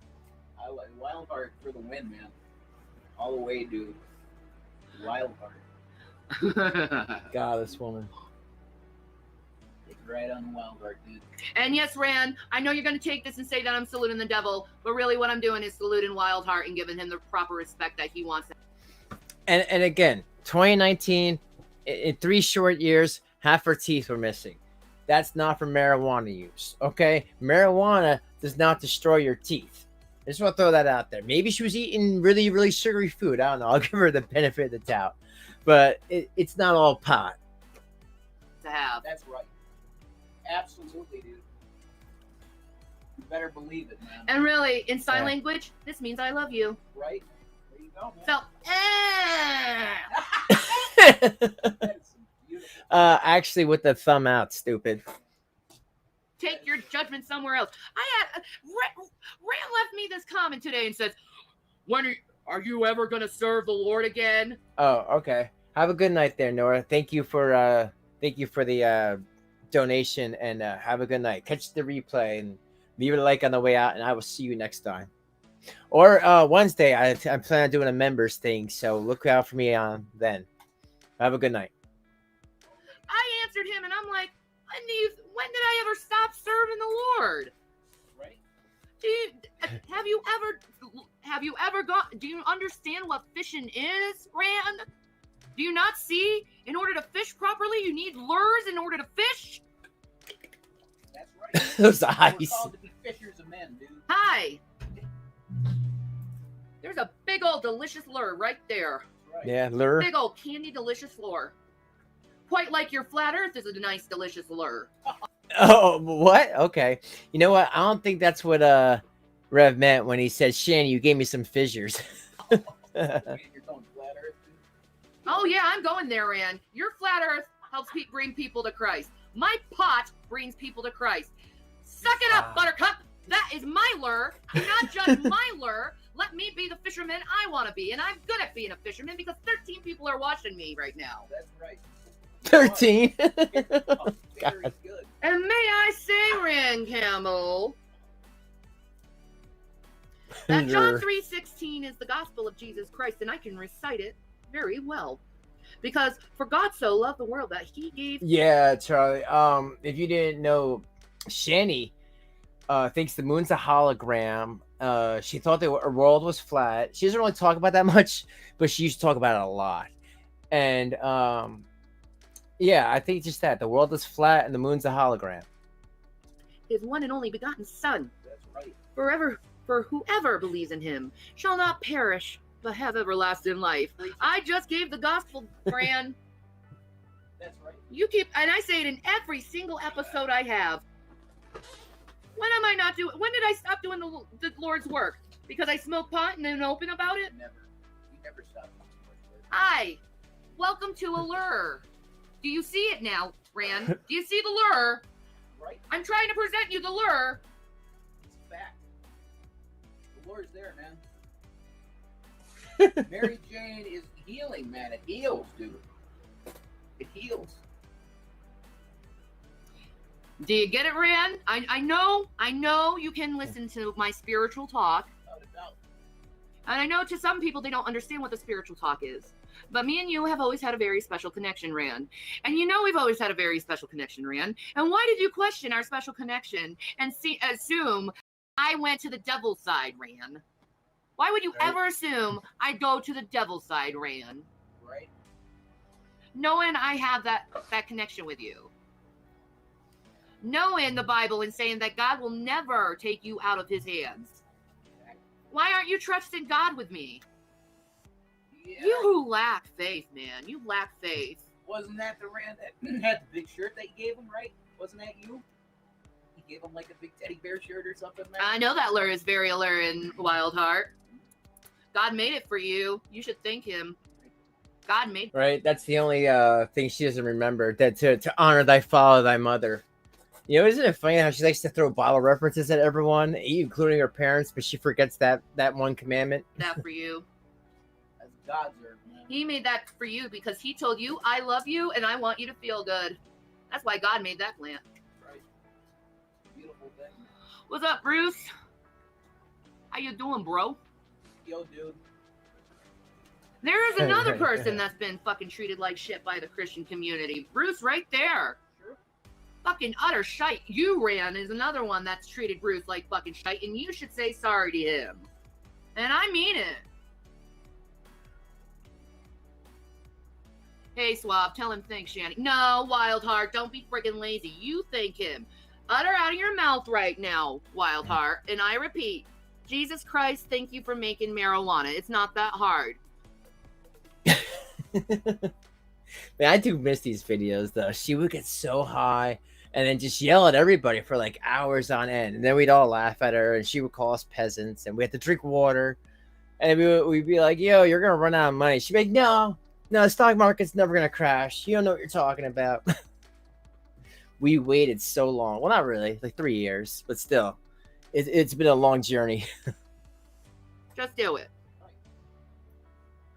I like Wildheart for the win, man. All the way, dude. Wildheart. God, this woman. Right on the Wildheart, dude. And yes, Rand, I know you're going to take this and say that I'm saluting the devil, but really what I'm doing is saluting Wildheart and giving him the proper respect that he wants. And again, 2019, in 3 short years, half her teeth were missing. That's not for marijuana use, okay? Marijuana does not destroy your teeth. I just want to throw that out there. Maybe she was eating really, really sugary food. I don't know. I'll give her the benefit of the doubt. But it's not all pot. To have. That's right. Absolutely, dude. You better believe it, man. And really, in sign language, this means I love you. Right? There you go, man. So, Actually, with the thumb out, stupid. take your judgment somewhere else. Rand left me this comment today and says, when Are you ever gonna serve the Lord again? Oh, okay. Have a good night there, Nora. Thank you for the donation, and have a good night. Catch the replay and leave a like on the way out, and I will see you next time. Or Wednesday, I plan on doing a members thing, so look out for me on then. Have a good night. I answered him, and I'm like, when did I ever stop serving the Lord? Right. Do you understand what fishing is, Rand? Do you not see? In order to fish properly, you need lures in order to fish. That's right. Those We're eyes. called to be fishers of men, dude. Hi. There's a big old delicious lure right there. Right. Yeah, lure. Big old candy delicious lure. Quite like your flat earth is a nice delicious lure. Oh, what? Okay. You know what? I don't think that's what Rev meant when he said, Shanny, you gave me some fissures. You're going flat earth, dude. Oh yeah, I'm going there, Rand. Your flat earth helps bring people to Christ. My pot brings people to Christ. Suck it up, Buttercup. That is my lure. Do not judge my lure. Let me be the fisherman I want to be. And I'm good at being a fisherman because 13 people are watching me right now. That's right. 13. Oh, very good. And may I say, Rand Campbell, that John 3:16 is the gospel of Jesus Christ, and I can recite it very well. Because for God so loved the world that he gave. Yeah, Charlie. If you didn't know, Shanny thinks the moon's a hologram. She thought the world was flat. She doesn't really talk about that much, but she used to talk about it a lot. And yeah, I think just that the world is flat and the moon's a hologram. His one and only begotten Son. That's right. Forever, for whoever believes in him shall not perish, but have everlasting life. I just gave the gospel, Fran. That's right. You keep, and I say it in every single episode I have. When am I not doing? When did I stop doing the Lord's work? Because I smoke pot and then open about it? Never. You never stop. Hi, welcome to Allure. Do you see it now, Rand? Do you see the lure? Right. I'm trying to present you the lure. It's a fact. The Lord's there, man. Mary Jane is healing, man. It heals, dude. It heals. Do you get it, Rand? I know you can listen to my spiritual talk. Without a doubt. And I know to some people they don't understand what the spiritual talk is. But me and you have always had a very special connection, Rand. And you know we've always had a very special connection, Rand. And why did you question our special connection and assume I went to the devil's side, Rand? Why would you ever assume I'd go to the devil's side, Rand? Right. Knowing I have that connection with you. Knowing the Bible and saying that God will never take you out of his hands. Why aren't you trusting God with me? Yeah. You lack faith, man. You lack faith. Wasn't that the Rand that had the big shirt that you gave him, right? Wasn't that you? He gave him like a big teddy bear shirt or something, man? I know that lure is very alluring, Wildheart. God made it for you. You should thank him. God made it. Right? That's the only thing she doesn't remember. That to honor thy father, thy mother. You know, isn't it funny how she likes to throw Bible references at everyone, including her parents, but she forgets that one commandment? That for you. That's God's earth, man. He made that for you because he told you, I love you and I want you to feel good. That's why God made that plant. Right. Beautiful thing. What's up, Bruce? How you doing, bro? Yo, dude. There is another person that's been fucking treated like shit by the Christian community. Bruce right there. Sure. Fucking utter shite. You, Rand, is another one that's treated Bruce like fucking shite, and you should say sorry to him. And I mean it. Hey, Swab, tell him thanks, Shanny. No, Wildheart, don't be friggin' lazy. You thank him. Utter out of your mouth right now, Wildheart. And I repeat, Jesus Christ, thank you for making marijuana. It's not that hard. Man, I do miss these videos though. She would get so high and then just yell at everybody for like hours on end, and then we'd all laugh at her, and she would call us peasants, and we had to drink water, and we'd be like, "Yo, you're gonna run out of money." She'd be like, "No, the stock market's never gonna crash. You don't know what you're talking about." We waited so long. Well, not really, like 3 years, but still, it's been a long journey. Just do it.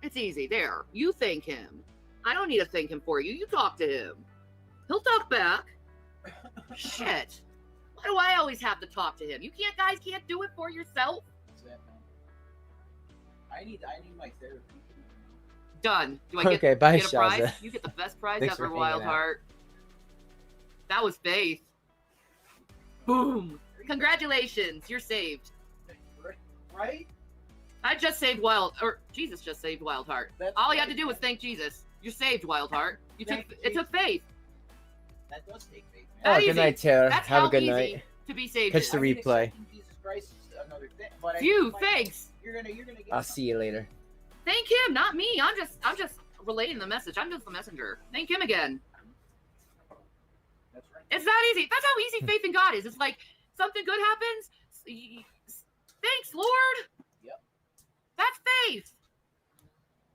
It's easy. There. You thank him. I don't need to thank him for you. You talk to him. He'll talk back. Shit. Why do I always have to talk to him? You guys can't do it for yourself? I need my therapy. Done. Do I get, Okay, bye, get a prize? Shaza. You get the best prize Thanks ever, for hanging out. Wildheart. That was faith. Boom. Congratulations. You're saved. Right? I just saved Jesus just saved Wildheart. All you had to do was thank Jesus. You're saved, Wildheart. It took faith. That does take faith, man. Oh, That good easy. night, Taylor. That's Have a how good easy night. to be saved. Catch the I mean, replay. accepting Jesus Christ is another thing, but Thanks. You're gonna get I'll see you later. Thank him, not me. I'm just relaying the message. I'm just the messenger. Thank him again. That's right. It's that easy. That's how easy faith in God is. It's like something good happens. Thanks, Lord. Yep. That's faith.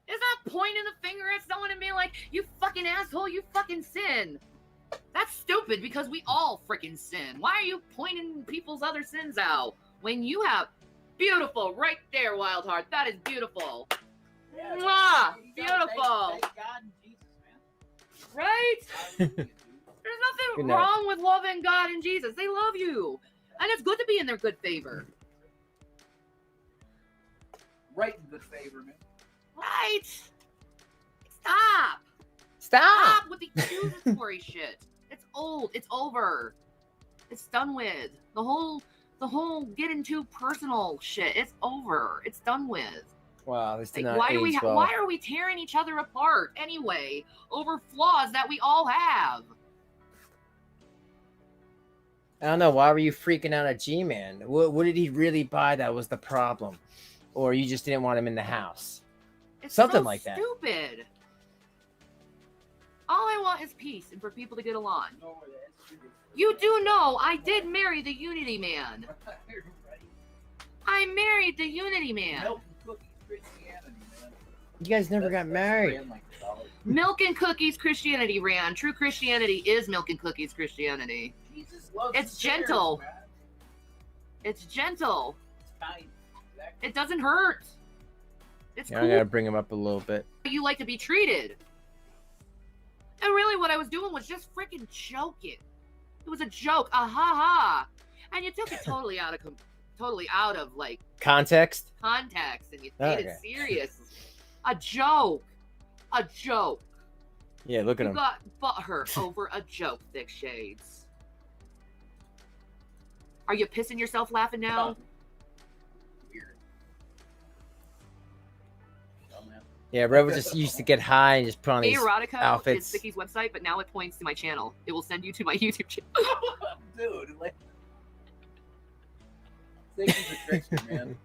It's not pointing the finger at someone and being like, you fucking asshole, you fucking sin. That's stupid because we all freaking sin. Why are you pointing people's other sins out when you have beautiful right there, Wildheart? That is beautiful. Yeah, Mwah! you gotta Beautiful. Thank God and Jesus, man. Right? Hallelujah, dude. There's Good nothing night. wrong with loving God and Jesus. They love you. And it's good to be in their good favor. Right in good favor, man. Right? Stop. Stop! Stop with the accusatory shit. It's old. It's over. It's done with. The whole getting too personal shit. It's over. It's done with. Wow, this did Like, not age well. why are we tearing each other apart anyway over flaws that we all have? I don't know. Why were you freaking out at G-Man? What did he really buy that was the problem? Or you just didn't want him in the house? It's Something so like that. Stupid. All I want is peace and for people to get along. No, that's stupid. You do know I did marry the Unity Man. I married the Unity Man. Milk and cookies, Christianity, man. You guys never got married. Ran like a dollar. Milk and cookies Christianity ran. True Christianity is milk and cookies Christianity. Jesus loves It's the sinners, gentle. man. It's gentle. It's kind. Exactly. It doesn't hurt. It's Yeah, cool. I gotta bring him up a little bit. You like to be treated. And really what I was doing was just freaking joking. It was a joke. Ha ha. And you took it totally out of like Context? context and you made Okay. it serious. A joke. A joke. Yeah, look at You him. got butthurt over a joke, Thick Shades. Are you pissing yourself laughing now? Weird. Oh, man. Yeah, Red was just used to get high and just put on Hey these Erotica outfits. is Sticky's website, but now it points to my channel. It will send you to my YouTube channel. Dude, like, I think he's a trickster, man.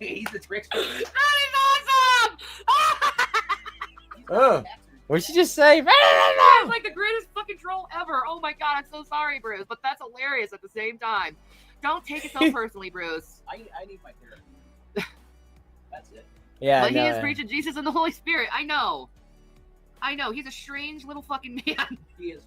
He's a trickster. That is awesome! Oh, what'd she just say? That's like the greatest fucking troll ever. Oh my god, I'm so sorry, Bruce, but that's hilarious at the same time. Don't take it so personally, Bruce. I need my therapy. That's it. Yeah, But no, he is preaching Jesus and the Holy Spirit. I know. He's a strange little fucking man. He is.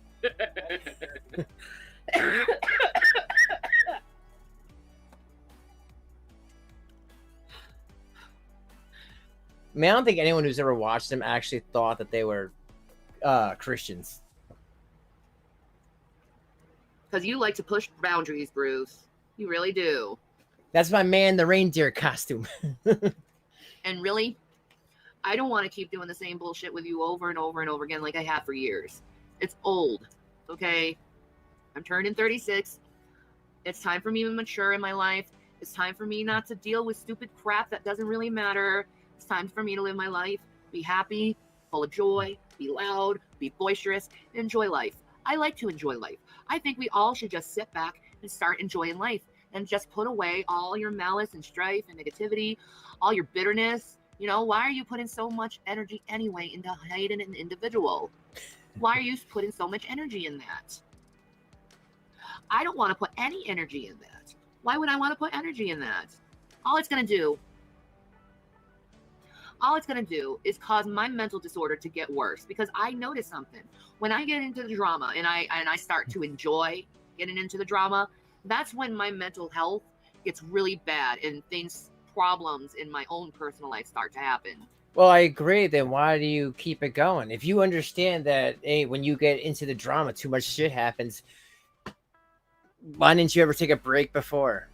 I mean, I don't think anyone who's ever watched them actually thought that they were Christians. Because you like to push boundaries, Bruce. You really do. That's my man, the reindeer costume. And really, I don't want to keep doing the same bullshit with you over and over and over again like I have for years. It's old, okay? I'm turning 36. It's time for me to mature in my life. It's time for me not to deal with stupid crap that doesn't really matter. It's time for me to live my life, be happy, full of joy, be loud, be boisterous, and enjoy life. I like to enjoy life. I think we all should just sit back and start enjoying life and just put away all your malice and strife and negativity, all your bitterness. You know, why are you putting so much energy anyway into hating an individual? Why are you putting so much energy in that? I don't want to put any energy in that. Why would I want to put energy in that? All it's going to do is cause my mental disorder to get worse, because I notice something. When I get into the drama and I start to enjoy getting into the drama, that's when my mental health gets really bad and problems in my own personal life start to happen. Well, I agree. Then why do you keep it going? If you understand that, hey, when you get into the drama, too much shit happens. Why didn't you ever take a break before?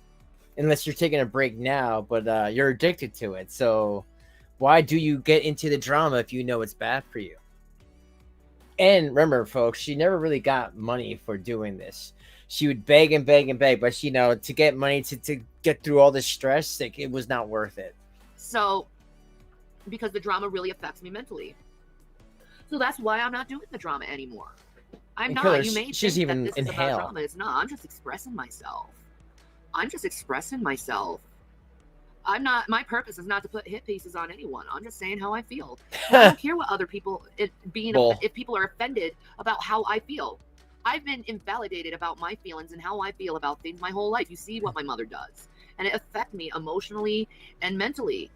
Unless you're taking a break now, but you're addicted to it. So why do you get into the drama if you know it's bad for you? And remember, folks, she never really got money for doing this. She would beg and beg and beg, but to get money to get through all this stress, like, it was not worth it. So, because the drama really affects me mentally. So that's why I'm not doing the drama anymore. I'm And not. Killer, You may she's think even that this is about inhale. drama. It's not. I'm just expressing myself. I'm just expressing myself. I'm not. My purpose is not to put hit pieces on anyone. I'm just saying how I feel. And I don't care what other people Bull. if people are offended about how I feel. I've been invalidated about my feelings and how I feel about things my whole life. You see what my mother does, and it affects me emotionally and mentally.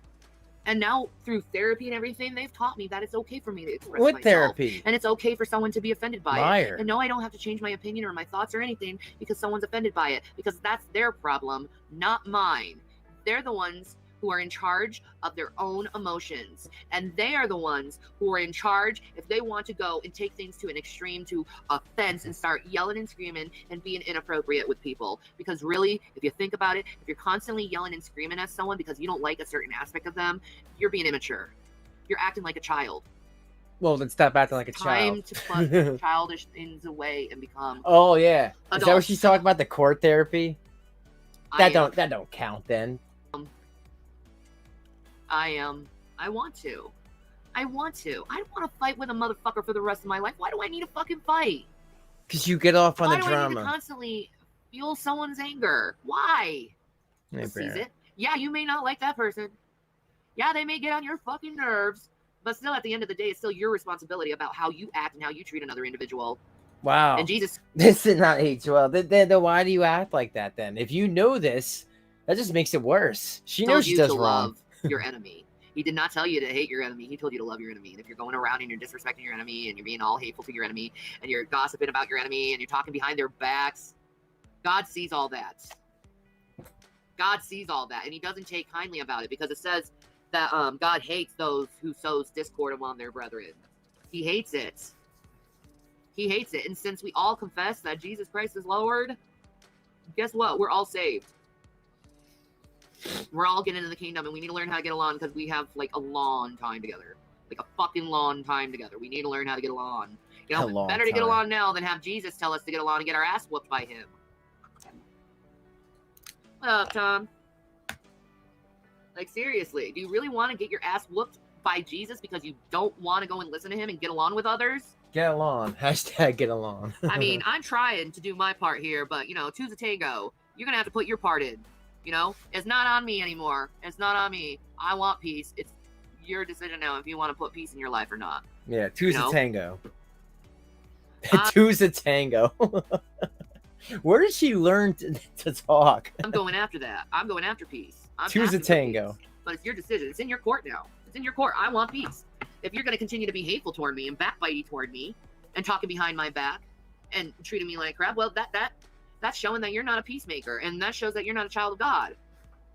And now through therapy and everything, they've taught me that it's okay for me to express What myself. therapy? And it's okay for someone to be offended by Liar. it. And no, I don't have to change my opinion or my thoughts or anything because someone's offended by it. Because that's their problem, not mine. They're the ones who are in charge of their own emotions. And they are the ones who are in charge if they want to go and take things to an extreme, to offense, and start yelling and screaming and being inappropriate with people. Because really, if you think about it, if you're constantly yelling and screaming at someone because you don't like a certain aspect of them, you're being immature. You're acting like a child. Well, then stop acting like a Time child. to put childish things away and become Oh yeah, is that what adults. she's talking about? The court therapy? That don't count then. I want to. I don't want to fight with a motherfucker for the rest of my life. Why do I need to fucking fight? Because you get off on Why the do I need to drama. constantly fuel someone's anger? Why? Hey, Sees Bear. it. Yeah, you may not like that person. Yeah, they may get on your fucking nerves. But still, at the end of the day, it's still your responsibility about how you act and how you treat another individual. Wow. And Jesus, This is not age well. Then why do you act like that then? If you know this, that just makes it worse. She knows told she you does to wrong. love your enemy. He did not tell you to hate your enemy. He told you to love your enemy. And if you're going around and you're disrespecting your enemy and you're being all hateful to your enemy and you're gossiping about your enemy and you're talking behind their backs, God sees all that. God sees all that, and he doesn't take kindly about it because it says that God hates those who sows discord among their brethren. He hates it. He hates it. And since we all confess that Jesus Christ is Lord, guess what? We're all saved. We're all getting into the kingdom, and we need to learn how to get along because we have like a long time together. Like a fucking long time together. We need to learn how to get along. You A know, long better to get time. along now than have Jesus tell us to get along and get our ass whooped by him. What up, Tom? Like, seriously, do you really want to get your ass whooped by Jesus because you don't want to go and listen to him and get along with others? Get along. Hashtag get along. I mean, I'm trying to do my part here, but, you know, two's a tango. You're going to have to put your part in. You know, it's not on me anymore. It's not on me. I want peace. It's your decision now if you want to put peace in your life or not. Yeah, two's You know? a tango. Two's a tango. Where did she learn to talk? I'm going after that. I'm going after peace. I'm Two's a asking for tango. peace. But it's your decision. It's in your court now. It's in your court. I want peace. If you're going to continue to be hateful toward me and backbiting toward me and talking behind my back and treating me like crap, well, that's showing that you're not a peacemaker, and that shows that you're not a child of God.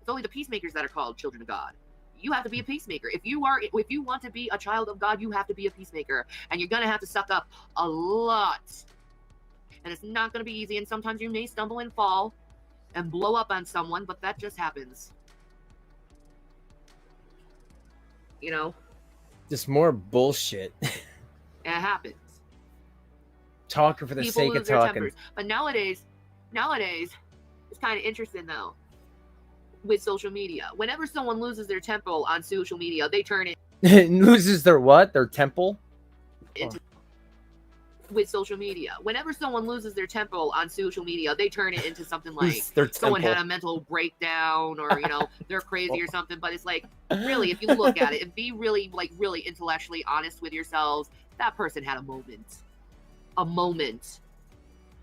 It's only the peacemakers that are called children of God. You have to be a peacemaker. If you want to be a child of God, you have to be a peacemaker, and you're going to have to suck up a lot. And it's not going to be easy, and sometimes you may stumble and fall and blow up on someone, but that just happens. You know, Just more bullshit. it happens. Talking for the People sake lose of their talking. tempers. But nowadays, it's kind of interesting though. With social media, whenever someone loses their temper on social media, they turn it Loses their what? Their temple? into. With social media, whenever someone loses their temper on social media, they turn it into something like Lose their someone temple. had a mental breakdown, or you know, they're crazy or something. But it's like, really, if you look at it and be really intellectually honest with yourselves, that person had a moment.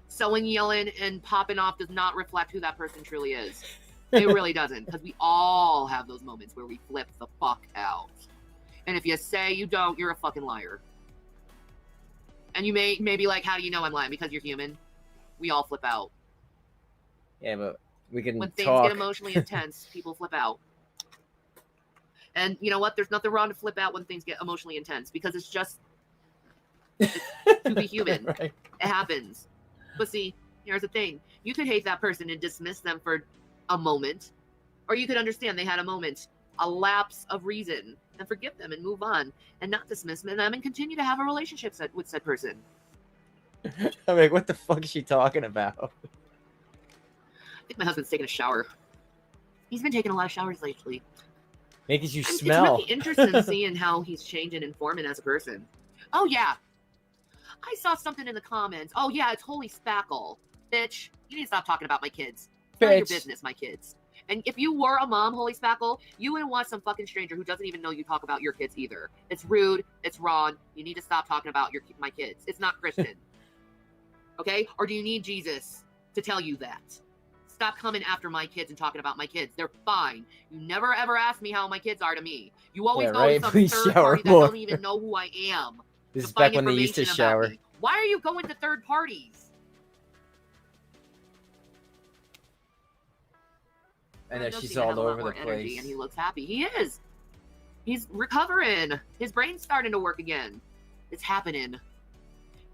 Someone yelling and popping off does not reflect who that person truly is. It really doesn't, because we all have those moments where we flip the fuck out. And if you say you don't, you're a fucking liar. And you may be like, how do you know I'm lying? Because you're human. We all flip out. Yeah, but we can When things talk. get emotionally intense, people flip out. And you know what? There's nothing wrong to flip out when things get emotionally intense because it's to be human. Right. It happens. But see, here's the thing. You could hate that person and dismiss them for a moment, or you could understand they had a moment, a lapse of reason, and forgive them and move on and not dismiss them and continue to have a relationship with said person. I'm like, what the fuck is she talking about? I think my husband's taking a shower. He's been taking a lot of showers lately. Making you And smell. It's really interesting seeing how he's changing and forming as a person. Oh, yeah. I saw something in the comments. Oh, yeah, it's Holy Spackle. Bitch, you need to stop talking about my kids. It's not your business, my kids. And if you were a mom, Holy Spackle, you wouldn't want some fucking stranger who doesn't even know you talk about your kids either. It's rude. It's wrong. You need to stop talking about my kids. It's not Christian. Okay? Or do you need Jesus to tell you that? Stop coming after my kids and talking about my kids. They're fine. You never ever ask me how my kids are to me. You always go to some Please third shower party that more. don't even know who I am. This to is back find when they used to information about shower. me. Why are you going to third parties? I know Does she's seem to have all a lot over more the energy, place. and he looks happy. He is. He's recovering. His brain's starting to work again. It's happening.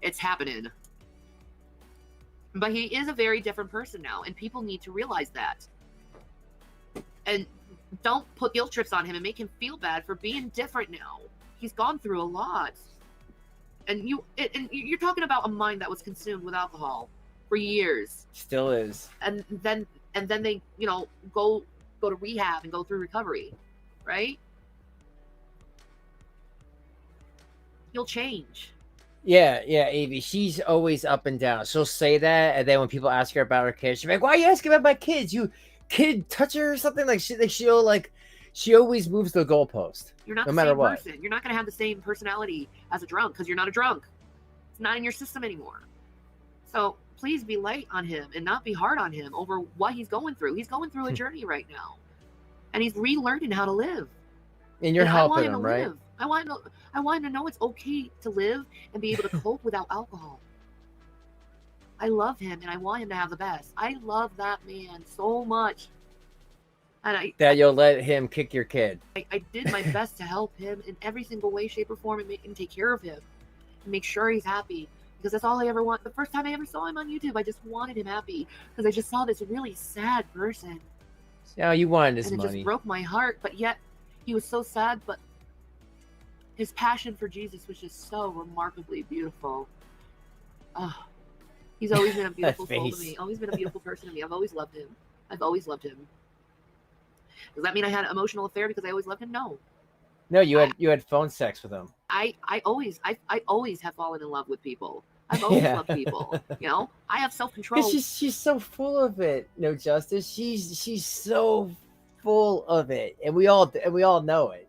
It's happening. But he is a very different person now, and people need to realize that. And don't put guilt trips on him and make him feel bad for being different now. He's gone through a lot. And you're talking about a mind that was consumed with alcohol for years. Still is. And then they, go to rehab and go through recovery, right? You'll change. Yeah, Avi. She's always up and down. She'll say that, and then when people ask her about her kids, she's like, "Why are you asking about my kids? You kid touch her or something?" She always moves the goalpost. You're not no the matter same what. person. You're not going to have the same personality as a drunk because you're not a drunk. It's not in your system anymore. So please be light on him and not be hard on him over what he's going through. He's going through a journey right now, and he's relearning how to live. And you're And helping him, right? live. I want him to know it's okay to live and be able to cope without alcohol. I love him and I want him to have the best. I love that man so much. And That you'll let him kick your kid. I did my best to help him in every single way, shape, or form and take care of him and make sure he's happy. Because that's all I ever want. The first time I ever saw him on YouTube, I just wanted him happy. Because I just saw this really sad person. Oh, you wanted his and it money. just broke my heart. But yet, he was so sad, but his passion for Jesus was just so remarkably beautiful. Oh, he's always been a beautiful soul to me. Always been a beautiful person to me. I've always loved him. Does that mean I had an emotional affair because I always loved him? No. No, you had phone sex with him. I always have fallen in love with people. I've always loved people. I have self-control. She's so full of it. No, Justice. She's so full of it, and we all know it.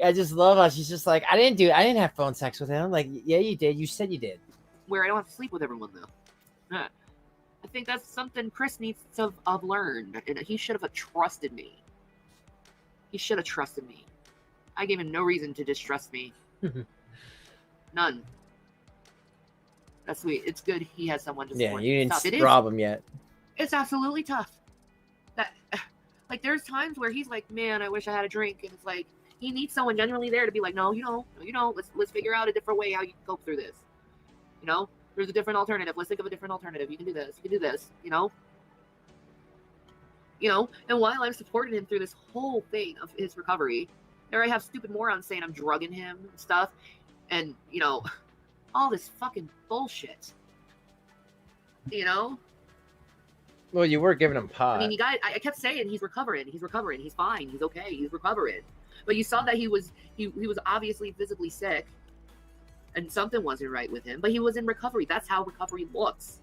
I just love how she's just like, I didn't have phone sex with him. I'm like, yeah, you did. You said you did. Where I don't have to sleep with everyone though. I think that's something Chris needs to have learned, and he should have trusted me. He should have trusted me. I gave him no reason to distrust me. None. That's sweet. It's good he has someone to support. Yeah, you didn't rob him yet. It's absolutely tough. There's times where he's like, man, I wish I had a drink, and it's like he needs someone genuinely there to be like, no, let's figure out a different way how you can cope through this. There's a different alternative. Let's think of a different alternative. You can do this. And while I'm supporting him through this whole thing of his recovery, there I have stupid morons saying I'm drugging him and stuff, and all this fucking bullshit. Well, you were giving him pot. I mean, I kept saying he's recovering, he's fine, he's okay, he's recovering. But you saw that he was obviously physically sick, and something wasn't right with him. But he was in recovery. That's how recovery looks.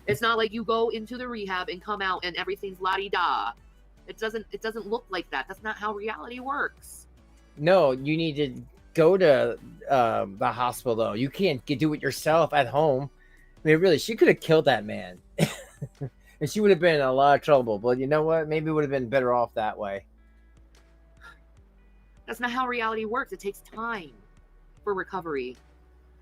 It's not like you go into the rehab and come out and everything's la-di-da. It doesn't look like that. That's not how reality works. No, you need to go to the hospital though. You can't do it yourself at home. I mean, really, she could have killed that man. And she would have been in a lot of trouble. But you know what? Maybe it would have been better off that way. That's not how reality works. It takes time for recovery.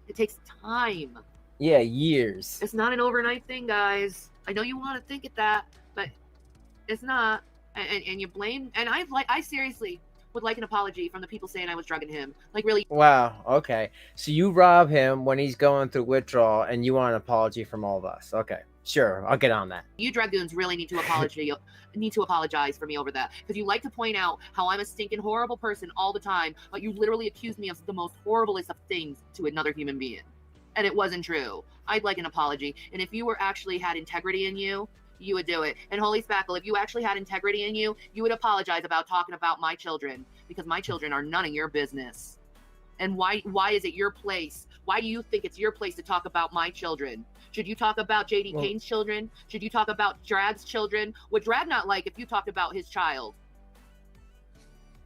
It takes time. Yeah, years. It's not an overnight thing, guys. I know you want to think it that, but it's not. And you blame. And I seriously, would like an apology from the people saying I was drugging him. Like, really? Wow. Okay. So you rob him when he's going through withdrawal, and you want an apology from all of us. Okay. Sure. I'll get on that. You dragoons really need to apologize for me over that, because you like to point out how I'm a stinking horrible person all the time, but you literally accuse me of the most horriblest of things to another human being, and it wasn't true. I'd like an apology, and if you were actually had integrity in you, you would do it. And Holy Spackle, if you actually had integrity in you, you would apologize about talking about my children, because my children are none of your business. And why is it your place? Why do you think it's your place to talk about my children? Should you talk about JD Payne's children? Should you talk about Drav's children? Would Drav not like if you talked about his child?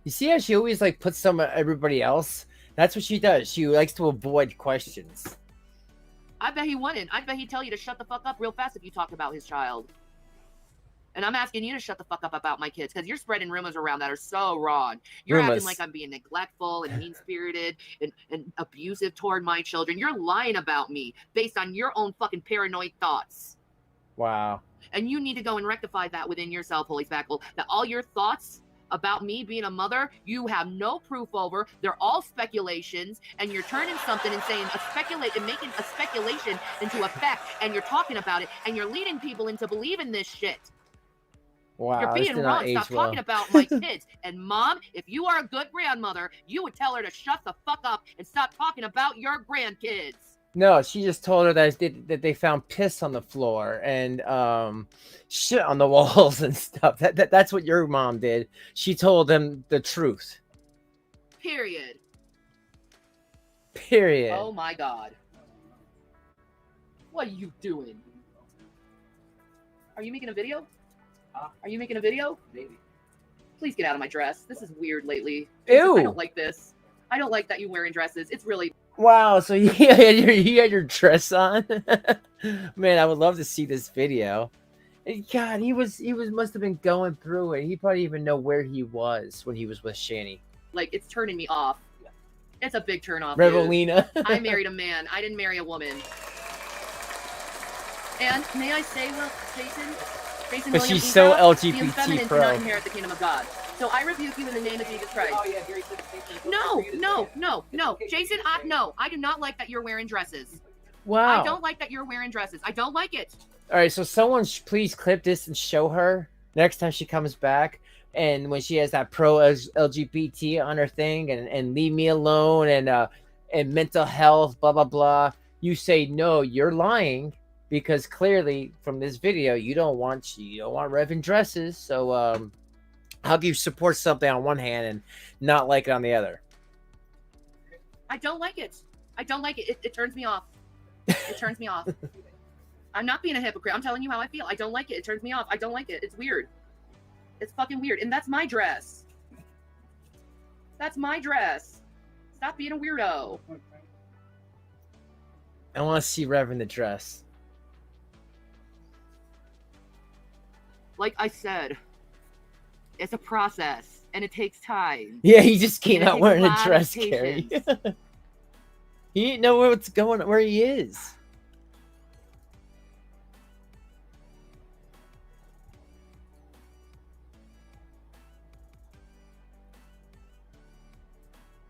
You see how she always like puts some of everybody else? That's what she does. She likes to avoid questions. I bet he wouldn't. I bet he'd tell you to shut the fuck up real fast if you talked about his child. And I'm asking you to shut the fuck up about my kids, because you're spreading rumors around that are so wrong. You're acting like I'm being neglectful and mean-spirited and abusive toward my children. You're lying about me based on your own fucking paranoid thoughts. Wow. And you need to go and rectify that within yourself, Holy Spackle, that all your thoughts about me being a mother, you have no proof over. They're all speculations, and you're turning something and saying and making a speculation into a fact, and you're talking about it, and you're leading people into believing this shit. Wow, you're being wrong. Stop talking about my kids. And Mom, if you are a good grandmother, you would tell her to shut the fuck up and stop talking about your grandkids. No, she just told her that they found piss on the floor and shit on the walls and stuff. That's what your mom did. She told them the truth. Period. Oh my God. What are you doing? Are you making a video? Are you making a video? Maybe. Please get out of my dress. This is weird lately. Ew. I don't like this. I don't like that you're wearing dresses. It's really... Wow, so you had your dress on? Man, I would love to see this video. God, he must have been going through it. He probably even know where he was when he was with Shanny. Like, it's turning me off. It's a big turn off. Revelina. I married a man. I didn't marry a woman. And may I say, well, Jason but she's William so Ebro, LGBT the effeminate pro. do not inherit the kingdom of God. So I rebuke you in the name of Jesus Christ. Oh yeah, Gary said No. Jason, I do not like that you're wearing dresses. Wow. I don't like that you're wearing dresses. I don't like it. All right, so someone please clip this and show her next time she comes back. And when she has that pro LGBT on her thing and leave me alone and mental health, blah, blah, blah. You say, no, you're lying. Because clearly from this video, you don't want Reverend dresses. So how do you support something on one hand and not like it on the other? I don't like it. I don't like it. It turns me off. It turns me off. I'm not being a hypocrite. I'm telling you how I feel. I don't like it. It turns me off. I don't like it. It's weird. It's fucking weird. And that's my dress. That's my dress. Stop being a weirdo. I want to see Reverend the dress. Like I said, it's a process, and it takes time. Yeah, he just came out wearing a dress, patience. Carrie. He didn't know where he is.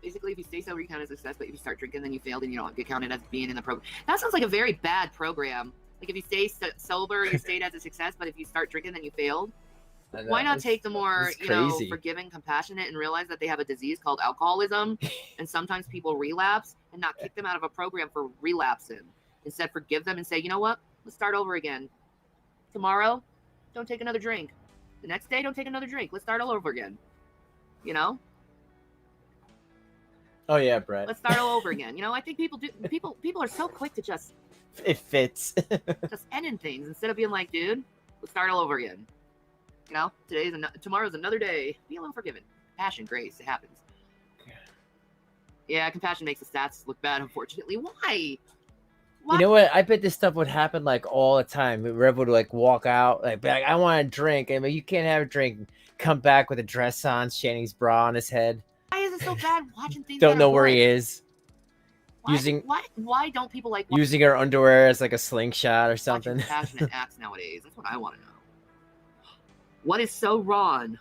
Basically, if you stay sober, you count as a success, but if you start drinking, then you failed, and you don't get counted as being in the program. That sounds like a very bad program. Like, if you stay sober, you stayed as a success, but if you start drinking, then you failed. Why not take the more, forgiving, compassionate, and realize that they have a disease called alcoholism, and sometimes people relapse, and not kick them out of a program for relapsing. Instead, forgive them and say, you know what? Let's start over again. Tomorrow, don't take another drink. The next day, don't take another drink. Let's start all over again. You know? Oh yeah, Brett. Let's start all over again. You know, I think people are so quick to just it fits. just ending things instead of being like, dude, let's start all over again. You know, tomorrow's another day. Be a little forgiven. Compassion, grace, it happens. Yeah, compassion makes the stats look bad, unfortunately. Why? You know what? I bet this stuff would happen like all the time. Rev would like walk out, like I want a drink, and you can't have a drink. Come back with a dress on, Shanny's bra on his head. Why is it so bad watching things? Don't know where he is. Why don't people like using her underwear as like a slingshot or something? Compassionate acts nowadays. That's what I want to know. What is so wrong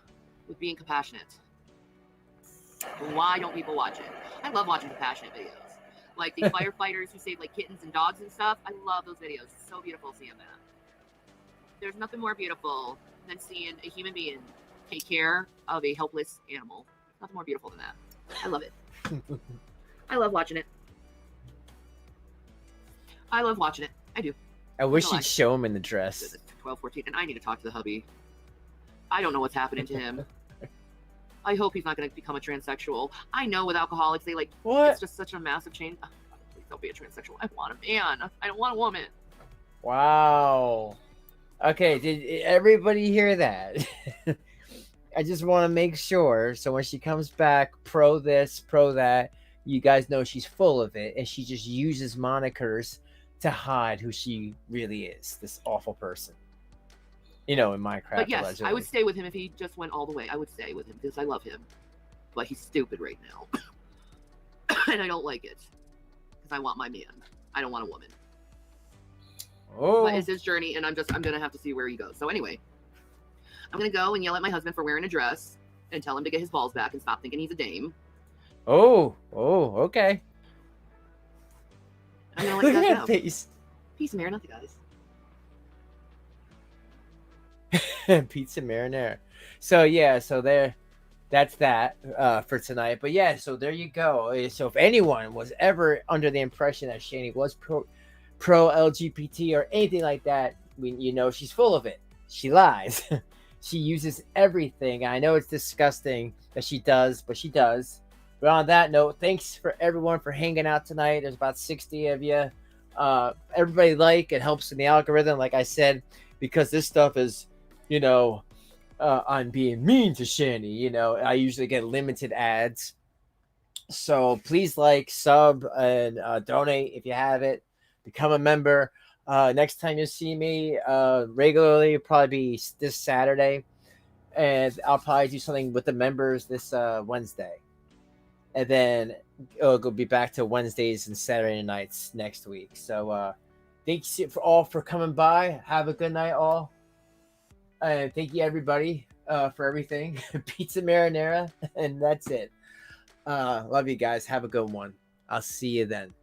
with being compassionate? Why don't people watch it? I love watching compassionate videos. Like the firefighters who save like kittens and dogs and stuff. I love those videos. It's so beautiful seeing that. There's nothing more beautiful than seeing a human being take care of a helpless animal. Nothing more beautiful than that. I love it. I love watching it. I love watching it. I do. I wish No, you'd show him in the dress. 12, 14, and I need to talk to the hubby. I don't know what's happening to him. I hope he's not going to become a transsexual. I know with alcoholics, they like, What? it's just such a massive change. Oh, please don't be a transsexual. I want a man. I don't want a woman. Wow. Okay, did everybody hear that? I just want to make sure. So when she comes back, pro this, pro that, you guys know she's full of it. And she just uses monikers to hide who she really is. This awful person. You know, in Minecraft. But yes, allegedly. I would stay with him if he just went all the way. I would stay with him because I love him. But he's stupid right now. And I don't like it. Because I want my man. I don't want a woman. Oh. But it's his journey, and I'm gonna have to see where he goes. So anyway, I'm gonna go and yell at my husband for wearing a dress and tell him to get his balls back and stop thinking he's a dame. Oh, okay. I'm gonna Look let at that that go. face. Peace and marinara, guys. Pizza marinara. So yeah, so that's that for tonight. But yeah, so there you go. So if anyone was ever under the impression that Shanny was pro LGBT or anything like that, you know she's full of it. She lies. She uses everything. I know it's disgusting that she does, but she does. But on that note, thanks for everyone for hanging out tonight. There's about 60 of you. Everybody it helps in the algorithm, like I said, because this stuff is, you know, I'm being mean to Shanny. You know, I usually get limited ads. So please sub, and donate if you have it. Become a member. Next time you see me regularly, it'll probably be this Saturday. And I'll probably do something with the members this Wednesday. And then it'll be back to Wednesdays and Saturday nights next week. So thanks all for coming by. Have a good night, all. And thank you, everybody, for everything. Pizza marinara. And that's it. Love you guys. Have a good one. I'll see you then.